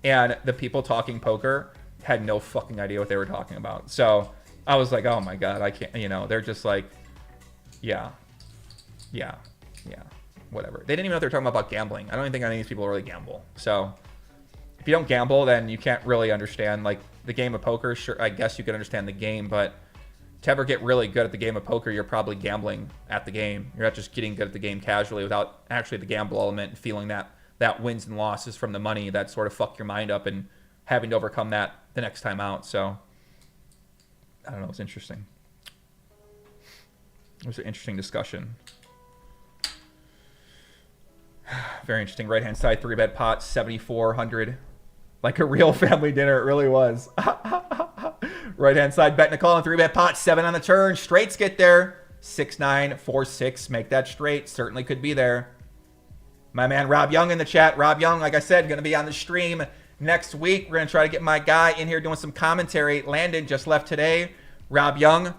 And the people talking poker had no fucking idea what they were talking about. So I was like, oh my God, I can't, you know, they're just like, yeah, whatever. They didn't even know what they were talking about gambling. I don't even think any of these people really gamble. So if you don't gamble, then you can't really understand like the game of poker. Sure, I guess you can understand the game, but to ever get really good at the game of poker, you're probably gambling at the game. You're not just getting good at the game casually without actually the gamble element and feeling that wins and losses from the money that sort of fuck your mind up and having to overcome that the next time out. So I don't know. It's interesting. It was an interesting discussion. Very interesting. Right-hand side, 3-bet pot, 7,400. Like a real family dinner. It really was. Right-hand side, betting a call and 3-bet pot, 7 on the turn. Straights get there. 6-9, 4-6. Make that straight. Certainly could be there. My man Rob Young in the chat. Rob Young, like I said, going to be on the stream next week. We're going to try to get my guy in here doing some commentary. Landon just left today. Rob Young.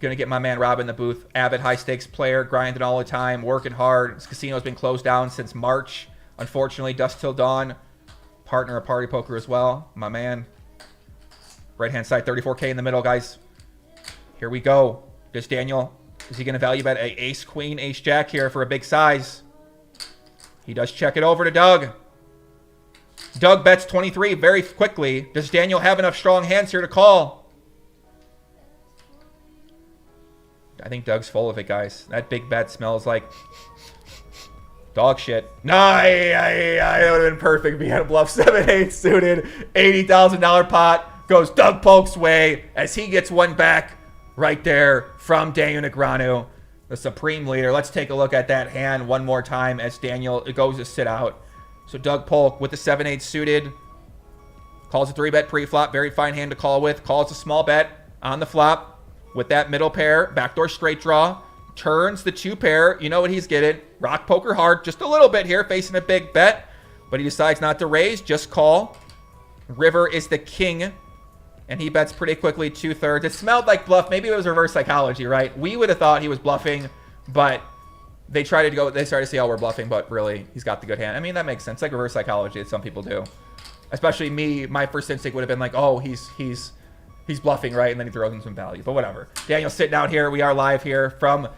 Going to get my man Rob in the booth. Avid high-stakes player, grinding all the time, working hard. His casino's been closed down since March. Unfortunately, dusk till dawn. Partner of Party Poker as well. My man. Right-hand side, 34K in the middle, guys. Here we go. Does Daniel, is he going to value bet a ace-queen, ace-jack here for a big size? He does check it over to Doug. Doug bets 23 very quickly. Does Daniel have enough strong hands here to call? I think Doug's full of it, guys. That big bet smells like dog shit. Nah, that would have been perfect. We had a bluff 7-8 suited. $80,000 pot goes Doug Polk's way as he gets one back right there from Daniel Negreanu, the supreme leader. Let's take a look at that hand one more time as Daniel goes to sit out. So Doug Polk with the 7-8 suited. Calls a 3-bet pre-flop. Very fine hand to call with. Calls a small bet on the flop. With that middle pair, backdoor straight draw, turns the 2 pair. You know what he's getting. Rock poker hard, just a little bit here, facing a big bet. But he decides not to raise, just call. River is the king. And he bets pretty quickly, 2/3. It smelled like bluff. Maybe it was reverse psychology, right? We would have thought he was bluffing, but they started to say, oh, we're bluffing, but really, he's got the good hand. I mean, that makes sense. Like reverse psychology that some people do. Especially me, my first instinct would have been like, oh, he's bluffing, right? And then he throws in some value, but whatever. Daniel's sitting out here. We are live here from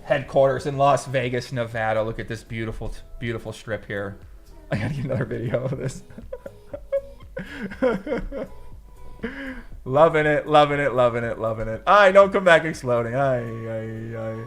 headquarters in Las Vegas, Nevada. Look at this beautiful, beautiful strip here. I gotta get another video of this. Loving it, loving it, loving it, loving it. Aye, don't come back exploding. Aye.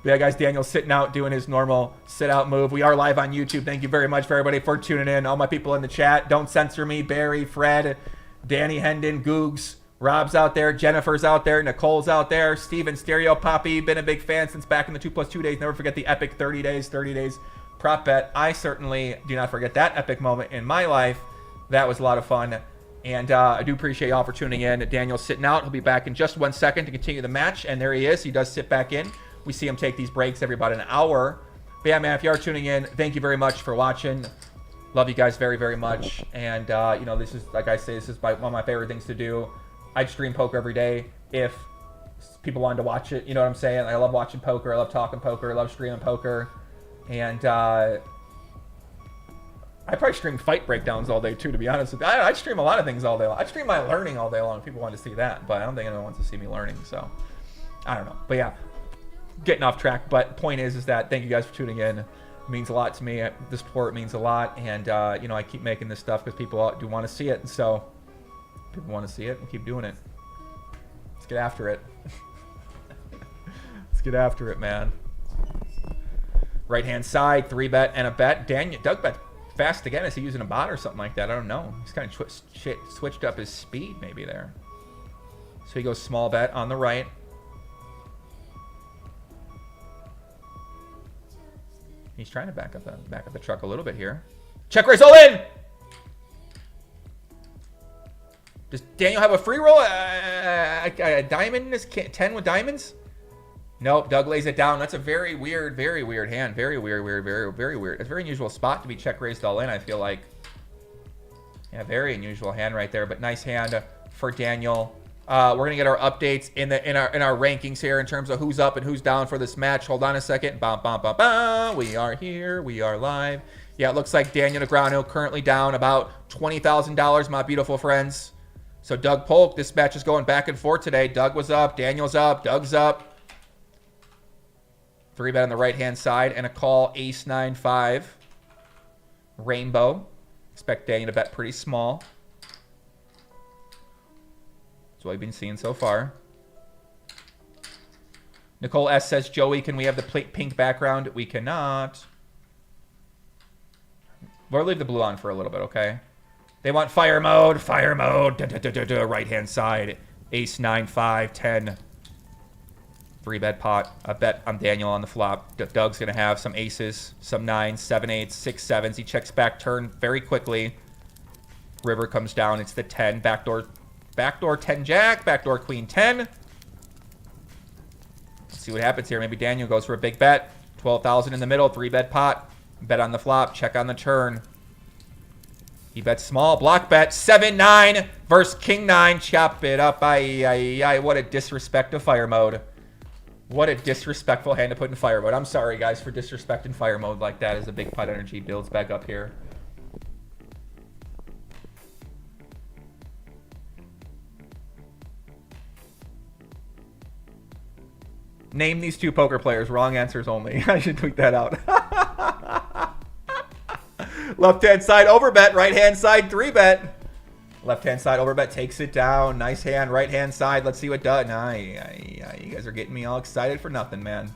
Yeah, guys, Daniel's sitting out doing his normal sit-out move. We are live on YouTube. Thank you very much for everybody for tuning in. All my people in the chat, don't censor me. Barry, Fred, Danny Hendon, Googs, Rob's out there, Jennifer's out there, Nicole's out there, Steven, Stereo, Poppy. Been a big fan since back in the 2+2 days. Never forget the epic 30 days prop bet. I certainly do not forget that epic moment in my life. That was a lot of fun. And I do appreciate y'all for tuning in. Daniel's sitting out. He'll be back in just 1 second to continue the match. And there he is. He does sit back in. We see him take these breaks every about an hour. But yeah, man, if you are tuning in, thank you very much for watching. Love you guys very, very much. And, you know, this is, like I say, this is one of my favorite things to do. I'd stream poker every day if people wanted to watch it. You know what I'm saying? I love watching poker. I love talking poker. I love streaming poker. And I probably stream fight breakdowns all day, too, to be honest with you. I'd stream a lot of things all day long. I'd stream my learning all day long if people want to see that. But I don't think anyone wants to see me learning, so I don't know. But yeah. Getting off track, but point is that thank you guys for tuning in. It means a lot to me. The support means a lot, and you know, I keep making this stuff because people do want to see it, and so people want to see it and keep doing it. Let's get after it. Let's get after it, man. Right-hand side, 3-bet and a bet. Doug bet fast again. Is he using a bot or something like that? I don't know. He's kind of switched up his speed maybe there. So he goes small bet on the right. He's trying to back up the truck a little bit here. Check raise all in! Does Daniel have a free roll? A diamond in his 10 with diamonds? Nope, Doug lays it down. That's a very weird hand. Very weird. It's a very unusual spot to be check raised all in, I feel like. Yeah, very unusual hand right there, but nice hand for Daniel. We're gonna get our updates in our rankings here in terms of who's up and who's down for this match. Hold on a second. Bum, bum, bum, bum. We are here. We are live. Yeah, it looks like Daniel Negreanu currently down about $20,000, my beautiful friends. So Doug Polk, this match is going back and forth today. Doug was up, Daniel's up, Doug's up. 3-bet on the right-hand side and a call, ace 9-5. Rainbow. Expect Daniel to bet pretty small. That's what we've been seeing so far. Nicole S. says, Joey, can we have the pink background? We cannot. We'll leave the blue on for a little bit, okay? They want fire mode. Fire mode. Right-hand side. Ace 9-5, 10. 3-bet pot. A bet on Daniel on the flop. Doug's going to have some aces, some 9s, 7-8s, 6-7s. He checks back turn very quickly. River comes down. It's the 10. Backdoor 10-jack. Backdoor queen 10. Let's see what happens here. Maybe Daniel goes for a big bet. 12,000 in the middle. 3-bet pot. Bet on the flop. Check on the turn. He bets small. Block bet. 7-9 versus king 9. Chop it up. What a disrespect to fire mode. What a disrespectful hand to put in fire mode. I'm sorry, guys, for disrespecting fire mode like that as the big pot energy builds back up here. Name these two poker players. Wrong answers only. I should tweet that out. Left-hand side overbet. Right-hand side 3-bet. Left-hand side overbet takes it down. Nice hand. Right-hand side. Let's see what does. You guys are getting me all excited for nothing, man.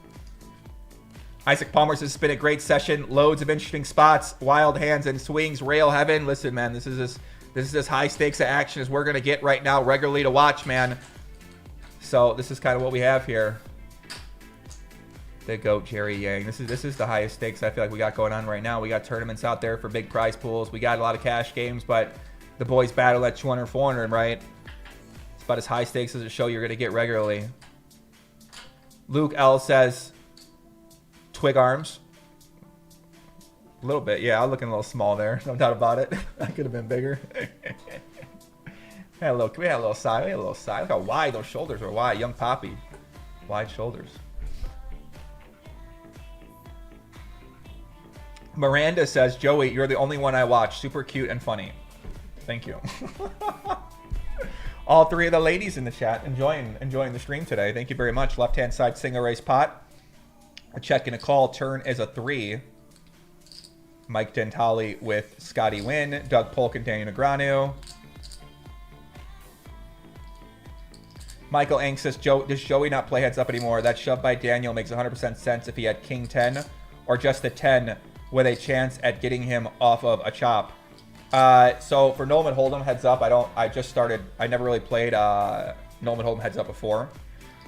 Isaac Palmer says, it's been a great session. Loads of interesting spots. Wild hands and swings. Rail heaven. Listen, man, this is as high stakes of action as we're going to get right now regularly to watch, man. So this is kind of what we have here. The GOAT, Jerry Yang. This is the highest stakes I feel like we got going on right now. We got tournaments out there for big prize pools. We got a lot of cash games, but the boys battle at 200, 400, right? It's about as high stakes as a show you're going to get regularly. Luke L says, twig arms. A little bit, yeah. I'm looking a little small there. No doubt about it. I could have been bigger. We had a little side. Look how wide those shoulders are. Wide. Young Poppy. Wide shoulders. Miranda says, Joey, you're the only one I watch. Super cute and funny. Thank you. All three of the ladies in the chat enjoying the stream today. Thank you very much. Left-hand side single raise pot. A check and a call. Turn is a 3. Mike Dentali with Scotty Wynn. Doug Polk and Daniel Negreanu. Michael Ang says, does Joey not play heads up anymore? That shove by Daniel makes 100% sense if he had king 10 or just a 10 with a chance at getting him off of a chop. So for Nolan Hold'em heads up, I never really played Nolan Hold'em heads up before.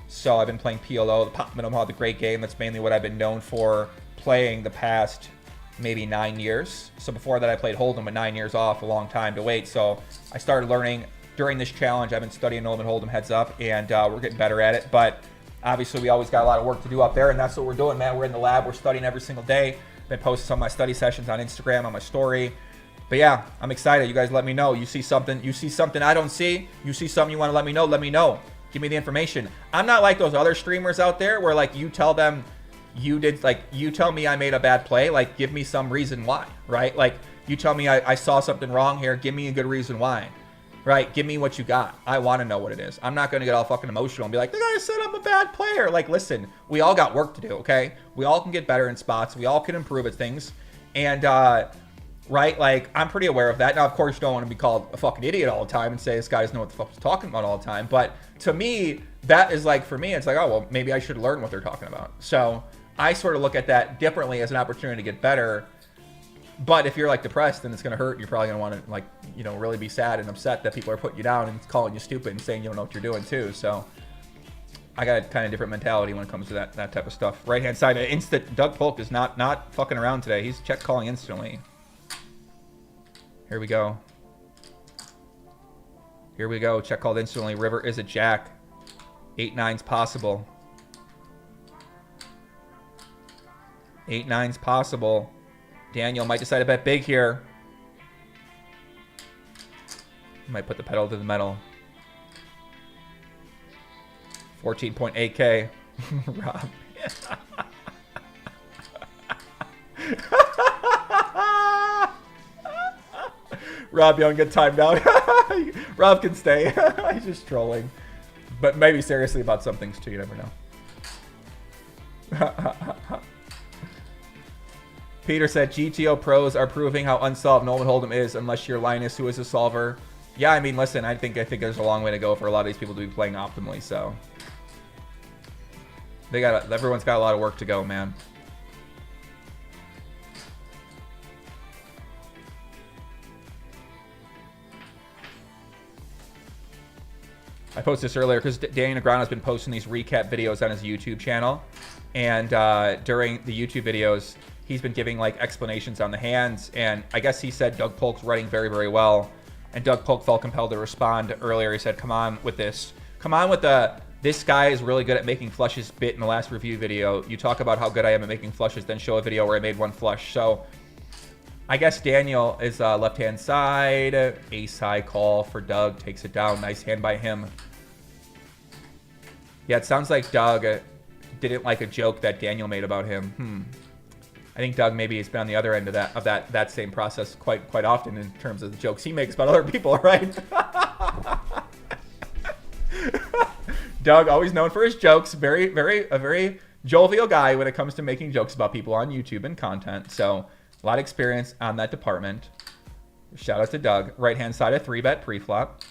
So I've been playing PLO, the Pop Minimum, the great game. That's mainly what I've been known for playing the past maybe 9 years. So before that I played Hold'em, but 9 years off, a long time to wait. So I started learning during this challenge. I've been studying Nolan Hold'em heads up, and we're getting better at it. But obviously we always got a lot of work to do up there, and that's what we're doing, man. We're in the lab, we're studying every single day. Been posting some of my study sessions on Instagram, on my story. But yeah, I'm excited. You guys let me know. You see something I don't see. You see something you want to let me know. Give me the information. I'm not like those other streamers out there where like you tell them you tell me I made a bad play. Like give me some reason why, right? Like you tell me I saw something wrong here. Give me a good reason why, right? Give me what you got. I want to know what it is. I'm not going to get all fucking emotional and be like, the guy said I'm a bad player. Like, listen, we all got work to do, okay? We all can get better in spots. We all can improve at things. And, right, like, I'm pretty aware of that. Now, of course, you don't want to be called a fucking idiot all the time and say this guy doesn't know what the fuck he's talking about all the time. But to me, that is like, for me, it's like, oh, well, maybe I should learn what they're talking about. So, I sort of look at that differently as an opportunity to get better. But if you're like depressed and it's going to hurt, you're probably going to want to, like, you know, really be sad and upset that people are putting you down and calling you stupid and saying you don't know what you're doing too. So I got a kind of different mentality when it comes to that type of stuff. Right hand side, instant. Doug Polk is not fucking around today. He's check calling instantly. Here we go. Here we go. Check called instantly. River is a jack. 8-9's possible. 8-9's possible. Daniel might decide to bet big here. Might put the pedal to the metal. 14.8K. Rob. Rob Young get timed out. Rob can stay. He's just trolling. But maybe seriously about some things too. You never know. Peter said GTO pros are proving how unsolved Nolan Hold'em is unless you're Linus, who is a solver. Yeah, I mean, listen, I think there's a long way to go for a lot of these people to be playing optimally. So everyone's got a lot of work to go, man. I posted this earlier because Danny Negreanu has been posting these recap videos on his YouTube channel, and during the YouTube videos, he's been giving like explanations on the hands, and I guess he said Doug Polk's running very, very well, and Doug Polk felt compelled to respond earlier. He said, "Come on with this. Come on with this guy is really good at making flushes." Bit in the last review video, you talk about how good I am at making flushes, then show a video where I made one flush. So I guess Daniel is left hand side, ace high call for Doug, takes it down. Nice hand by him. Yeah, it sounds like Doug didn't like a joke that Daniel made about him. I think Doug maybe has been on the other end of that same process quite often in terms of the jokes he makes about other people, right? Doug, always known for his jokes, a very jovial guy when it comes to making jokes about people on YouTube and content. So a lot of experience on that department. Shout out to Doug. Right hand side, a 3-bet pre-flop.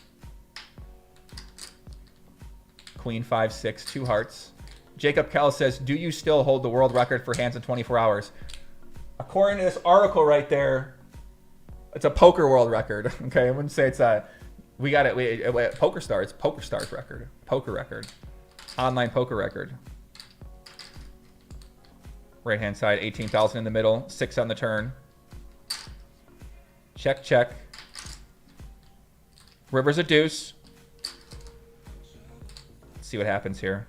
Queen 5-6, 2 hearts. Jacob Kell says, "Do you still hold the world record for hands in 24 hours?" According to this article right there, it's a poker world record. Okay, I wouldn't say it's a. We got it. Poker Star. It's Poker Star's record. Poker record. Online poker record. Right hand side, 18,000 in the middle, 6 on the turn. Check, check. River's a deuce. Let's see what happens here.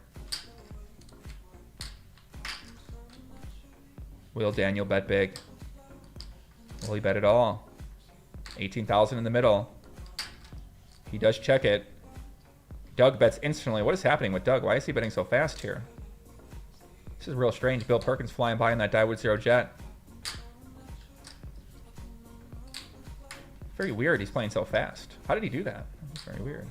Will Daniel bet big? Will he bet it all? 18,000 in the middle. He does check it. Doug bets instantly. What is happening with Doug? Why is he betting so fast here? This is real strange. Bill Perkins flying by in that Dyewood Zero jet. Very weird he's playing so fast. How did he do that? That's very weird.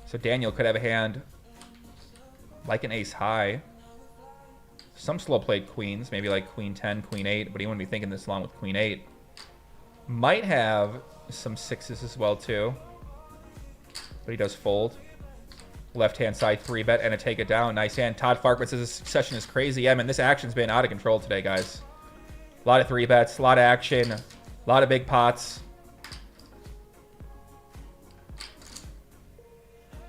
So Daniel could have a hand like an ace high. Some slow played queens, maybe like queen 10, queen 8, but he wouldn't be thinking this long with queen 8. Might have some 6s as well too, but he does fold. Left hand side 3-bet and a take it down. Nice hand. Todd Farkman says this session is crazy. Yeah, man, this action's been out of control today, guys. A lot of 3-bets, a lot of action, a lot of big pots.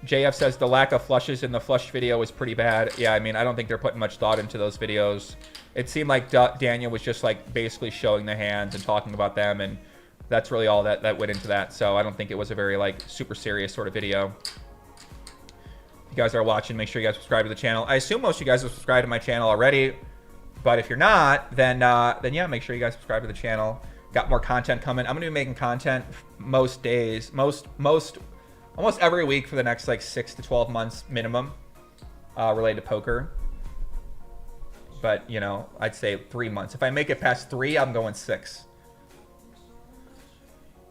JF says the lack of flushes in the flush video was pretty bad. Yeah, I mean, I don't think they're putting much thought into those videos. It seemed like Daniel was just like basically showing the hands and talking about them, and that's really all that went into that. So I don't think it was a very like super serious sort of video. If you guys are watching, make sure you guys subscribe to the channel. I assume most of you guys have subscribed to my channel already, but if you're not, then yeah, make sure you guys subscribe to the channel. Got more content coming. I'm gonna be making content most days, almost every week for the next like 6 to 12 months minimum, related to poker. But you know, I'd say 3 months. If I make it past 3, I'm going 6.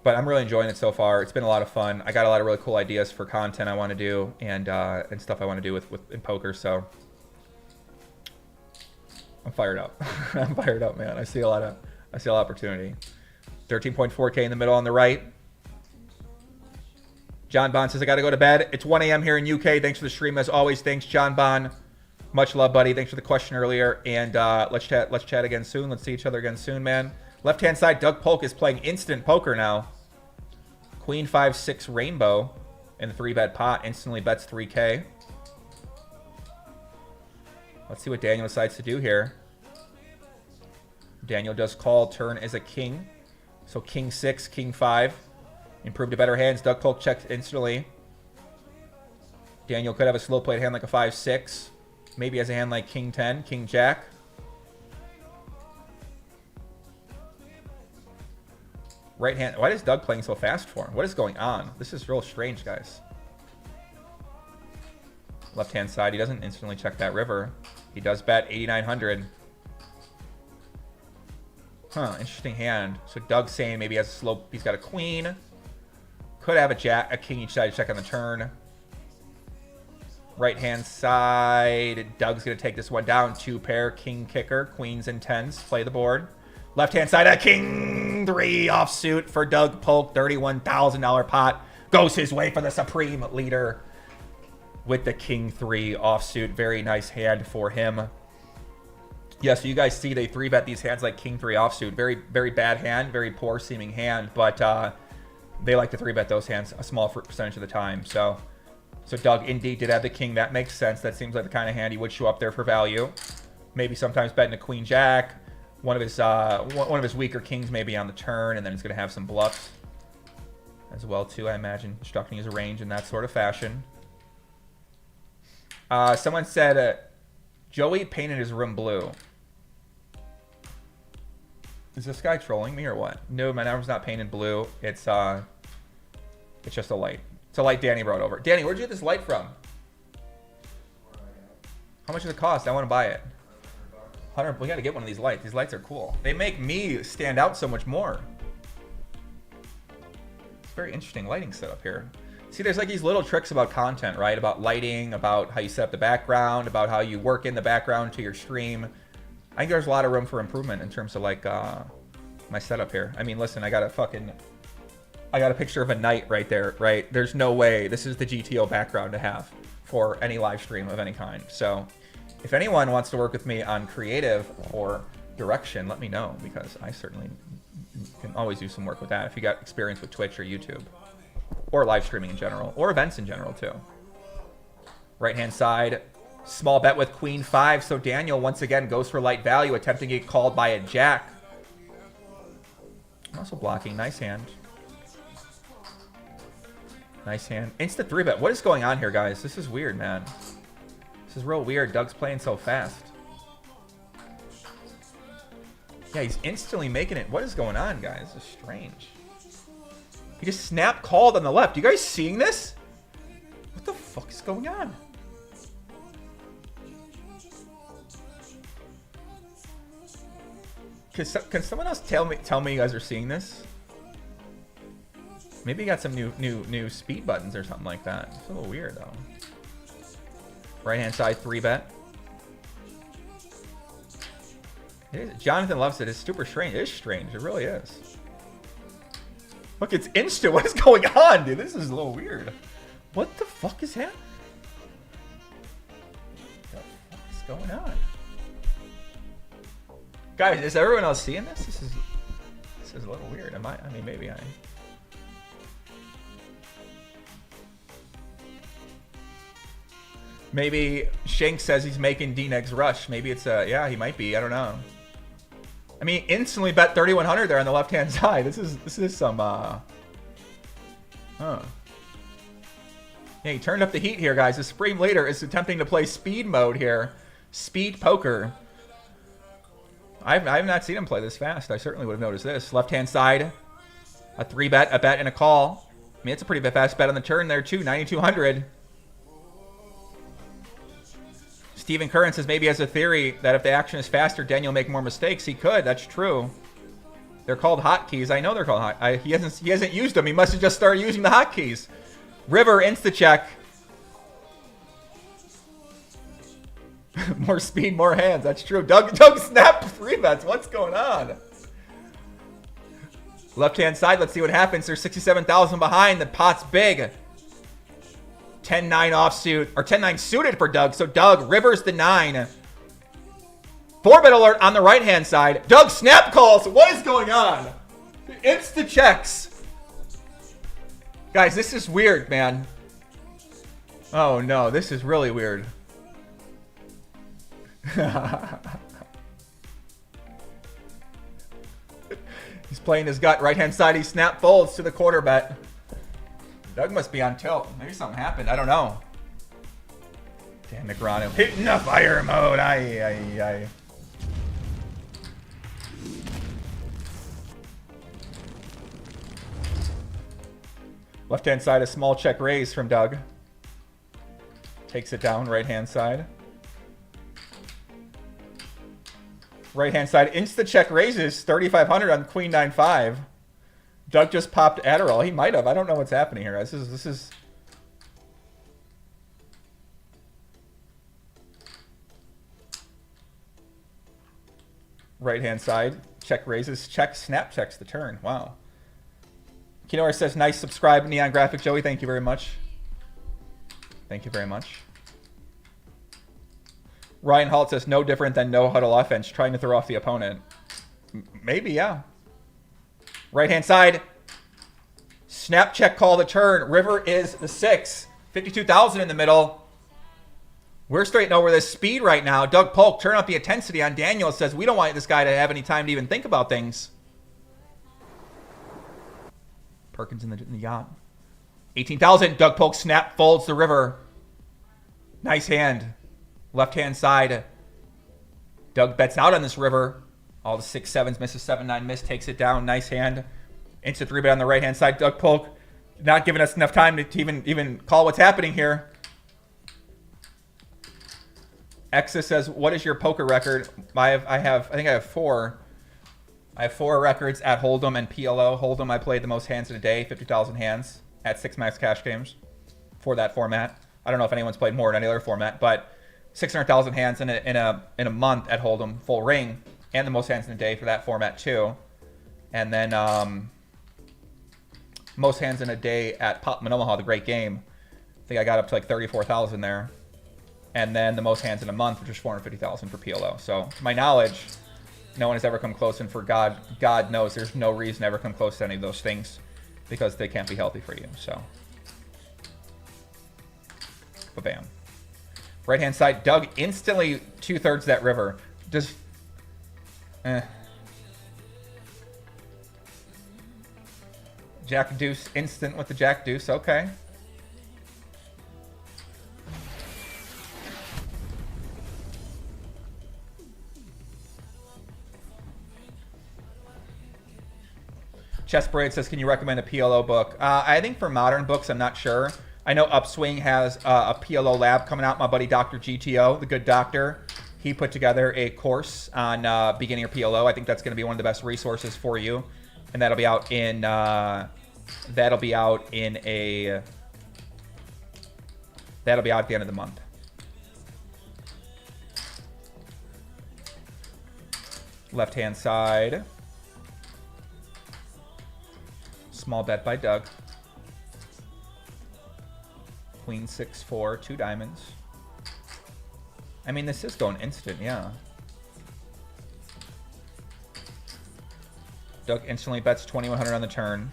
But I'm really enjoying it so far. It's been a lot of fun. I got a lot of really cool ideas for content I want to do and stuff I want to do in poker. So I'm fired up. I'm fired up, man. I see a lot of opportunity. 13.4K in the middle on the right. John Bond says, I got to go to bed. It's 1 a.m. here in UK. Thanks for the stream as always. Thanks, John Bond. Much love, buddy. Thanks for the question earlier. And let's chat again soon. Let's see each other again soon, man. Left-hand side, Doug Polk is playing instant poker now. Queen 5-6 rainbow in the 3-bet pot. Instantly bets 3K. Let's see what Daniel decides to do here. Daniel does call. Turn is a king. So king 6, king 5. Improved to better hands. Doug Polk checks instantly. Daniel could have a slow played hand like a 5-6. Maybe has a hand like king 10, king jack. Right hand. Why is Doug playing so fast for him? What is going on? This is real strange, guys. Left hand side. He doesn't instantly check that river. He does bet 8,900. Huh, interesting hand. So Doug's saying maybe he has a slow. He's got a queen. Could have a jack, a king each side to check on the turn. Right hand side. Doug's going to take this one down. 2-pair, king kicker, queens and 10s. Play the board. Left hand side, a king 3 offsuit for Doug Polk. $31,000 pot. Goes his way for the supreme leader with the king 3 offsuit. Very nice hand for him. Yeah, so you guys see they 3-bet these hands like king 3 offsuit. Very, very bad hand. Very poor seeming hand. But they like to 3-bet those hands a small percentage of the time. So Doug indeed did have the king. That makes sense. That seems like the kind of hand he would show up there for value. Maybe sometimes betting a queen jack. One of his weaker kings maybe on the turn, and then he's going to have some bluffs as well too, I imagine, instructing his range in that sort of fashion. Someone said Joey painted his room blue. Is this guy trolling me or what? No, my room's not painted blue. It's just a light. It's a light Danny brought over. Danny, where'd you get this light from? How much does it cost? I want to buy it. 100. We got to get one of these lights. These lights are cool. They make me stand out so much more. It's very interesting lighting setup here. See, there's like these little tricks about content, right? About lighting, about how you set up the background, about how you work in the background to your stream. I think there's a lot of room for improvement in terms of like my setup here. I mean, listen, I got a picture of a knight right there, right? There's no way this is the GTO background to have for any live stream of any kind. So if anyone wants to work with me on creative or direction, let me know, because I certainly can always do some work with that if you got experience with Twitch or YouTube or live streaming in general or events in general too. Right hand side, small bet with queen 5. So Daniel once again goes for light value, attempting to get called by a jack. Also blocking. Nice hand. Nice hand. Instant 3-bet. What is going on here, guys? This is weird, man. This is real weird. Doug's playing so fast. Yeah, he's instantly making it. What is going on, guys? This is strange. He just snap called on the left. You guys seeing this? What the fuck is going on? Can someone else tell me you guys are seeing this? Maybe you got some new speed buttons or something like that. It's a little weird though. Right hand side 3-bet. Jonathan loves it. It's super strange. It is strange. It really is. Look, it's instant. What is going on, dude? This is a little weird. What the fuck is happening? What the fuck is going on? Guys, is everyone else seeing this? This is a little weird. I mean, maybe I... Maybe Shank says he's making D-Neg's rush. Maybe it's yeah, he might be. I don't know. I mean, instantly bet 3,100 there on the left-hand side. This is some huh. Yeah, he turned up the heat here, guys. The Supreme Leader is attempting to play speed mode here. Speed poker. I've not seen him play this fast. I certainly would have noticed this. Left-hand side, a 3-bet, a bet, and a call. I mean, it's a pretty fast bet on the turn there, too. 9,200. Stephen Curran says maybe he has a theory that if the action is faster, Daniel will make more mistakes. He could. That's true. They're called hotkeys. I know they're called hot. He hasn't used them. He must have just started using the hotkeys. River insta-check. More speed, more hands. That's true. Doug snapped 3-bets. What's going on? Left-hand side. Let's see what happens. There's 67,000 behind. The pot's big. 10-9 offsuit, or 10-9 suited for Doug. So Doug rivers the 9. 4-bet alert on the right-hand side. Doug snap calls. What is going on? Insta checks. Guys, this is weird, man. Oh, no. This is really weird. He's playing his gut. Right-hand side, he snap folds to the quarter bet. Doug must be on tilt. Maybe something happened. I don't know. Damn, Negreanu hitting the fire mode. Aye. Left-hand side, a small check raise from Doug. Takes it down, right-hand side. Right-hand side, insta check raises, 3,500 on Queen 9-5. Doug just popped Adderall. He might have. I don't know what's happening here. This is... Right-hand side, check raises, check, snap checks the turn. Wow. Kinora says, nice subscribe, Neon Graphic. Joey, thank you very much. Thank you very much. Ryan Holt says, no different than no huddle offense, trying to throw off the opponent. Maybe, yeah. Right-hand side. Snap check call the turn. River is the 6. 52,000 in the middle. We're straight over this speed right now. Doug Polk, turn up the intensity on Daniel. Says, we don't want this guy to have any time to even think about things. Perkins in the yacht. 18,000. Doug Polk snap folds the river. Nice hand. Left-hand side. Doug bets out on this river. All the 6-7s, misses 7-9, miss, takes it down. Nice hand. Instant 3-bet on the right-hand side. Doug Polk not giving us enough time to even call what's happening here. Exa says, what is your poker record? I think I have 4. I have 4 records at Hold'em and PLO. Hold'em, I played the most hands in a day, 50,000 hands at 6 max cash games for that format. I don't know if anyone's played more in any other format, but 600,000 hands in a month at Hold'em, full ring, and the most hands in a day for that format too. And then most hands in a day at Pop Omaha, the great game. I think I got up to like 34,000 there. And then the most hands in a month, which is 450,000 for PLO. So to my knowledge, no one has ever come close, and for God knows there's no reason to ever come close to any of those things because they can't be healthy for you. So, ba-bam. Right-hand side, Doug instantly 2/3 that river. Just, Jack Deuce, instant with the Jack Deuce. Okay. Chess Braid says, can you recommend a PLO book? I think for modern books, I'm not sure. I know Upswing has a PLO lab coming out. My buddy Dr. GTO, the good doctor, he put together a course on beginner PLO. I think that's going to be one of the best resources for you, and that'll be out in at the end of the month. Left hand side. Small bet by Doug. Queen 6-4, 2 diamonds. I mean, this is going instant, yeah. Doug instantly bets 2,100 on the turn.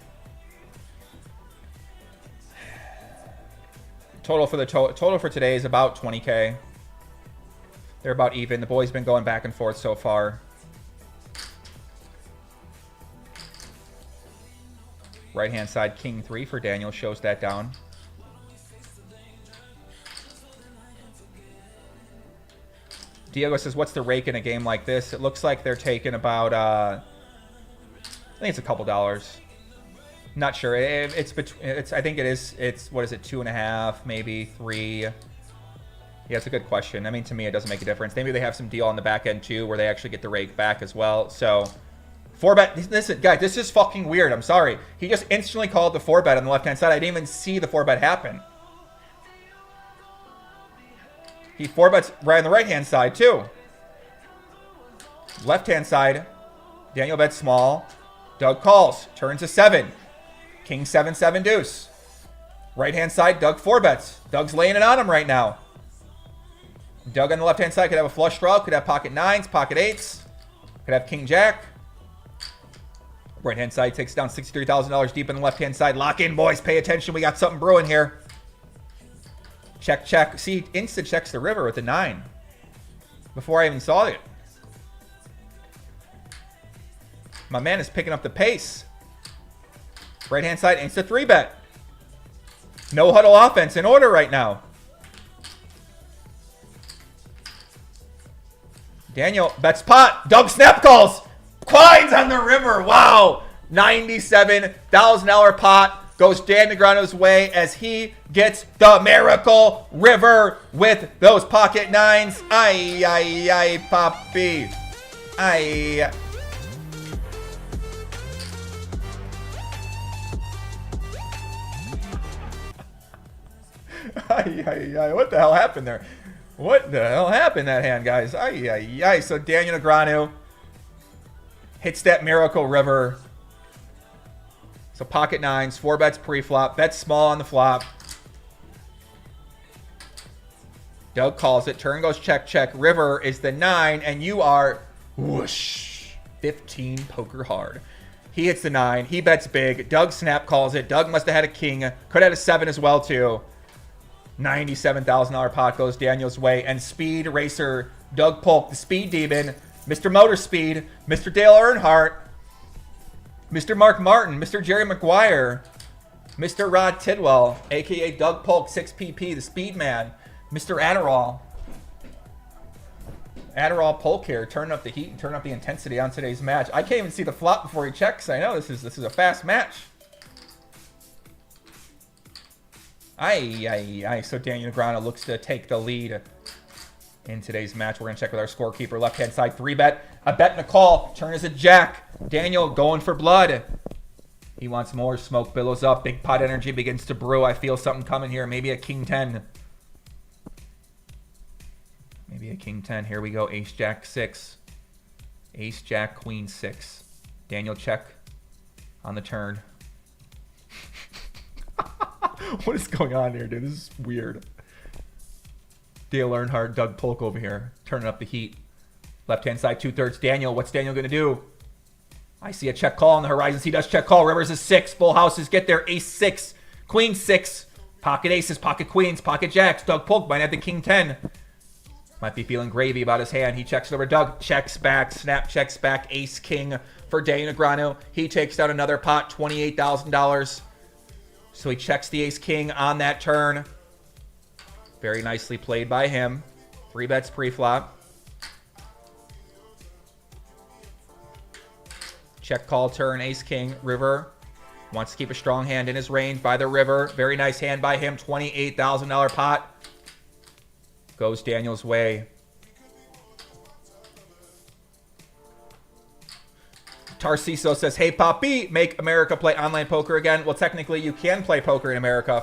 Total for today is about 20K. They're about even. The boys been going back and forth so far. Right-hand side, King 3 for Daniel, shows that down. Diego says, what's the rake in a game like this? It looks like they're taking about, I think it's a couple dollars. Not sure. I think it is, what is it, 2.5, maybe 3. Yeah, it's a good question. I mean, to me, it doesn't make a difference. Maybe they have some deal on the back end, too, where they actually get the rake back as well. So, 4-bet. Listen, guys, this is fucking weird. I'm sorry. He just instantly called the 4-bet on the left-hand side. I didn't even see the 4-bet happen. He 4-bets right on the right-hand side, too. Left-hand side, Daniel bets small. Doug calls. Turns to 7. King 7-7 deuce. Right-hand side, Doug 4 bets. Doug's laying it on him right now. Doug on the left-hand side could have a flush draw, could have pocket 9s, pocket 8s, could have king jack. Right-hand side takes down $63,000 deep in the left-hand side. Lock in, boys. Pay attention. We got something brewing here. Check, check. See, instant checks the river with the 9 before I even saw it. My man is picking up the pace. Right-hand side, insta 3-bet. No huddle offense in order right now. Daniel bets pot. Doug snap calls. Quines on the river. Wow. $97,000 pot goes Dan Negreanu's way as he gets the miracle river with those pocket 9s. Ay, ay, ay, papi. Ay. Ay, ay, ay. What the hell happened there? What the hell happened that hand, guys? Ay, ay, ay. So Daniel Negreanu hits that miracle river. So pocket 9s, 4 bets pre-flop, bets small on the flop. Doug calls it. Turn goes check, check. River is the 9, and you are whoosh. 15 poker hard. He hits the 9. He bets big. Doug snap calls it. Doug must have had a king. Could have had a 7 as well, too. $97,000 pot goes Daniel's way. And speed racer Doug Polk, the speed demon, Mr. Motor Speed, Mr. Dale Earnhardt, Mr. Mark Martin, Mr. Jerry Maguire, Mr. Rod Tidwell, a.k.a. Doug Polk, 6PP, the speed man, Mr. Adderall. Adderall Polk here, turning up the heat and turning up the intensity on today's match. I can't even see the flop before he checks. I know this is a fast match. Aye, aye, aye. So Daniel Negreanu looks to take the lead in today's match. We're going to check with our scorekeeper. Left-hand side, 3-bet. A bet and a call. Turn is a jack. Daniel going for blood. He wants more. Smoke billows up. Big pot energy begins to brew. I feel something coming here. Maybe a king 10. Maybe a king 10. Here we go. Ace, jack, 6. Ace, jack, queen, 6. Daniel check on the turn. What is going on here, dude? This is weird. Dale Earnhardt, Doug Polk over here, turning up the heat. Left-hand side, 2/3. Daniel, what's Daniel going to do? I see a check call on the horizons. He does check call. Rivers is 6. Full houses get there. Ace 6. Queen 6. Pocket aces, pocket queens, pocket jacks. Doug Polk might have the king 10. Might be feeling gravy about his hand. He checks it over. Doug checks back. Snap checks back. Ace king for Daniel Negreanu. He takes down another pot, $28,000. So he checks the ace king on that turn. Very nicely played by him. 3 bets pre-flop. Check call turn, ace king, river. Wants to keep a strong hand in his range by the river. Very nice hand by him. $28,000 pot. Goes Daniel's way. Tarciso says, "Hey Papi, make America play online poker again." Well, technically, you can play poker in America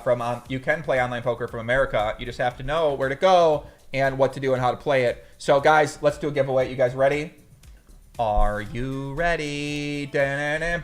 you can play online poker from America. You just have to know where to go and what to do and how to play it. So, guys, let's do a giveaway. You guys ready? Are you ready? I don't know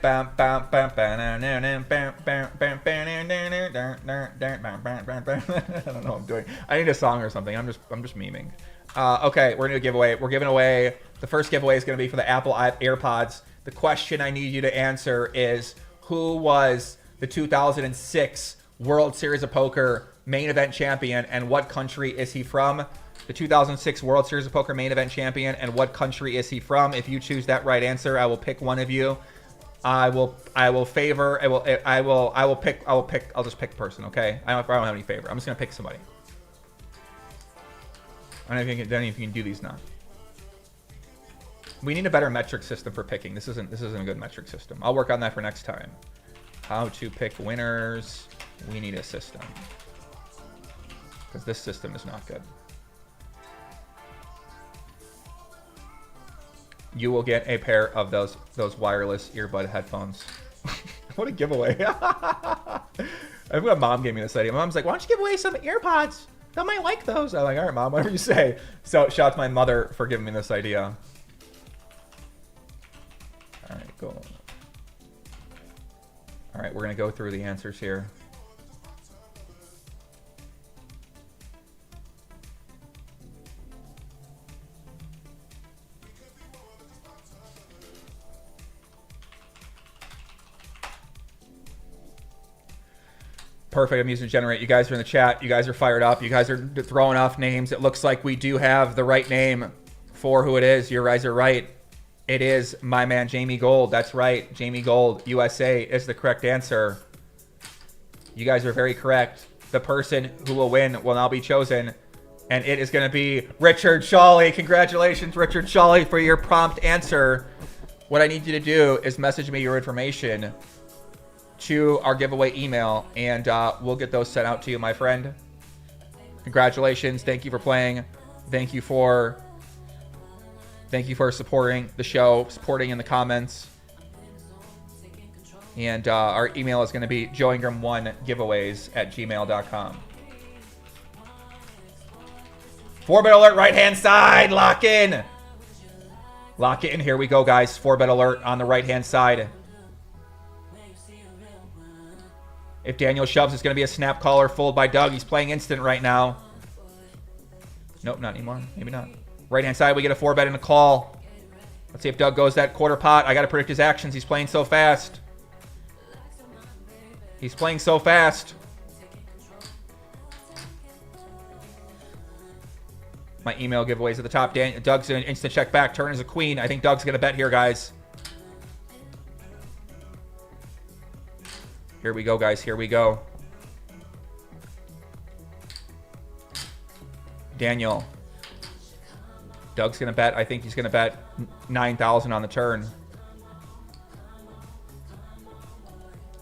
what I'm doing. I need a song or something. I'm just memeing. Okay, we're gonna do a giveaway. We're giving away, the first giveaway is gonna be for the Apple AirPods. The question I need you to answer is, who was the 2006 World Series of Poker main event champion and what country is he from? The 2006 World Series of Poker main event champion and what country is he from? If you choose that right answer, I will pick one of you. I'll just pick a person, okay? I don't have any favor. I'm just gonna pick somebody. I don't know if you can do these now. We need a better metric system for picking. This isn't a good metric system. I'll work on that for next time. How to pick winners. We need a system. Because this system is not good. You will get a pair of those wireless earbud headphones. What a giveaway. I think my mom gave me this idea. My mom's like, why don't you give away some earpods? They might like those. I'm like, all right, Mom, whatever you say. So shout out to my mother for giving me this idea. All right, go. All right, we're going to go through the answers here. Perfect. I'm using generate. You guys are in the chat. You guys are fired up. You guys are throwing off names. It looks like we do have the right name for who it is. You guys are right. It is my man, Jamie Gold. That's right. Jamie Gold, USA is the correct answer. You guys are very correct. The person who will win will now be chosen. And it is going to be Richard Shawley. Congratulations, Richard Shawley, for your prompt answer. What I need you to do is message me your information to our giveaway email, and we'll get those sent out to you, my friend. Congratulations. Thank you for playing. Thank you for supporting the show, supporting in the comments. And our email is going to be joeingram1giveaways@gmail.com. 4-bet alert, right-hand side. Lock in. Lock in. Here we go, guys. 4-bet alert on the right-hand side. If Daniel shoves, it's going to be a snap call or fold by Doug. He's playing instant right now. Nope, not anymore. Maybe not. Right-hand side, we get a 4-bet and a call. Let's see if Doug goes that quarter pot. I got to predict his actions. He's playing so fast. He's playing so fast. My email giveaways at the top. Doug's an instant check back. Turn is a queen. I think Doug's going to bet here, guys. Here we go, guys. Here we go. Daniel. Doug's going to bet. I think he's going to bet 9,000 on the turn.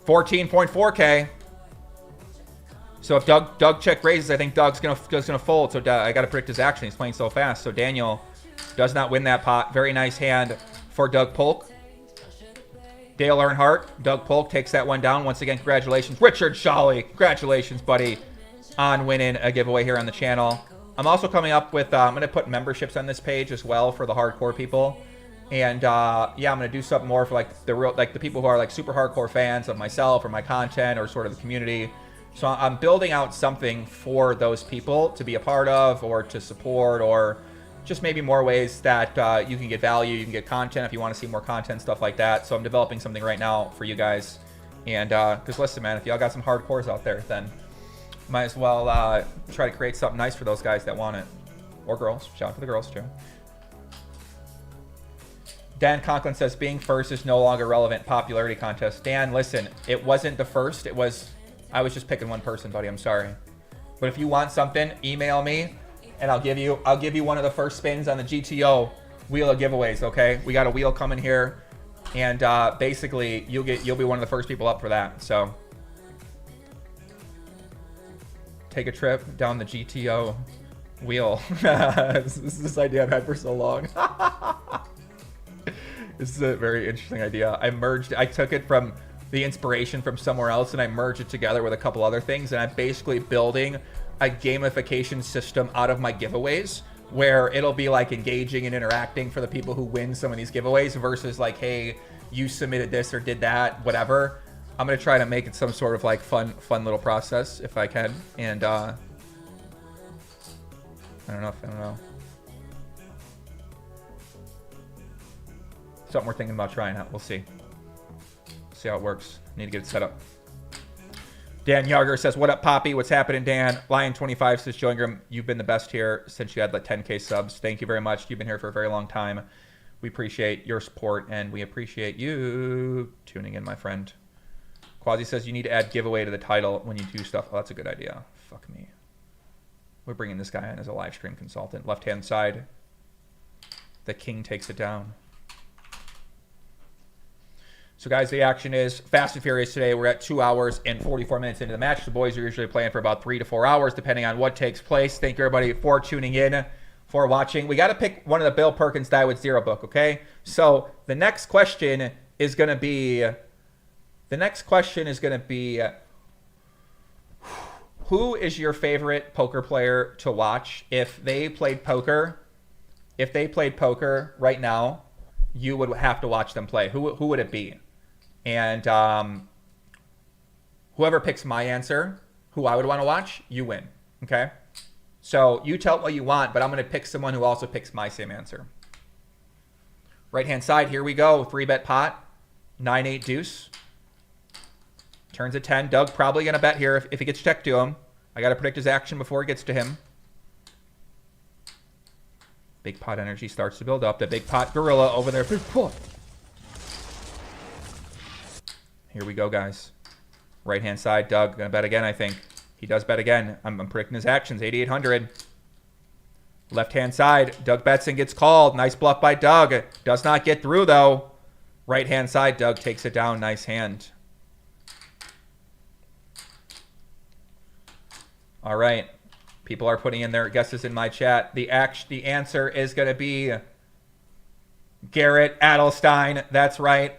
14.4K. So if Doug check raises, I think Doug's gonna fold. So I got to predict his action. He's playing so fast. So Daniel does not win that pot. Very nice hand for Doug Polk. Dale Earnhardt. Doug Polk takes that one down. Once again, congratulations. Richard Shawley. Congratulations, buddy, on winning a giveaway here on the channel. I'm also coming up with, I'm going to put memberships on this page as well for the hardcore people. And yeah, I'm going to do something more for like the people who are like super hardcore fans of myself or my content or sort of the community. So I'm building out something for those people to be a part of or to support, or just maybe more ways that you can get value, you can get content if you want to see more content, stuff like that. So I'm developing something right now for you guys. And because listen, man, if y'all got some hardcores out there, then might as well try to create something nice for those guys that want it. Or girls. Shout out to the girls too. Dan Conklin says, being first is no longer relevant popularity contest. Dan, listen, it wasn't the first. It was, I was just picking one person, buddy. I'm sorry. But if you want something, email me and I'll give you one of the first spins on the GTO wheel of giveaways, okay? We got a wheel coming here, and basically you'll be one of the first people up for that. So take a trip down the GTO wheel. This is this idea I've had for so long. This is a very interesting idea. I took it from the inspiration from somewhere else and I merged it together with a couple other things, and I'm basically building a gamification system out of my giveaways where it'll be like engaging and interacting for the people who win some of these giveaways versus like, hey, you submitted this or did that, whatever. I'm gonna try to make it some sort of like fun little process if I can. And I don't know. Something we're thinking about trying out. We'll see. See how it works. Need to get it set up. Dan Yarger says, what up, Poppy? What's happening, Dan? Lion25 says, Joe Ingram, you've been the best here since you had like 10K subs. Thank you very much. You've been here for a very long time. We appreciate your support, and we appreciate you tuning in, my friend. Quasi says, you need to add giveaway to the title when you do stuff. Oh, that's a good idea. Fuck me. We're bringing this guy in as a live stream consultant. Left-hand side. The king takes it down. So, guys, the action is fast and furious today. We're at 2 hours and 44 minutes into the match. The boys are usually playing for about 3 to 4 hours, depending on what takes place. Thank you, everybody, for tuning in, for watching. We got to pick one of the Bill Perkins Die With Zero book, okay? So, the next question is going to be... who is your favorite poker player to watch? If they played poker right now, you would have to watch them play. Who would it be? And whoever picks my answer, who I would want to watch, you win. Okay? So you tell what you want, but I'm going to pick someone who also picks my same answer. Right-hand side, here we go. 3-bet pot. 9-8 deuce. Turns at 10. Doug probably going to bet here if he gets checked to him. I got to predict his action before it gets to him. Big pot energy starts to build up. The big pot gorilla over there. Big pot. Here we go, guys. Right-hand side. Doug going to bet again, I think. He does bet again. I'm predicting his actions. 8,800. Left-hand side. Doug bets and gets called. Nice bluff by Doug. Does not get through, though. Right-hand side. Doug takes it down. Nice hand. All right. People are putting in their guesses in my chat. The answer is going to be Garrett Adelstein. That's right.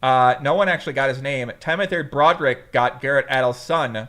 No one actually got his name. Timothy Broderick got Garrett Adel's son.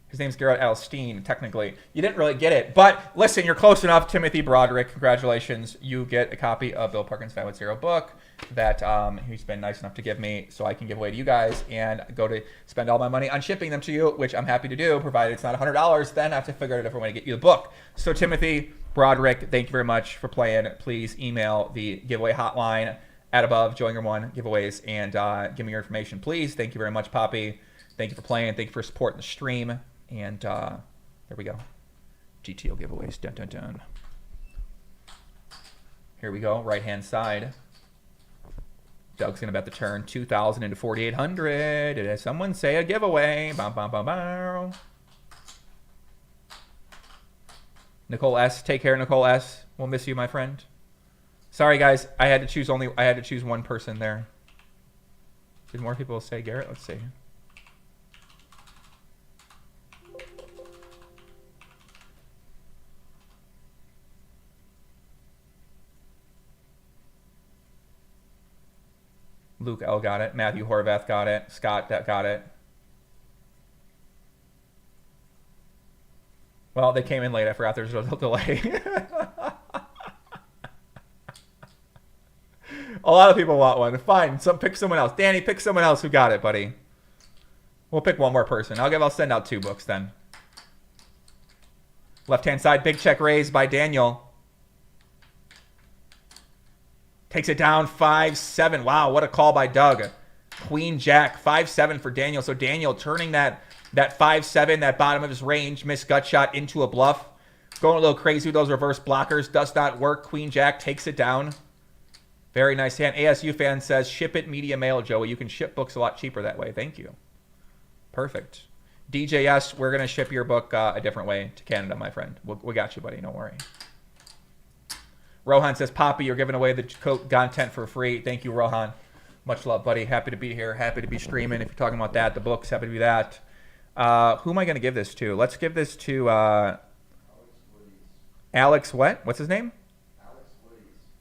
His name's Garrett Adelstein, technically. You didn't really get it. But listen, you're close enough. Timothy Broderick, congratulations. You get a copy of Bill Parkin's 510 book that he's been nice enough to give me so I can give away to you guys and go to spend all my money on shipping them to you, which I'm happy to do, provided it's not $100. Then I have to figure out a different way to get you the book. So Timothy Broderick, thank you very much for playing. Please email the giveaway hotline at above, join your one giveaways, and give me your information, please. Thank you very much, Poppy. Thank you for playing. Thank you for supporting the stream. And there we go. GTO giveaways. Dun, dun, dun. Here we go. Right-hand side. Doug's going to bet the turn 2,000 into 4,800. Did someone say a giveaway? Bow, bow, bow, bow. Nicole S. Take care, Nicole S. We'll miss you, my friend. Sorry, guys. I had to choose one person there. Did more people say Garrett? Let's see. Luke L. got it. Matthew Horvath got it. Scott got it. Well, they came in late. I forgot there's a delay. A lot of people want one. Fine. Pick someone else. Danny, pick someone else who got it, buddy. We'll pick one more person. I'll send out 2 books then. Left-hand side, big check raised by Daniel. Takes it down 5-7. Wow, what a call by Doug. Queen Jack 5-7 for Daniel. So Daniel turning that 5-7, that bottom of his range, missed gut shot into a bluff. Going a little crazy with those reverse blockers. Does not work. Queen Jack takes it down. Very nice hand. ASU fan says, ship it media mail, Joey. You can ship books a lot cheaper that way. Thank you. Perfect. DJS, we're going to ship your book a different way to Canada, my friend. We got you, buddy. Don't worry. Rohan says, Poppy, you're giving away the content for free. Thank you, Rohan. Much love, buddy. Happy to be here. Happy to be streaming. If you're talking about that, the books, happy to be that. Who am I going to give this to? Let's give this to Alex what? What's his name?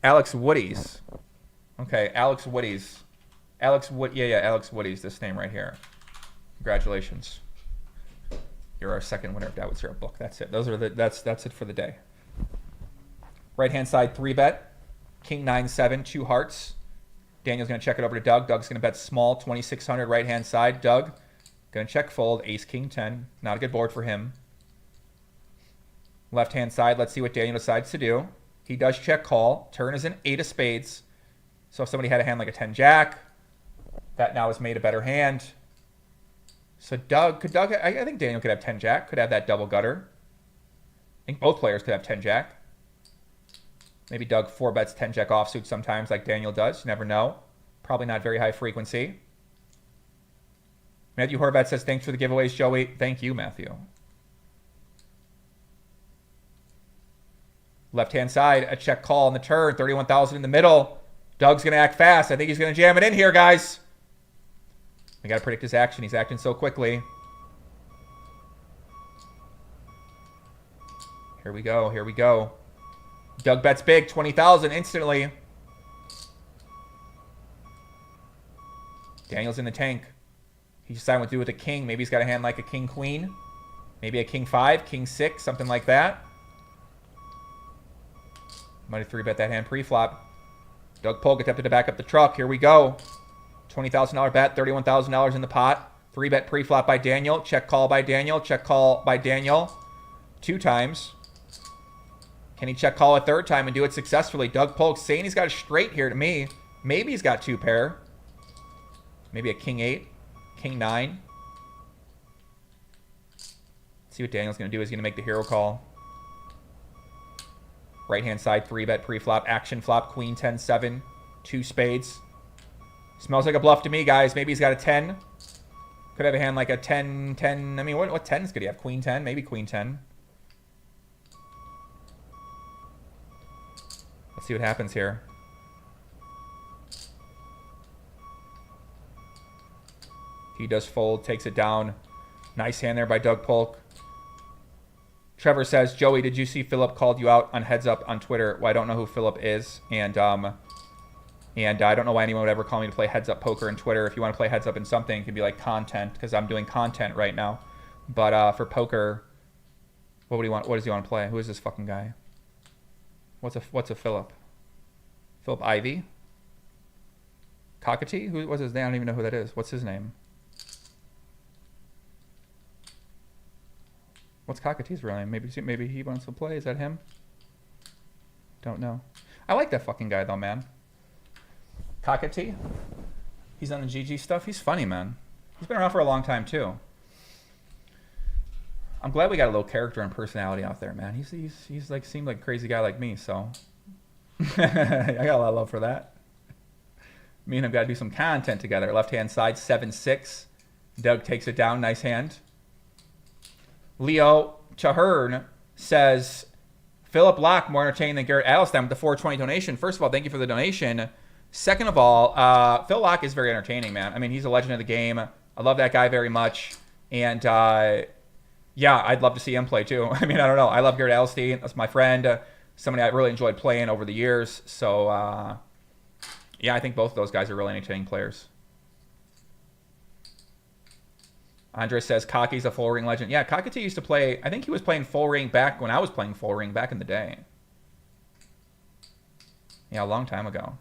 Alex Woodies. Okay, Alex Woodies. Alex Woodies, this name right here. Congratulations. You're our second winner of That Was Your book. That's it. That's it for the day. Right-hand side, 3-bet. King 9-7, 2 hearts. Daniel's going to check it over to Doug. Doug's going to bet small, 2,600 right-hand side. Doug, going to check fold, ace, king, 10. Not a good board for him. Left-hand side, let's see what Daniel decides to do. He does check call. Turn is an 8 of spades. So if somebody had a hand like a 10-jack, that now has made a better hand. So I think Daniel could have 10-jack, could have that double gutter. I think both players could have 10-jack. Maybe Doug 4-bets 10-jack offsuit sometimes like Daniel does. You never know. Probably not very high frequency. Matthew Horvath says, thanks for the giveaways, Joey. Thank you, Matthew. Left-hand side, a check call on the turn. 31,000 in the middle. Doug's going to act fast. I think he's going to jam it in here, guys. We got to predict his action. He's acting so quickly. Here we go. Here we go. Doug bets big, 20,000 instantly. Daniel's in the tank. He's deciding what to do with a king. Maybe he's got a hand like a king-queen. Maybe a king-5, king-6, something like that. Might have 3-bet that hand pre-flop. Doug Polk attempted to back up the truck. Here we go. $20,000 bet, $31,000 in the pot. 3-bet pre-flop by Daniel. Check call by Daniel. Check call by Daniel. 2 times. Can he check call a 3rd time and do it successfully? Doug Polk saying he's got a straight here to me. Maybe he's got 2 pair. Maybe a king 8, king 9. See what Daniel's going to do. He's going to make the hero call. Right-hand side, 3-bet pre-flop. Action flop, queen 10-7. 2 spades. Smells like a bluff to me, guys. Maybe he's got a 10. Could have a hand like a 10-10. I mean, what 10s could he have? Queen 10? Maybe queen 10. Let's see what happens here. He does fold, takes it down. Nice hand there by Doug Polk. Trevor says, Joey, did you see Philip called you out on Heads Up on Twitter? Well, I don't know who Philip is. And I don't know why anyone would ever call me to play Heads Up Poker on Twitter. If you want to play Heads Up in something, it could be like content, because I'm doing content right now. But for poker, what would he want? What does he want to play? Who is this fucking guy? What's a Philip? Philip Ivy? Cockatee? Who was his name? I don't even know who that is. What's his name? What's Cockatee's real name? Maybe he wants to play. Is that him? Don't know. I like that fucking guy though, man. Cockatee. He's on the GG stuff. He's funny, man. He's been around for a long time too. I'm glad we got a little character and personality out there, man. He's like seemed like a crazy guy like me, so I got a lot of love for that. Me and him got to do some content together. Left hand side, 7-6. Doug takes it down. Nice hand. Leo Chahern says, Philip Locke more entertaining than Garrett Adelstein with the 420 donation. First of all, thank you for the donation. Second of all, Phil Locke is very entertaining, man. I mean, he's a legend of the game. I love that guy very much. And, yeah, I'd love to see him play, too. I mean, I don't know. I love Garrett Adelstein. That's my friend. Somebody I really enjoyed playing over the years. So, yeah, I think both of those guys are really entertaining players. Andre says, Cocky's a full ring legend. Yeah, Cockatee used to play, I think he was playing full ring back when I was playing full ring back in the day. Yeah, a long time ago.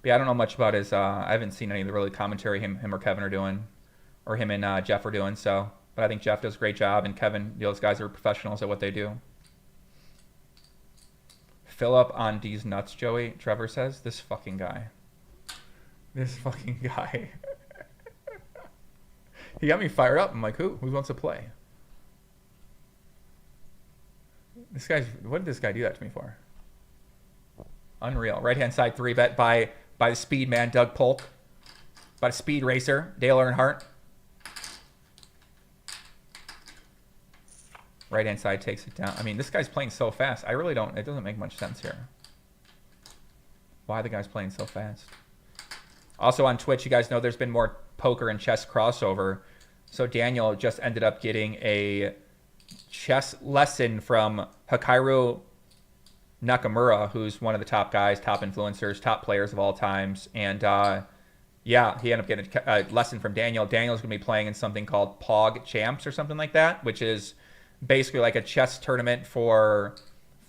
But yeah, I don't know much about his, I haven't seen any of the really commentary him or Kevin are doing, or him and Jeff are doing, so. But I think Jeff does a great job, and Kevin, those guys are professionals at what they do. Philip on D's nuts, Joey, Trevor says. This fucking guy. This fucking guy. He got me fired up. I'm like, who? Who wants to play? This guy's, what did this guy do that to me for? Unreal. Right-hand side 3-bet by the speed man, Doug Polk. By the speed racer, Dale Earnhardt. Right-hand side takes it down. I mean, this guy's playing so fast. I really don't, it doesn't make much sense here. Why the guy's playing so fast? Also on Twitch, you guys know there's been more poker and chess crossover. So Daniel just ended up getting a chess lesson from Hikaru Nakamura, who's one of the top guys, top influencers, top players of all times. And yeah, he ended up getting a lesson from Daniel. Daniel's going to be playing in something called Pog Champs or something like that, which is basically like a chess tournament for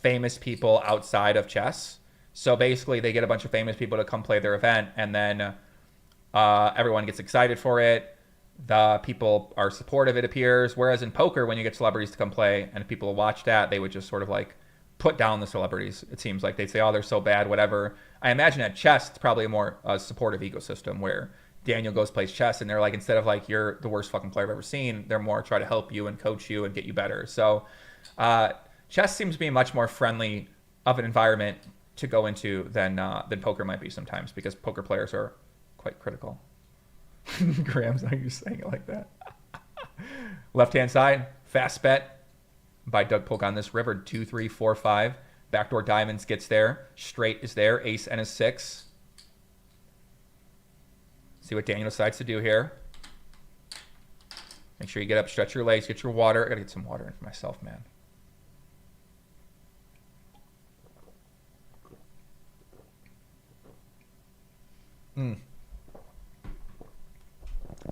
famous people outside of chess. So basically, they get a bunch of famous people to come play their event, and then everyone gets excited for it. The people are supportive, it appears. Whereas in poker, when you get celebrities to come play and people watch that, they would just sort of like put down the celebrities. It seems like they'd say, oh, they're so bad, whatever. I imagine at chess, it's probably a more supportive ecosystem where Daniel goes plays chess, and they're like, instead of like, you're the worst fucking player I've ever seen, they're more try to help you and coach you and get you better. So chess seems to be much more friendly of an environment to go into than poker might be sometimes, because poker players are quite critical. Graham's not you saying it like that. Left-hand side, fast bet by Doug Polk on this river, 2, 3, 4, 5. Backdoor diamonds gets there. Straight is there. Ace and a 6. See what Daniel decides to do here. Make sure you get up, stretch your legs, get your water. I gotta get some water in for myself, man.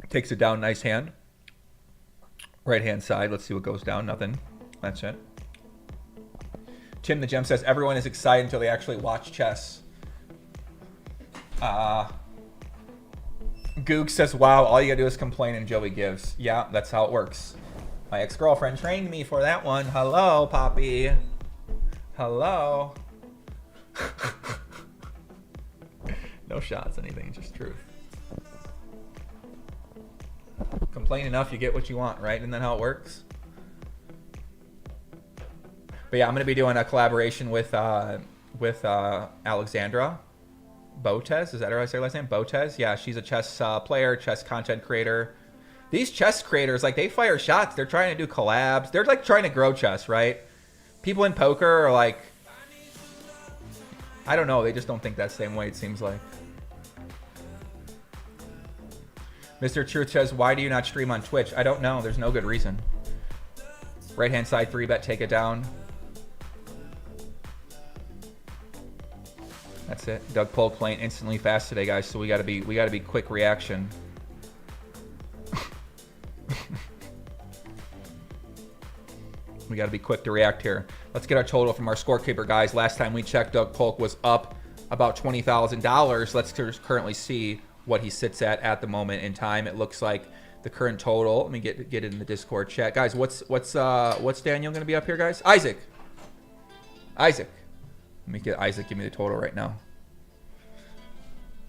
Takes it down, nice hand. Right hand side, let's see what goes down. Nothing. That's it. Tim the Gem says everyone is excited until they actually watch chess. Goog says, wow, all you gotta do is complain and Joey gives. Yeah, that's how it works. My ex-girlfriend trained me for that one. Hello, Poppy. Hello. No shots, anything, just truth. Complain enough, you get what you want, right? Isn't that how it works? But yeah, I'm going to be doing a collaboration with Alexandra Botez. Is that how I say her last name? Botez? Yeah, she's a chess player, chess content creator. These chess creators, like, they fire shots. They're trying to do collabs. They're, like, trying to grow chess, right? People in poker are, like, I don't know. They just don't think that same way, it seems like. Mr. Truth says, why do you not stream on Twitch? I don't know. There's no good reason. Right-hand side, 3-bet, take it down. That's it. Doug Polk playing instantly fast today, guys. So we gotta be quick reaction. We gotta be quick to react here. Let's get our total from our scorekeeper, guys. Last time we checked, Doug Polk was up about $20,000. Let's currently see what he sits at the moment in time. It looks like the current total. Let me get it in the Discord chat, guys. What's Daniel gonna be up here, guys? Isaac. Let me get Isaac. Give me the total right now.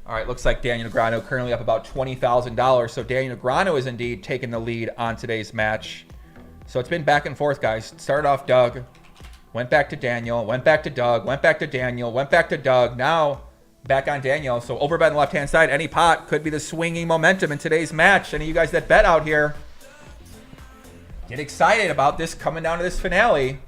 All right, looks like Daniel Negreanu currently up about $20,000. So Daniel Negreanu is indeed taking the lead on today's match. So it's been back and forth, guys. Started off Doug, went back to Daniel, went back to Doug, went back to Daniel, went back to Doug. Now back on Daniel. So overbet on the left-hand side. Any pot could be the swinging momentum in today's match. Any of you guys that bet out here, get excited about this coming down to this finale.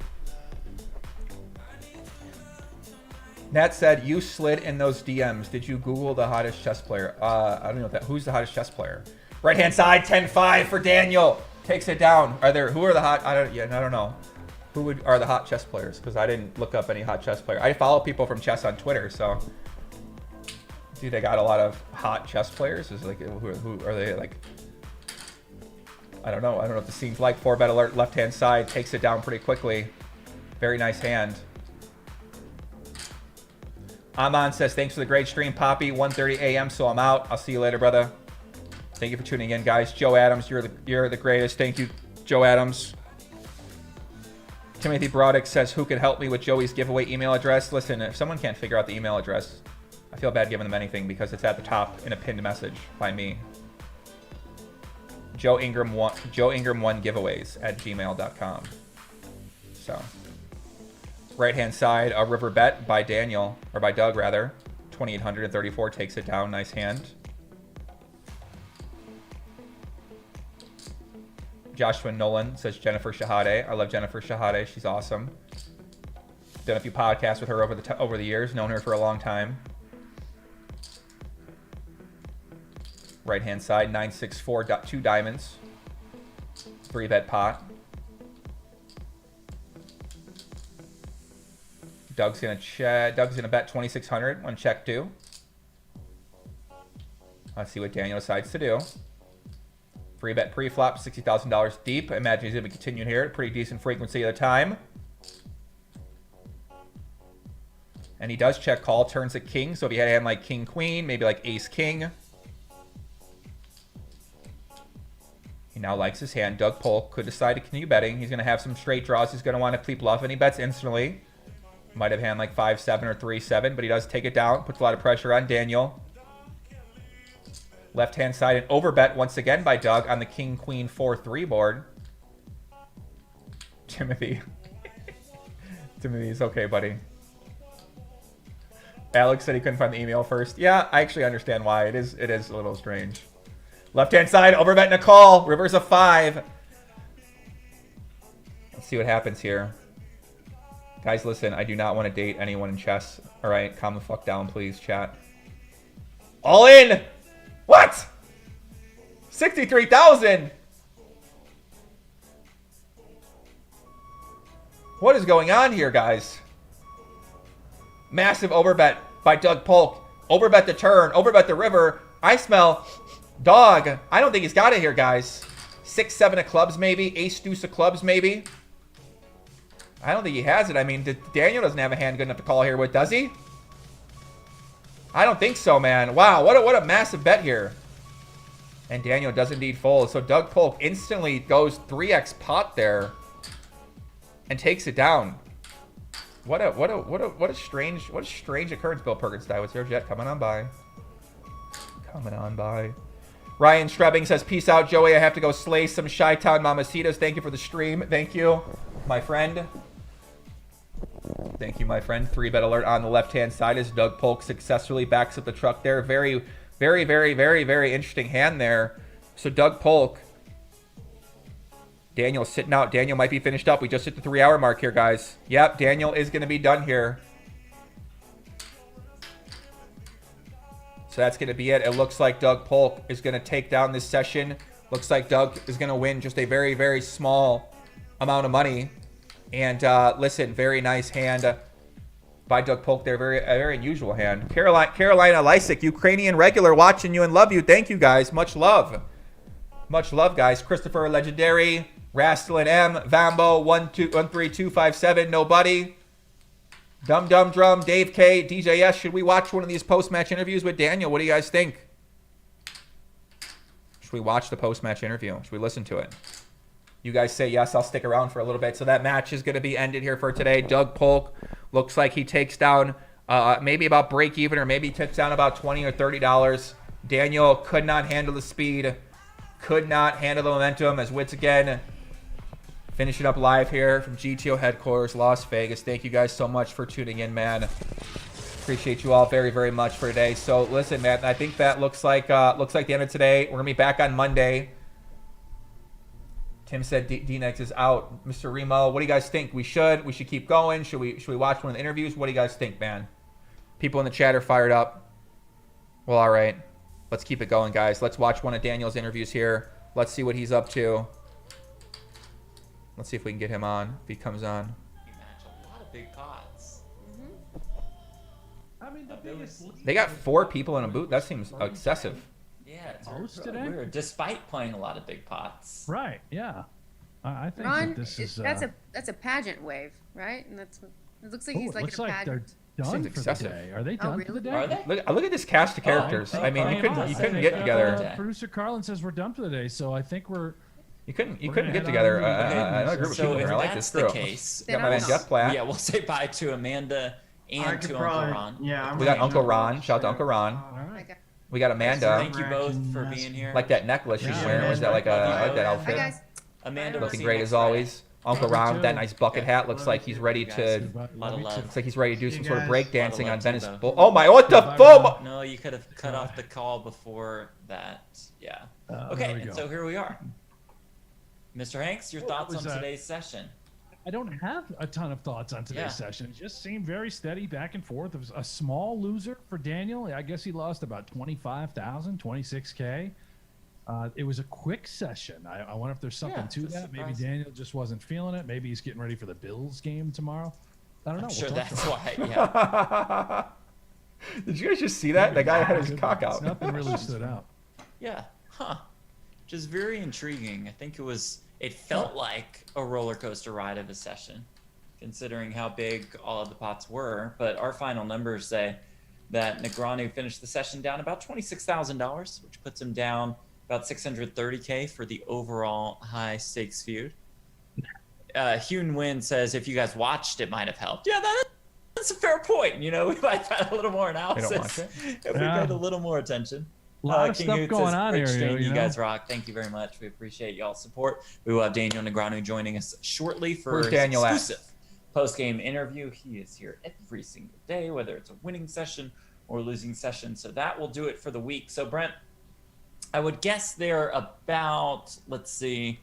Nat said, you slid in those DMs. Did you Google the hottest chess player? I don't know that. Who's the hottest chess player? Right-hand side, 10-5 for Daniel. Takes it down. Who are the hot? I don't know. Who are the hot chess players? Because I didn't look up any hot chess player. I follow people from chess on Twitter, so do they got a lot of hot chess players? Is like who are they like? I don't know. I don't know what the scene's like. 4-bet alert, left-hand side, takes it down pretty quickly. Very nice hand. Aman says, thanks for the great stream, Poppy. 1:30 a.m. So I'm out. I'll see you later, brother. Thank you for tuning in, guys. Joe Adams, you're the greatest. Thank you, Joe Adams. Timothy Broddick says, who can help me with Joey's giveaway email address? Listen, if someone can't figure out the email address, I feel bad giving them anything because it's at the top in a pinned message by me. Joe Ingram 1 giveaways at gmail.com. So, right-hand side, a river bet by Daniel, or by Doug rather. 2,834 takes it down. Nice hand. Joshua Nolan says Jennifer Shahade. I love Jennifer Shahade. She's awesome. Done a few podcasts with her over the years. Known her for a long time. Right-hand side, 964, 2 diamonds. 3-bet pot. Doug's gonna bet 2,600 on check 2. Let's see what Daniel decides to do. 3-bet pre-flop, $60,000 deep. I imagine he's gonna be continuing here at pretty decent frequency of the time. And he does check call, turns a king. So if he had a hand like king queen, maybe like ace king. He now likes his hand. Doug Polk could decide to continue betting. He's gonna have some straight draws. He's gonna want to plead bluff, and he bets instantly. Might have hand like 5-7 or 3-7, but he does take it down. Puts a lot of pressure on Daniel. Left-hand side, an overbet once again by Doug on the King, Queen, 4-3 board. Timothy. Timothy, it's okay, buddy. Alex said he couldn't find the email first. Yeah, I actually understand why. It is a little strange. Left-hand side, overbet and a call. Reverse of 5. Let's see what happens here. Guys, listen, I do not want to date anyone in chess. All right, calm the fuck down, please, chat. All in! What? 63,000! What is going on here, guys? Massive overbet by Doug Polk. Overbet the turn, overbet the river. I smell dog. I don't think he's got it here, guys. 6-7 of clubs, maybe. Ace-deuce of clubs, maybe. I don't think he has it. I mean, Daniel doesn't have a hand good enough to call here with, does he? I don't think so, man. Wow, what a massive bet here. And Daniel does indeed fold. So Doug Polk instantly goes 3x pot there and takes it down. What a strange occurrence, Bill Perkins. What's your jet coming on by? Coming on by. Ryan Strebbing says, peace out, Joey. I have to go slay some Chi-Town Mamacitas. Thank you for the stream. Thank you, my friend. Thank you, my friend. 3-bet alert on the left-hand side as Doug Polk successfully backs up the truck there. Very, very, very, very, very interesting hand there. So Doug Polk. Daniel's sitting out. Daniel might be finished up. We just hit the 3-hour mark here, guys. Yep, Daniel is going to be done here. So that's going to be it. It looks like Doug Polk is going to take down this session. Looks like Doug is going to win just a very, very small amount of money. And listen, very nice hand by Doug Polk there. A very unusual hand. Carolina Lysick, Ukrainian regular, watching you and love you. Thank you, guys. Much love. Much love, guys. Christopher Legendary, Rastlin M, Vambo, 13257, Nobody. Dum Dum Drum, Dave K, DJS. Should we watch one of these post-match interviews with Daniel? What do you guys think? Should we watch the post-match interview? Should we listen to it? You guys say yes, I'll stick around for a little bit. So that match is going to be ended here for today. Doug Polk looks like he takes down maybe about break even, or maybe takes down about $20 or $30. Daniel could not handle the speed, could not handle the momentum, as Wits again finishing up live here from GTO headquarters, Las Vegas. Thank you guys so much for tuning in, man. Appreciate you all very, very much for today. So listen, man, I think that looks like the end of today. We're gonna be back on Monday. Tim said D-Nex is out. Mr. Remo, what do you guys think? We should keep going. Should we watch one of the interviews? What do you guys think, man? People in the chat are fired up. Well, all right. Let's keep it going, guys. Let's watch one of Daniel's interviews here. Let's see what he's up to. Let's see if we can get him on, if he comes on. You match a lot of big pots. I mean, They got 4 people in a booth. That seems excessive. Yeah, Most today? weird, despite playing a lot of big pots. Right, yeah. I think Ron, that this is... that's a pageant wave, right? And that's it looks like he's like looks in a like they're pageant. done Seems for excessive. the day. Are they done for the really? day? Are they? Look at this cast of characters. I mean, you couldn't get together. Producer Carlin says we're done for the day, so I think we're... You couldn't We're get gonna head together on. another group of So people if here. I like that's this the group. case, Got my man Jeff Platt. yeah, we'll say bye to Amanda and to Uncle Ron. Yeah, We got Uncle Ron. Shout out to Uncle Ron. All right. Okay. We got Amanda. Thank you both for being here. Like that necklace she's Yeah, wearing. Was that like I like that Hi outfit. guys. Amanda, Looking we'll see great you as next Friday. always. Uncle Ron with that nice bucket hat looks like he's ready Guys, to. a lot of love. Looks like he's ready to do You some sort of guys. break dancing Lot on of love Venice. to you Oh my! What the Bye, fuck? No, you could have cut off the call before that. Yeah. There Okay, we and go. so here we are. Mr. Hanks, your Well, thoughts that was, on today's session? I don't have a ton of thoughts on today's Yeah. session. It just seemed very steady back and forth. It was a small loser for Daniel. I guess he lost about 25,000, 26K. It was a quick session. I wonder if there's something Yeah, to it's a that. Maybe surprise. Daniel just wasn't feeling it. Maybe he's getting ready for the Bills game tomorrow. I don't know. I'm We'll sure talk that's about it. why. Yeah. Did you guys just see that? That guy had his cock out. Nothing really stood out. Yeah. Huh. Just very intriguing. I think it felt like a roller coaster ride of a session, considering how big all of the pots were. But our final numbers say that Negreanu finished the session down about $26,000, which puts him down about 630K for the overall high stakes feud. Hune Win says, if you guys watched, it might have helped. Yeah, that's a fair point. You know, we might have had a little more analysis watch it? if we paid a little more attention. A lot of King stuff Hoot going says, on "Great here. stream, You you know? guys rock. Thank you very much. We appreciate y'all's support. We will have Daniel Negreanu joining us shortly for Where's his Daniel at? exclusive post-game interview. He is here every single day, whether it's a winning session or losing session. So that will do it for the week. So Brent, I would guess they're about, let's see,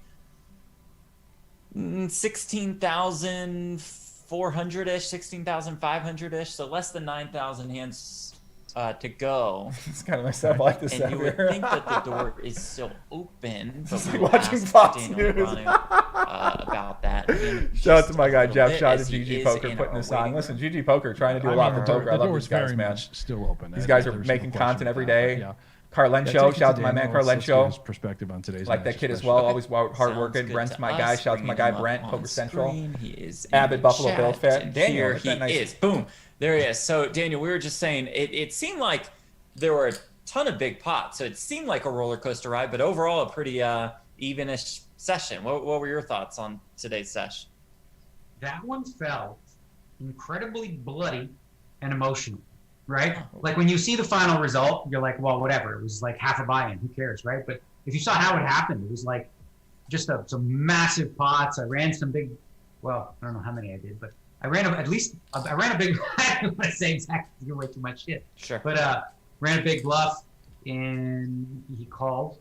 16,400-ish, 16,500-ish. So less than 9,000 hands to go. It's kind of messed up. I like this. And you would here. think that the door is still open, but It's we like will watching ask Fox Daniel News. Negreanu, about that. in Shout out just to my a guy little Jeff. bit, Shout out as to he GG is Poker in putting our this on. waiting Listen, room. GG Poker trying to do a lot for the poker. I love door's these guys, very man. much still open. These guys are There's no making question content every about it, day. yeah. Carlencho, Yeah, take it shout out to to my man Daniel. Let's get his Carlencho. perspective on today's Like that match kid as especially. well. Always hard Sounds working. good Brent's to my us. guy. Shout out to my Bringing guy him up Brent, on Poker Central. screen. He is Avid in Buffalo chat, Bill fan. and Daniel, here that's he that nice- is. Boom. There he is. So Daniel, we were just saying it seemed like there were a ton of big pots. So it seemed like a roller coaster ride, but overall a pretty evenish session. What were your thoughts on today's session? That one felt incredibly bloody and emotional. right? Like when you see the final result, you're like, well, whatever. It was like half a buy-in. Who cares, right? But if you saw how it happened, it was like just some massive pots. I ran some big, well, I don't know how many I did, but I ran a big, I don't want to say exactly, give away too much shit. Sure. But ran a big bluff, and he called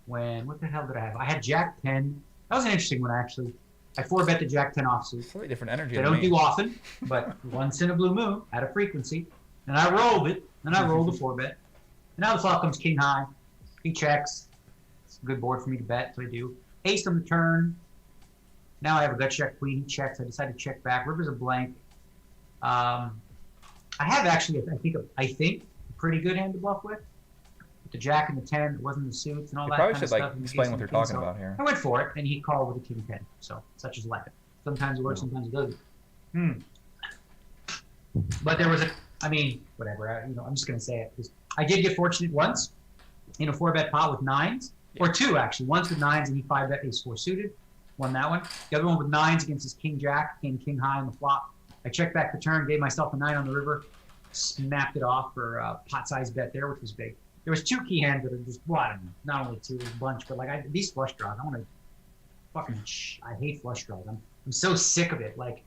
when, what the hell did I have? I had Jack 10. That was an interesting one, actually. I 4-bet the Jack 10 offsuit. Slightly different energy. They than don't me. do often, but once in a blue moon, at a frequency. And I rolled it, and I rolled a 4-bet. And now the flop comes king high. He checks. It's a good board for me to bet, so I do. Ace on the turn. Now I have a gut check queen. He checks. I decide to check back. River's a blank. I have actually, I think, a pretty good hand to bluff with. With the Jack and the 10, it wasn't the suits and all You that probably kind of should stuff. And the explain ace what and they're the king, talking so about here. I went for it, and he called with a king 10. So such is life. Sometimes it works, sometimes it doesn't. But there was whatever. I'm just gonna say it because I did get fortunate once in a 4-bet pot with 9s, or 2 actually. Once with 9s, and he 5-bet ace 4 suited, won that one. The other one with 9s against his king jack, king high on the flop. I checked back the turn, gave myself a 9 on the river, snapped it off for a pot size bet there, which was big. There was 2 key hands that are just, well, I don't know, not only 2, there's a bunch, but like these flush draws, I want to fucking, I hate flush draws. I'm so sick of it. Like,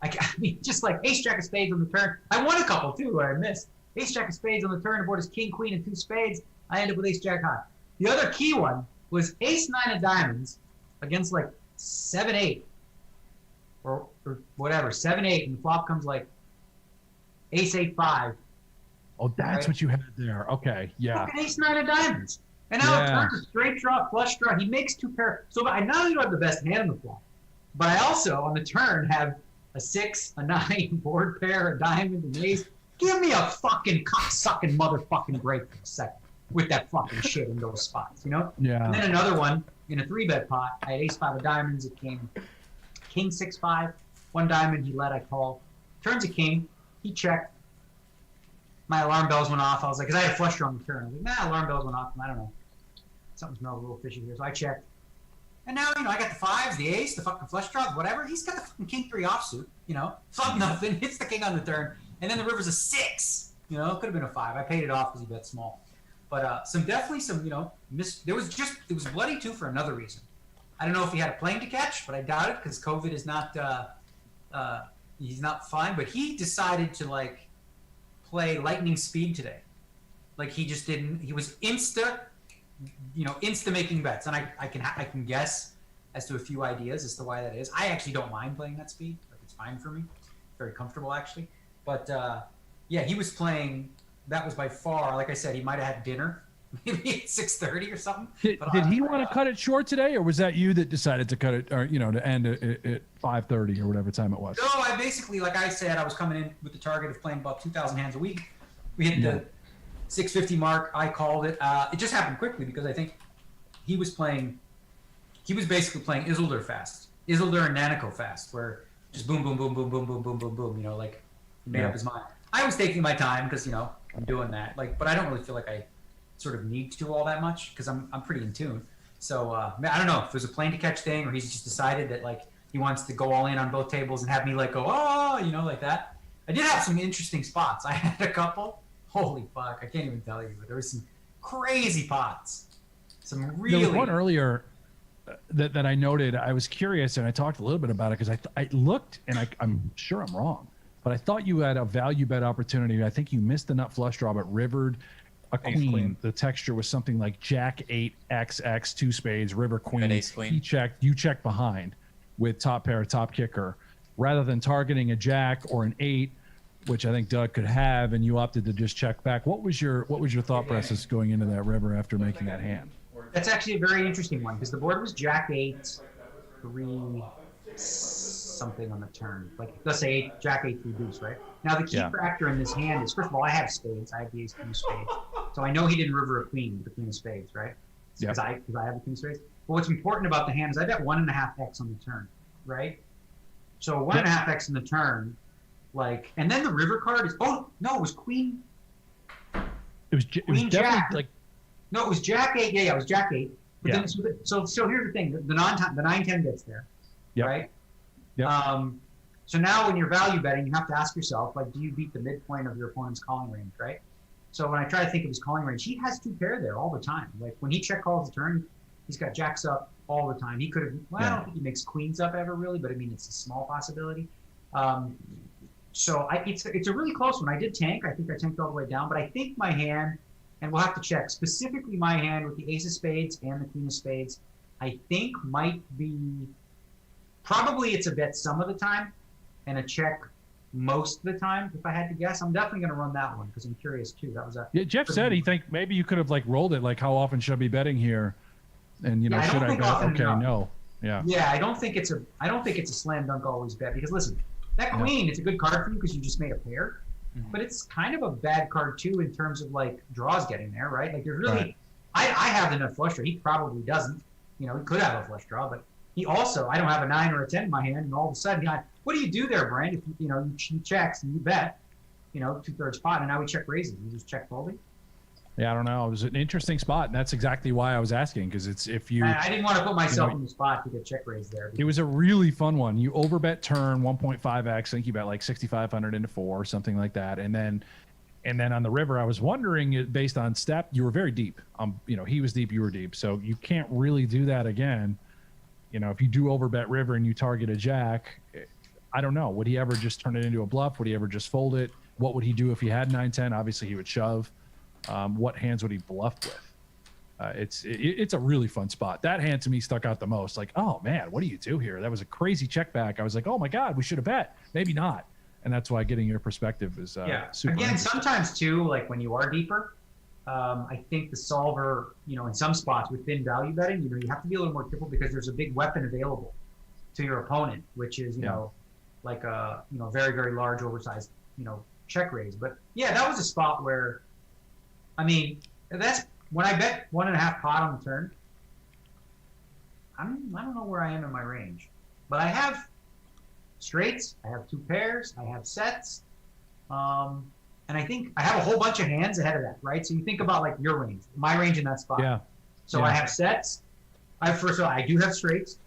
I mean, just like ace jack of spades on the turn. I won a couple too, where I missed. Ace jack of spades on the turn. The board is king, queen, and 2 spades. I end up with ace jack high. The other key one was ace 9 of diamonds against like 7-8 or whatever, 7-8, and the flop comes like ace 8-5. Oh, that's Right. what you had there. Okay, yeah. Fucking ace 9 of diamonds. And now it turns a straight draw, flush draw. He makes 2 pair. So I not only do I have the best hand on the flop, but I also on the turn have a 6, a 9, board pair, a diamond, an ace. Give me a fucking cocksucking motherfucking break for a second with that fucking shit in those spots, you know? Yeah. And then another one in a 3-bet pot. I had ace 5 of diamonds. It came king 6-5, 1 diamond. He led. I called. Turns a king. He checked. My alarm bells went off. I was like, because I had a flush draw on the turn. I was like, alarm bells went off. I don't know. Something smells a little fishy here. So I checked. And now, I got the 5s, the ace, the fucking flush draw, whatever. He's got the fucking king 3 offsuit, Flop nothing, hits the king on the turn. And then the river's a 6, It could have been a 5. I paid it off because he bet small. But definitely some, it was bloody too for another reason. I don't know if he had a plane to catch, but I doubt it because COVID is not, he's not fine. But he decided to, play lightning speed today. Like, he just didn't, he was insta making bets. And I can guess as to a few ideas as to why that is. I actually don't mind playing that speed. Like, it's fine for me. Very comfortable, actually. But, yeah, he was playing, that was by far, like I said, he might have had dinner, maybe at 6:30 or something. Did he want to cut it short today, or was that you that decided to cut it, or, to end at 5:30 or whatever time it was? No, I basically, like I said, I was coming in with the target of playing about 2,000 hands a week. We hit the 650 mark. I called it. It just happened quickly because I think he was basically playing Isildur fast. Isildur and Nanico fast, where just boom, boom, boom, boom, boom, boom, boom, boom, boom, he made up his mind. I was taking my time because, I'm doing that. But I don't really feel like I sort of need to all that much because I'm pretty in tune. So, I don't know if there's a plane to catch thing or he's just decided that, he wants to go all in on both tables and have me, go, oh, like that. I did have some interesting spots. I had a couple. Holy fuck, I can't even tell you. But there was some crazy pots. Some really... There was one earlier that I noted. I was curious, and I talked a little bit about it because I looked, and I'm sure I'm wrong, but I thought you had a value bet opportunity. I think you missed the nut flush draw, but rivered a queen. The texture was something like Jack 8 XX 2 spades, river queen. Ace queen. He checked. You checked behind with top pair, top kicker, rather than targeting a Jack or an 8, which I think Doug could have, and you opted to just check back. What was your thought process going into that river after making that hand? That's actually a very interesting one because the board was Jack 8, 3 something on the turn. Let's say Jack 8, 3 deuce, right? Now the key factor in this hand is, first of all, I have spades. I have the ace, queen of spades. So I know he didn't river a queen with the queen of spades, right? Because I have the queen of spades. But what's important about the hand is I bet 1.5x on the turn, right? So 1.5x on the turn, and then the river card is, it was queen. It was definitely Jack. No, it was Jack 8. Yeah, it was Jack 8. But then, so here's the thing: the 9-10 gets there, right? Yeah. So now when you're value betting, you have to ask yourself, like, do you beat the midpoint of your opponent's calling range, right? So when I try to think of his calling range, he has 2 pair there all the time. Like when he check calls the turn, he's got jacks up all the time. He could have, well, I don't think he makes queens up ever really, but I mean, it's a small possibility. So it's a really close one. I did tank. I think I tanked all the way down, but I think my hand, and we'll have to check, specifically my hand with the ace of spades and the queen of spades, I think might be, probably it's a bet some of the time and a check most of the time. If I had to guess, I'm definitely going to run that one because I'm curious too. That was a Jeff said he think maybe you could have like rolled it, like how often should I be betting here, and you know, should I bet? Okay, no, yeah. Yeah, I don't think it's a slam dunk always bet because listen, that queen, it's a good card for you because you just made a pair, but it's kind of a bad card too in terms of like draws getting there, right? Like there's really, I have enough flush draw. He probably doesn't. You know, he could have a flush draw, but he also, I don't have a 9 or a 10 in my hand, and all of a sudden, what do you do there, Brand? If he checks and you bet, 2/3 pot, and now we check raises. You just check folding. Yeah, I don't know. It was an interesting spot, and that's exactly why I was asking, because it's if you. I didn't want to put myself in the spot to get check raised there. It was a really fun one. You overbet turn 1.5x. I think you bet like 6,500 into 4 or something like that, and then on the river, I was wondering, based on step, you were very deep. He was deep, you were deep, so you can't really do that again. If you do overbet river and you target a jack, I don't know. Would he ever just turn it into a bluff? Would he ever just fold it? What would he do if he had 9-10? Obviously, he would shove. What hands would he bluff with? It's a really fun spot. That hand to me stuck out the most. Like, oh man, what do you do here? That was a crazy check back. I was like, oh my God, we should have bet. Maybe not. And that's why getting your perspective is super. Again, sometimes too, like when you are deeper, I think the solver, in some spots within value betting, you have to be a little more careful because there's a big weapon available to your opponent, which is, like a, very, very large, oversized, check raise. But yeah, that was a spot where, I mean, that's when I bet 1.5 pot on the turn. I don't know where I am in my range, but I have straights, I have 2 pairs, I have sets, and I think I have a whole bunch of hands ahead of that, right? So you think about like your range, my range in that spot. Yeah. So I have sets. First of all, I do have straights.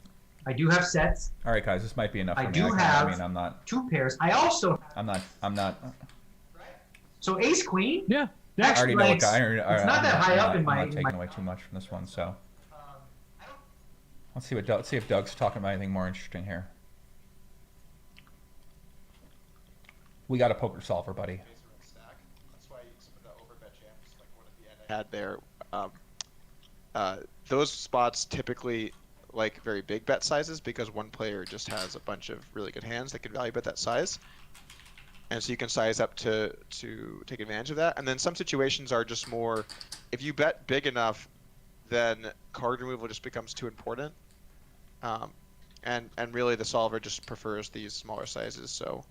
I do have sets. All right, guys, this might be enough for I me. do have I'm not. 2 pairs. I also. I'm not. So ace queen. Yeah. I already know. It's not that high up in my. I'm not taking away too much from this one, so. Let's see if Doug's talking about anything more interesting here. We got a poker solver, buddy. That's why some of the overbet jams, like one at the end I had there, those spots typically like very big bet sizes because one player just has a bunch of really good hands that can value bet that size. And so you can size up to take advantage of that. And then some situations are just more, if you bet big enough, then card removal just becomes too important. And really the solver just prefers these smaller sizes. So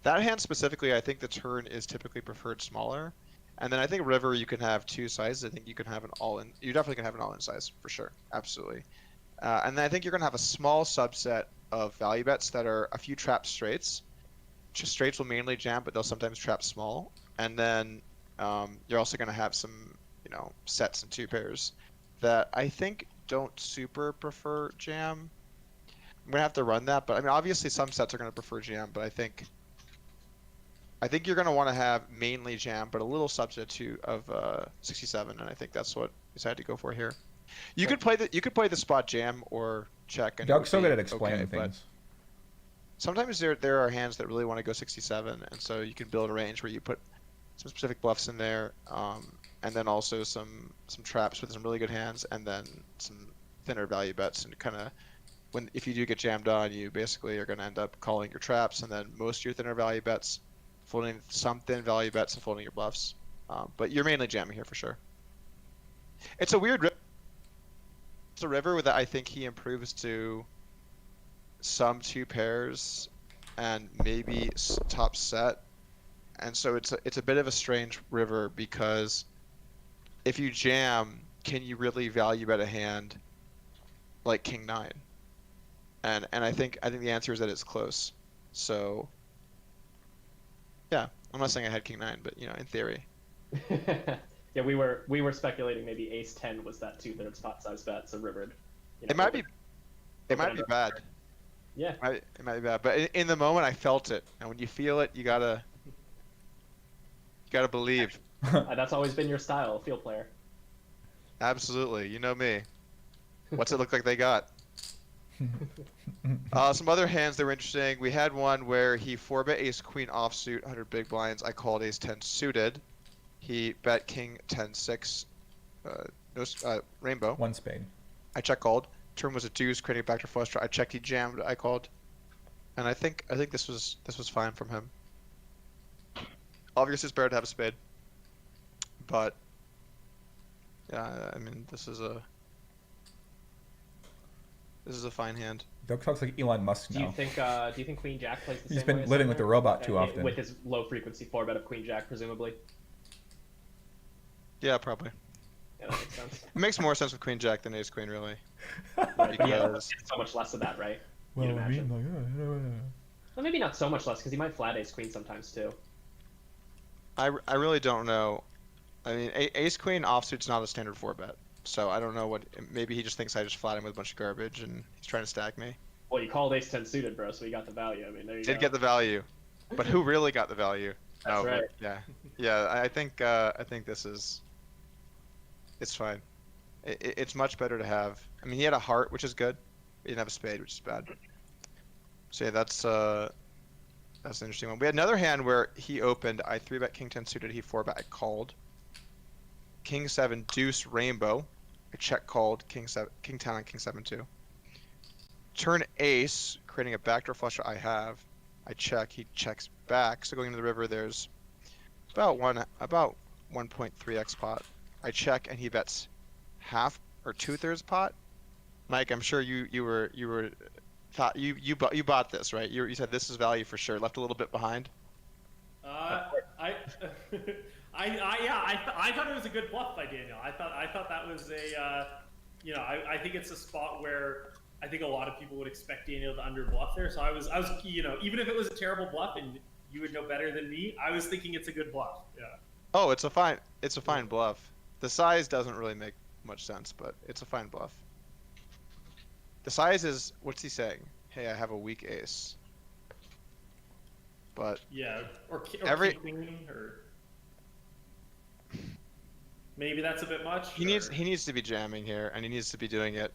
that hand specifically, I think the turn is typically preferred smaller. And then I think river, you can have 2 sizes. I think you can have an all-in. You definitely can have an all-in size for sure. Absolutely. And then I think you're going to have a small subset of value bets that are a few trap straights. Just straights will mainly jam, but they'll sometimes trap small. And then you're also going to have some, sets and 2 pairs that I think don't super prefer jam. I'm going to have to run that, but I mean, obviously some sets are going to prefer jam, but I think you're going to want to have mainly jam, but a little substitute of 67, and I think that's what we decided to go for here. You could play the spot jam or check. And Doug's so good at explaining things. Sometimes there are hands that really want to go 67, and so you can build a range where you put some specific bluffs in there, and then also some traps with some really good hands, and then some thinner value bets, and kind of if you do get jammed on, you basically are going to end up calling your traps, and then most of your thinner value bets, folding some thin value bets and folding your bluffs. But you're mainly jamming here for sure. It's a weird river. It's a river that I think he improves to some 2 pairs and maybe top set. And so it's a bit of a strange river because if you jam, can you really value bet a hand like King 9? And I think the answer is that it's close. So yeah, I'm not saying I had King 9, but in theory. Yeah, we were speculating maybe Ace 10 was that 2/3 pot size bet, so rivered. It might be bad. Yeah. It might be bad, but in the moment I felt it, and when you feel it, you gotta believe. That's always been your style, field player. Absolutely, you know me. What's it look like they got? Some other hands that were interesting. We had one where he 4-bet ace queen offsuit, 100 big blinds. I called ace 10 suited. He bet king 10-6, rainbow. One spade. I check called. Turn was a deuce, creating a backdoor flush draw. I checked, he jammed. I called, and I think this was fine from him. Obviously, it's better to have a spade, but yeah, I mean, this is a fine hand. Doug talks like Elon Musk Do now. you think Queen Jack plays the He's same been way as living with the Sumner? robot too often. With his low frequency 4-bet of Queen Jack, presumably. Yeah, probably. Yeah, that makes sense. It makes more sense with queen jack than ace queen, really. Right, yeah, Because so much less of that, right? Well, You'd I mean, imagine. Well, maybe not so much less, because he might flat ace queen sometimes too. I really don't know. I mean, ace queen offsuit's not a standard 4-bet, so I don't know what. Maybe he just thinks I just flat him with a bunch of garbage and he's trying to stack me. Well, you called ace 10 suited, bro, so you got the value. I mean, there you go. Did get the value, but who really got the value? That's right. Yeah. I think this is. It's fine. It's much better to have. I mean, he had a heart, which is good. He didn't have a spade, which is bad. So yeah, that's an interesting one. We had another hand where he opened. I 3-bet king 10 suited. He 4-bet. I called. King 7 deuce rainbow. I check called. King 10 on king 7 too. Turn ace, creating a backdoor flush I have. I check. He checks back. So going into the river, there's about 1.3x pot. I check and he bets half or 2/3 pot. Mike, I'm sure you were thought you bought this, right? You said this is value for sure. Left a little bit behind. I thought it was a good bluff by Daniel. I thought that was I think it's a spot where I think a lot of people would expect Daniel to underbluff there. So I was even if it was a terrible bluff and you would know better than me, I was thinking it's a good bluff. Yeah. Oh, it's a fine bluff. The size doesn't really make much sense, but it's a fine bluff. The size is, what's he saying? Hey, I have a weak ace. But yeah, or queen, or maybe that's a bit much. He needs to be jamming here, and he needs to be doing it.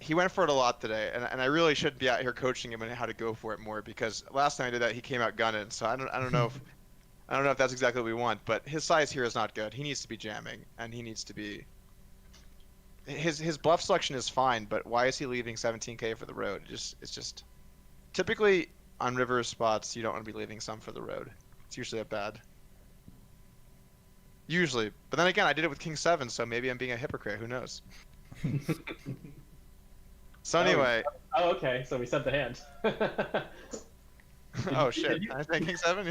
He went for it a lot today, and I really should be out here coaching him on how to go for it more, because last time I did that he came out gunning. So I don't know if that's exactly what we want, but his size here is not good. He needs to be jamming, and he needs to be. His bluff selection is fine, but why is he leaving 17K for the road? It's just typically on river spots you don't want to be leaving some for the road. It's usually that bad. Usually, but then again, I did it with King 7, so maybe I'm being a hypocrite. Who knows? So anyway. Oh, okay. So we set the hand. Oh shit! I think King 7.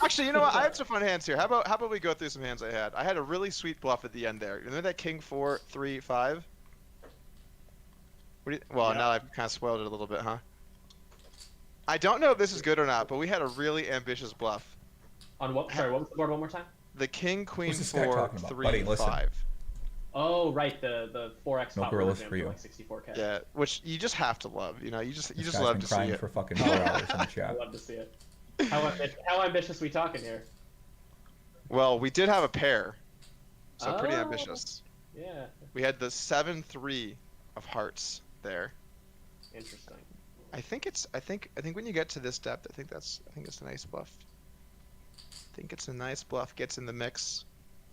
Actually, you know what? I have some fun hands here. How about we go through some hands I had? I had a really sweet bluff at the end there. Remember that King 4 3 5? Well, now I've kind of spoiled it a little bit, huh? I don't know if this is good or not, but we had a really ambitious bluff. On what? Sorry, what was the board one more time? The King Queen What's this guy 4 talking about? 3 Buddy, listen. 5. Oh, right, the 4x No pot gorillas jam for you. like 64K. Yeah, which you just have to love. You know, you just Guy's love been to see crying it. for fucking 4 hours in the I chat. love to see it. How ambitious we talking here? Well, we did have a pair, so pretty Oh. ambitious. Yeah, We had the 7-3 of hearts there. interesting. I think when you get to this depth, I think it's a nice bluff. I think it's a nice bluff. Gets in the mix.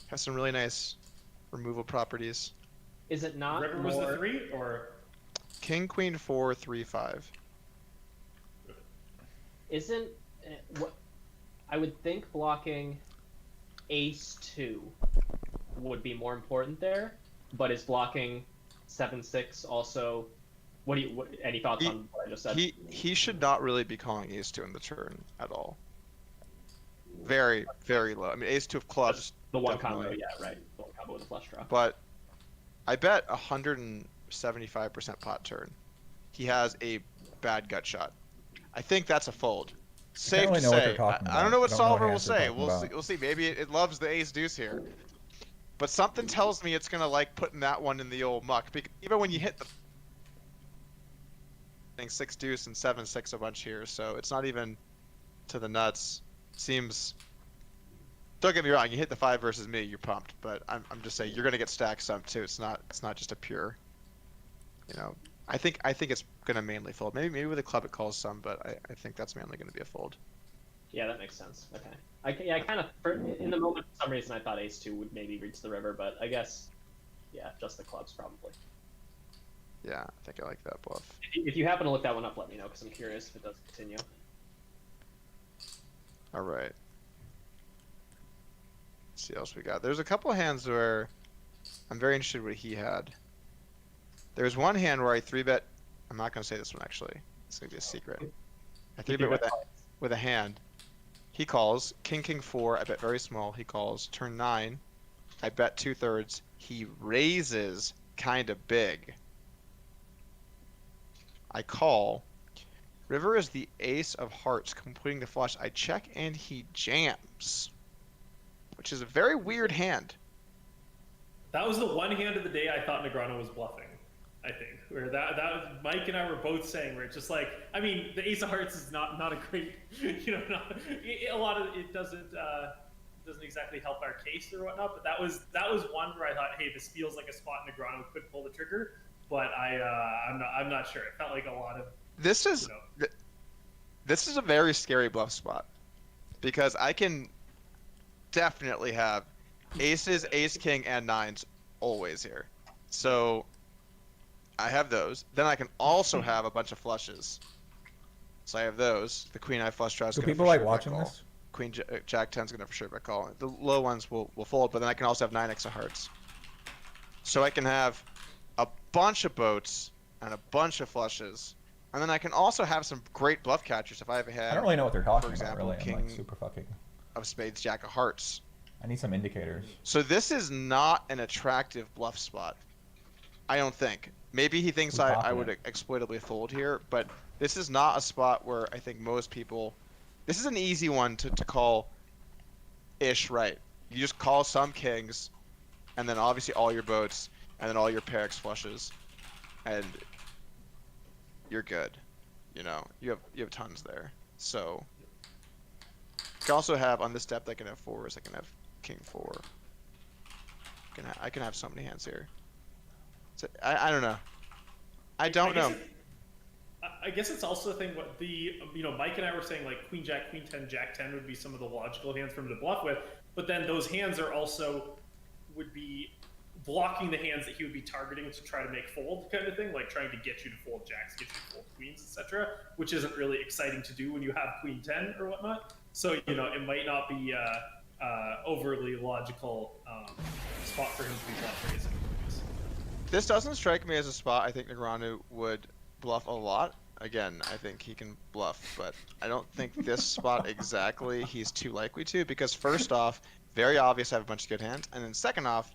Has some really nice removal properties. Is it not River more... was the 3 or King Queen 4 3 5. Isn't what I would think blocking Ace 2 would be more important there, but is blocking 7-6 also? Any thoughts on what I just said? He should not really be calling Ace 2 in the turn at all. Very, very low. I mean, Ace 2 of clubs. The one combo, definitely. yeah, right. The one combo with a flush draw. But I bet 175% pot turn. He has a bad gut shot. I think that's a fold. Safe really to know what they're say. talking I about. don't know what I don't know what solver will hands they're say. talking We'll about. see. We'll see. Maybe it loves the ace deuce here. but something tells me it's gonna like putting that one in the old muck. Because even when you hit the thing 6 deuce and 7-6 a bunch here, so it's not even to the nuts. Seems. Don't get me wrong. You hit the 5 versus me, you're pumped. But I'm just saying you're gonna get stacked some too. It's not just a pure. You know, I think it's gonna mainly fold. Maybe with a club it calls some, but I think that's mainly gonna be a fold. Yeah, that makes sense. Okay. I kind of, in the moment, for some reason, I thought ace-2 would maybe reach the river, but I guess, yeah, just the clubs probably. Yeah, I think I like that bluff. If you happen to look that one up, let me know, because I'm curious if it does continue. All right. Let's see what else we got. There's a couple of hands where I'm very interested what he had. There's one hand where I 3-bet. I'm not gonna say this one actually. It's gonna be a secret. I 3-bet with a hand. He calls king 4. I bet very small. He calls turn 9. I bet 2/3. He raises kind of big. I call. River is the ace of hearts, completing the flush. I check and he jams, which is a very weird hand. That was the one hand of the day I thought Negreanu was bluffing. I think where that was, Mike and I were both saying where it's just like, I mean, the ace of hearts is not a great, you know, a lot of it doesn't exactly help our case or whatnot. But that was one where I thought, hey, this feels like a spot Negreanu could pull the trigger, but I'm not sure. It felt like a lot of this is this is a very scary bluff spot because I can definitely have aces, ace king, and 9s always here. So I have those. Then I can also have a bunch of flushes. So I have those. The queen eye flush draw is Do going to people like watching this? Queen jack 10 is going to for sure bet call. The low ones will fold, but then I can also have 9x of hearts. So I can have a bunch of boats and a bunch of flushes. And then I can also have some great bluff catchers if I have a hand. I don't really know what they're talking for example, about, really. I'm like king super fucking. of spades, jack of hearts. I need some indicators. So this is not an attractive bluff spot. I don't think. Maybe he thinks I would exploitably fold here, but this is not a spot where I think most people... This is an easy one to call ish right. You just call some kings, and then obviously all your boats, and then all your pair X flushes, and you're good. You know, you have tons there. So you can also have, on this depth, I can have 4s, I can have king 4. I can have so many hands here. So, I don't know. I don't know. I guess it's also the thing. What Mike and I were saying, like queen jack, queen 10, jack 10 would be some of the logical hands for him to bluff with. But then those hands would be blocking the hands that he would be targeting to try to make fold, kind of thing, like trying to get you to fold jacks, get you to fold queens, etc. Which isn't really exciting to do when you have queen 10 or whatnot. So it might not be overly logical spot for him to be bluff raising. This doesn't strike me as a spot I think Negreanu would bluff a lot. Again, I think he can bluff, but I don't think this spot exactly he's too likely to, because first off, very obvious I have a bunch of good hands, and then second off,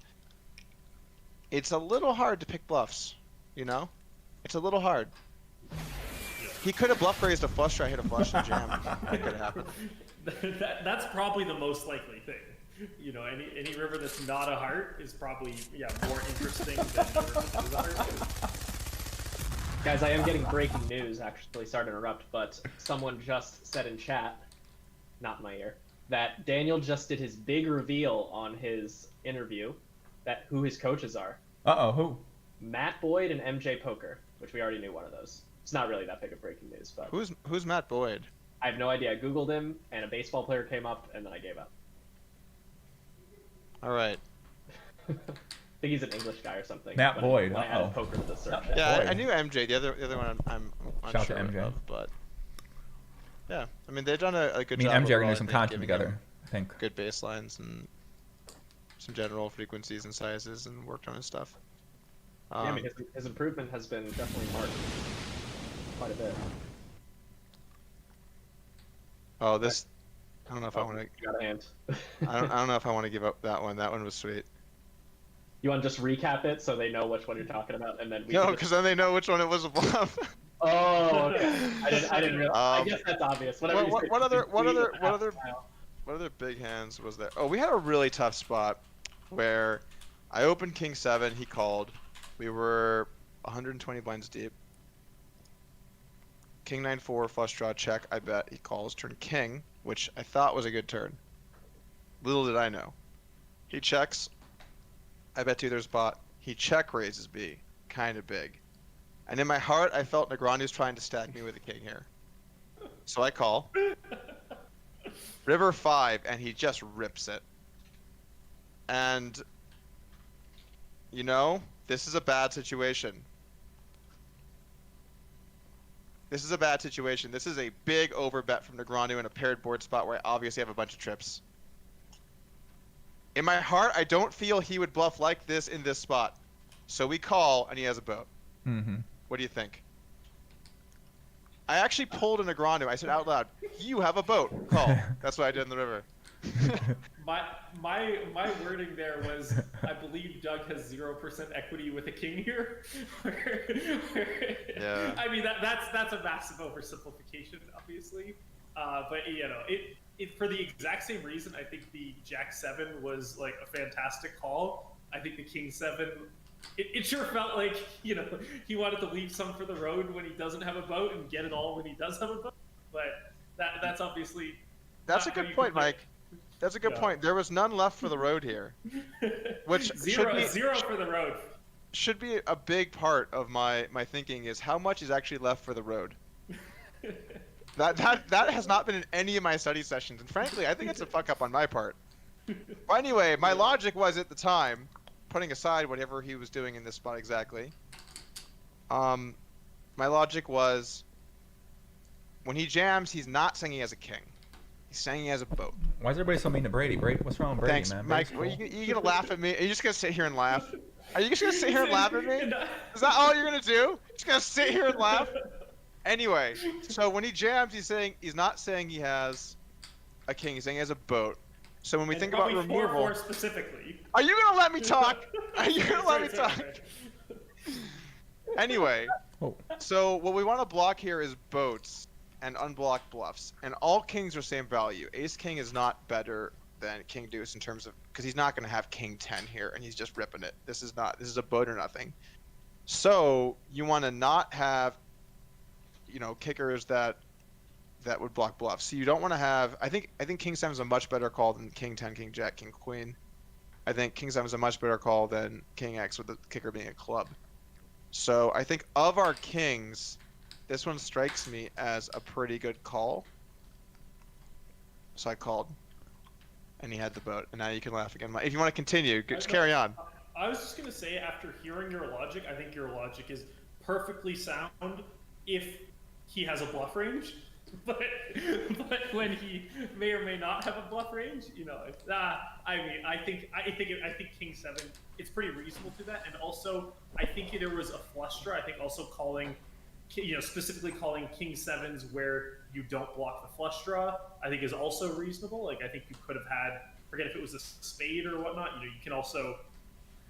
it's a little hard to pick bluffs, you know? It's a little hard. He could have bluff raised a flush draw, hit a flush and jam. It could happen. That's probably the most likely thing. Any river that's not a heart is probably more interesting than the river that is a heart. Guys, I am getting breaking news, actually, sorry to interrupt, but someone just said in chat, not in my ear, that Daniel just did his big reveal on his interview, that who his coaches are. Uh-oh, who? Matt Boyd and MJ Poker, which we already knew one of those. It's not really that big of breaking news, but... Who's Matt Boyd? I have no idea. I Googled him, and a baseball player came up, and then I gave up. All right. I think he's an English guy or something. Matt Boyd. I added poker to the search. Yeah, I knew MJ. The other one I'm Shout unsure out to MJ. of, but yeah, I mean they've done a good Me job. and MJ are overall, gonna I do some think, content giving together, him I think. Good baselines and some general frequencies and sizes, and worked on his stuff. Yeah, I mean his improvement has been definitely marked quite a bit. Oh, this. I don't know if I want to. You got a hand. I don't know if I want to give up that one. That one was sweet. You want to just recap it so they know which one you're talking about, and then we No, can because then they know which one it was a bluff. Oh, okay. I didn't realize. I guess that's obvious. Whatever. What other big hands was there? Oh, we had a really tough spot where I opened king 7, he called. We were 120 blinds deep. King 9-4 flush draw check. I bet he calls turn king, which I thought was a good turn. Little did I know. He checks. I bet to their spot. He check raises B, kind of big. And in my heart, I felt Negreanu's trying to stack me with a king here. So I call. River 5, and he just rips it. And, you know, this is a bad situation. This is a bad situation. This is a big overbet from Negreanu in a paired board spot where I obviously have a bunch of trips. In my heart, I don't feel he would bluff like this in this spot. So we call, and he has a boat. Mm-hmm. What do you think? I actually pulled a Negreanu. I said out loud, "You have a boat. Call." That's what I did in the river. My wording there was, I believe Doug has 0% equity with a king here. Yeah. I mean that's a massive oversimplification, obviously. But you know, it for the exact same reason, I think the Jack 7 was like a fantastic call. I think the King 7, it sure felt like, you know, he wanted to leave some for the road when he doesn't have a boat and get it all when he does have a boat. But that's obviously. That's a good point, Mike. That's a good point. There was none left for the road here, which zero for the road. Should be a big part of my thinking is how much is actually left for the road. That has not been in any of my study sessions, and frankly, I think it's a fuck up on my part. But anyway, my logic was at the time, putting aside whatever he was doing in this spot exactly, my logic was when he jams, he's not saying he has a king. He's saying he has a boat. Why is everybody so mean to Brady? Brady, what's wrong with Brady, Thanks, man? Mike. Brady's cool. You gonna laugh at me? Are you just gonna sit here and laugh? Are you just gonna sit here and laugh at me? Is that all you're gonna do? Just gonna sit here and laugh? Anyway, so when he jams, he's not saying he has a king. He's saying he has a boat. So when we think about removal, 4-4 specifically. are you gonna let me talk? Are you gonna let me talk? Anyway, so what we want to block here is boats and unblock bluffs, and all kings are same value. Ace king is not better than king deuce in terms of, because he's not going to have king 10 here and he's just ripping it. This is a boat or nothing. So you want to not have, you know, kickers that would block bluffs. So you don't want to have, I think king 7 is a much better call than king 10, king jack, king queen. I think king 7 is a much better call than king x with the kicker being a club. So I think of our kings, this one strikes me as a pretty good call. So I called. And he had the boat. And now you can laugh again. If you want to continue, just carry on. I was just going to say, after hearing your logic, I think your logic is perfectly sound if he has a bluff range. But when he may or may not have a bluff range, you know, I mean, I think king 7, it's pretty reasonable to that. And also, I think there was a flush draw. I think also calling, you know, specifically calling king 7s where you don't block the flush draw, I think is also reasonable. Like, I think you could have had, forget if it was a spade or whatnot, you know, you can also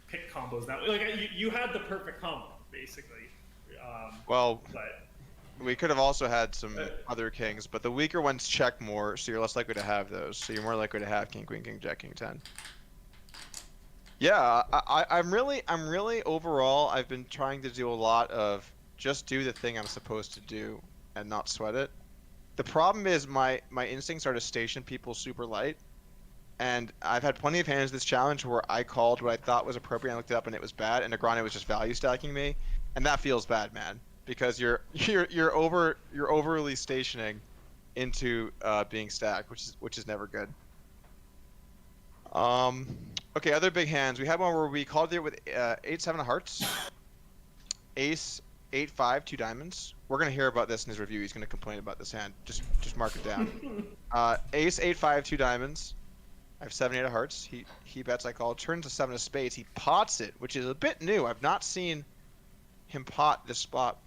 pick combos that way. Like, you had the perfect combo, basically. Well, but we could have also had some other kings, but the weaker ones check more, so you're less likely to have those. So you're more likely to have king, queen, king, jack, king 10. Yeah, I'm really overall, I've been trying to do a lot of just do the thing I'm supposed to do and not sweat it. The problem is my instincts are to station people super light, and I've had plenty of hands this challenge where I called what I thought was appropriate and I looked it up and it was bad, and Negreanu was just value stacking me, and that feels bad, man, because you're overly stationing into being stacked, which is never good. Okay, other big hands. We had one where we called it with 8-7 of hearts, ace 8-5 2 diamonds. We're gonna hear about this in his review. He's gonna complain about this hand. Just mark it down. Ace 8-5 2 diamonds. I have 7-8 of hearts. He bets. I call. Turns to 7 of spades. He pots it, which is a bit new. I've not seen him pot this spot.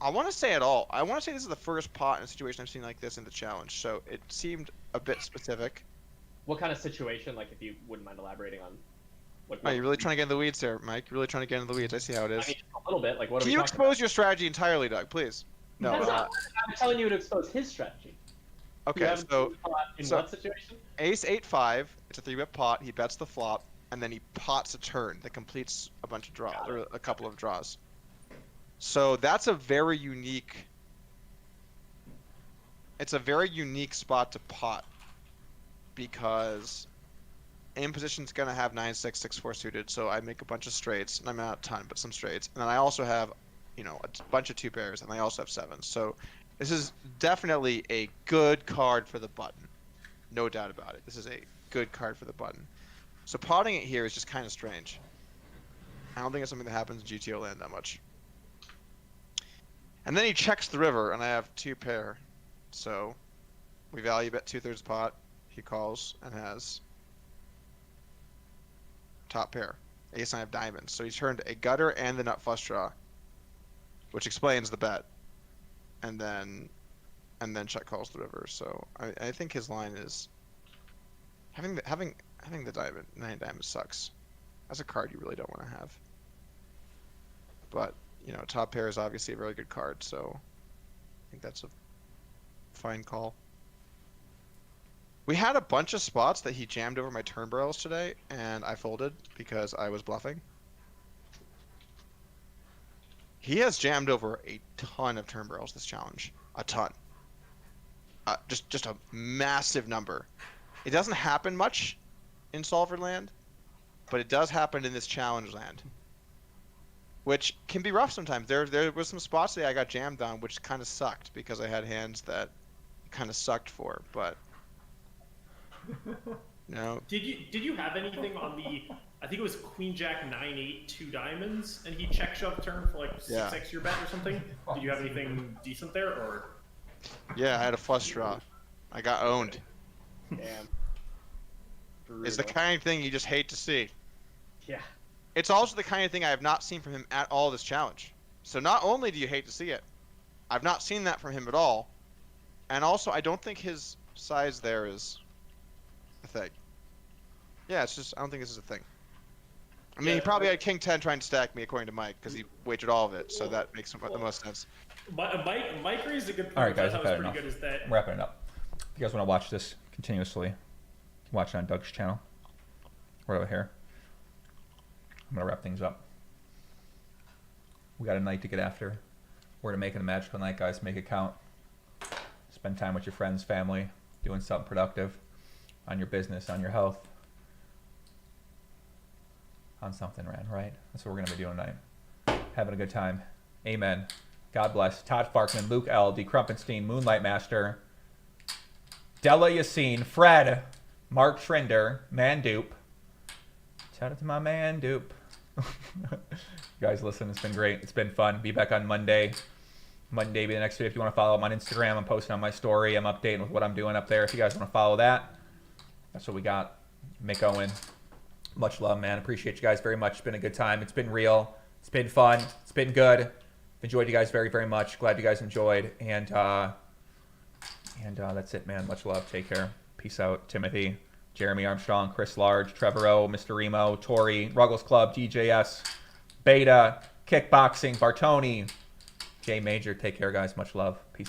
I want to say at all. I want to say this is the first pot in a situation I've seen like this in the challenge. So it seemed a bit specific. What kind of situation? Like, if you wouldn't mind elaborating on. Oh, you're really trying to get in the weeds there, Mike. You're really trying to get in the weeds. I see how it is. I mean, a little bit. Like, what are Can we you talking expose your strategy entirely, Doug, please? No. about? I'm telling you to expose his strategy. Okay, have so in so- what situation? ace 8-5. It's a 3-bet pot. He bets the flop, and then he pots a turn that completes a bunch of draws or a couple of draws. So that's a very unique. It's a very unique spot to pot because in position's gonna have 9-6, 6-4 suited. So I make a bunch of straights, and I'm not a ton, but some straights, and then I also have, a bunch of 2 pairs, and I also have 7s. So this is definitely a good card for the button. No doubt about it. This is a good card for the button. So potting it here is just kind of strange. I don't think it's something that happens in GTO land that much. And then he checks the river, and I have 2 pair. So we value bet 2/3 pot. He calls and has top pair. Ace 9 of diamonds. So he turned a gutter and the nut flush draw, which explains the bet. And then check calls the river. So I think his line is having the diamond 9 diamonds sucks. That's a card you really don't want to have. But top pair is obviously a very good card, so I think that's a fine call. We had a bunch of spots that he jammed over my turn barrels today, and I folded because I was bluffing. He has jammed over a ton of turn barrels this challenge. A ton. Just a massive number. It doesn't happen much in Solver land, but it does happen in this challenge land, which can be rough sometimes. There was some spots that I got jammed on, which kind of sucked because I had hands that kind of sucked for, but no. Did you have anything on the? I think it was Queen Jack 9-8 2 diamonds, and he check shove turn for like 6x your bet or something. Did you have anything decent there, or? Yeah, I had a flush draw. I got owned. Damn. It's the kind of thing you just hate to see. Yeah. It's also the kind of thing I have not seen from him at all this challenge. So not only do you hate to see it, I've not seen that from him at all, and also I don't think his size there is a thing. Yeah, it's just I don't think this is a thing. I mean, he probably had King 10 trying to stack me, according to Mike, because he wagered all of it, so that makes the most sense. Mike raised a good point. All right, guys, which I I've thought had was enough. pretty good. Is that I'm wrapping it up. If you guys want to watch this continuously, watch it on Doug's channel. Right over here. I'm going to wrap things up. We got a night to get after. We're going to make it a magical night, guys. Make it count. Spend time with your friends, family, doing something productive on your business, on your health. On something, Rand, right? That's what we're going to be doing tonight. Having a good time. Amen. God bless. Todd Farkman, Luke L., D. Krumpenstein, Moonlight Master, Della Yassine, Fred, Mark Schrinder, Mandupe. Shout out to my Mandupe. You guys, listen, it's been great. It's been fun. Be back on Monday. Monday be the next video. If you want to follow, I'm on Instagram. I'm posting on my story. I'm updating with what I'm doing up there. If you guys want to follow that, that's what we got. Mick Owen. Much love, man. Appreciate you guys very much. It's been a good time. It's been real. It's been fun. It's been good. Enjoyed you guys very, very much. Glad you guys enjoyed. And that's it, man. Much love. Take care. Peace out. Timothy, Jeremy Armstrong, Chris Large, Trevor O, Mr. Remo, Tori, Ruggles Club, DJS, Beta, Kickboxing, Bartoni, Jay Major. Take care, guys. Much love. Peace out.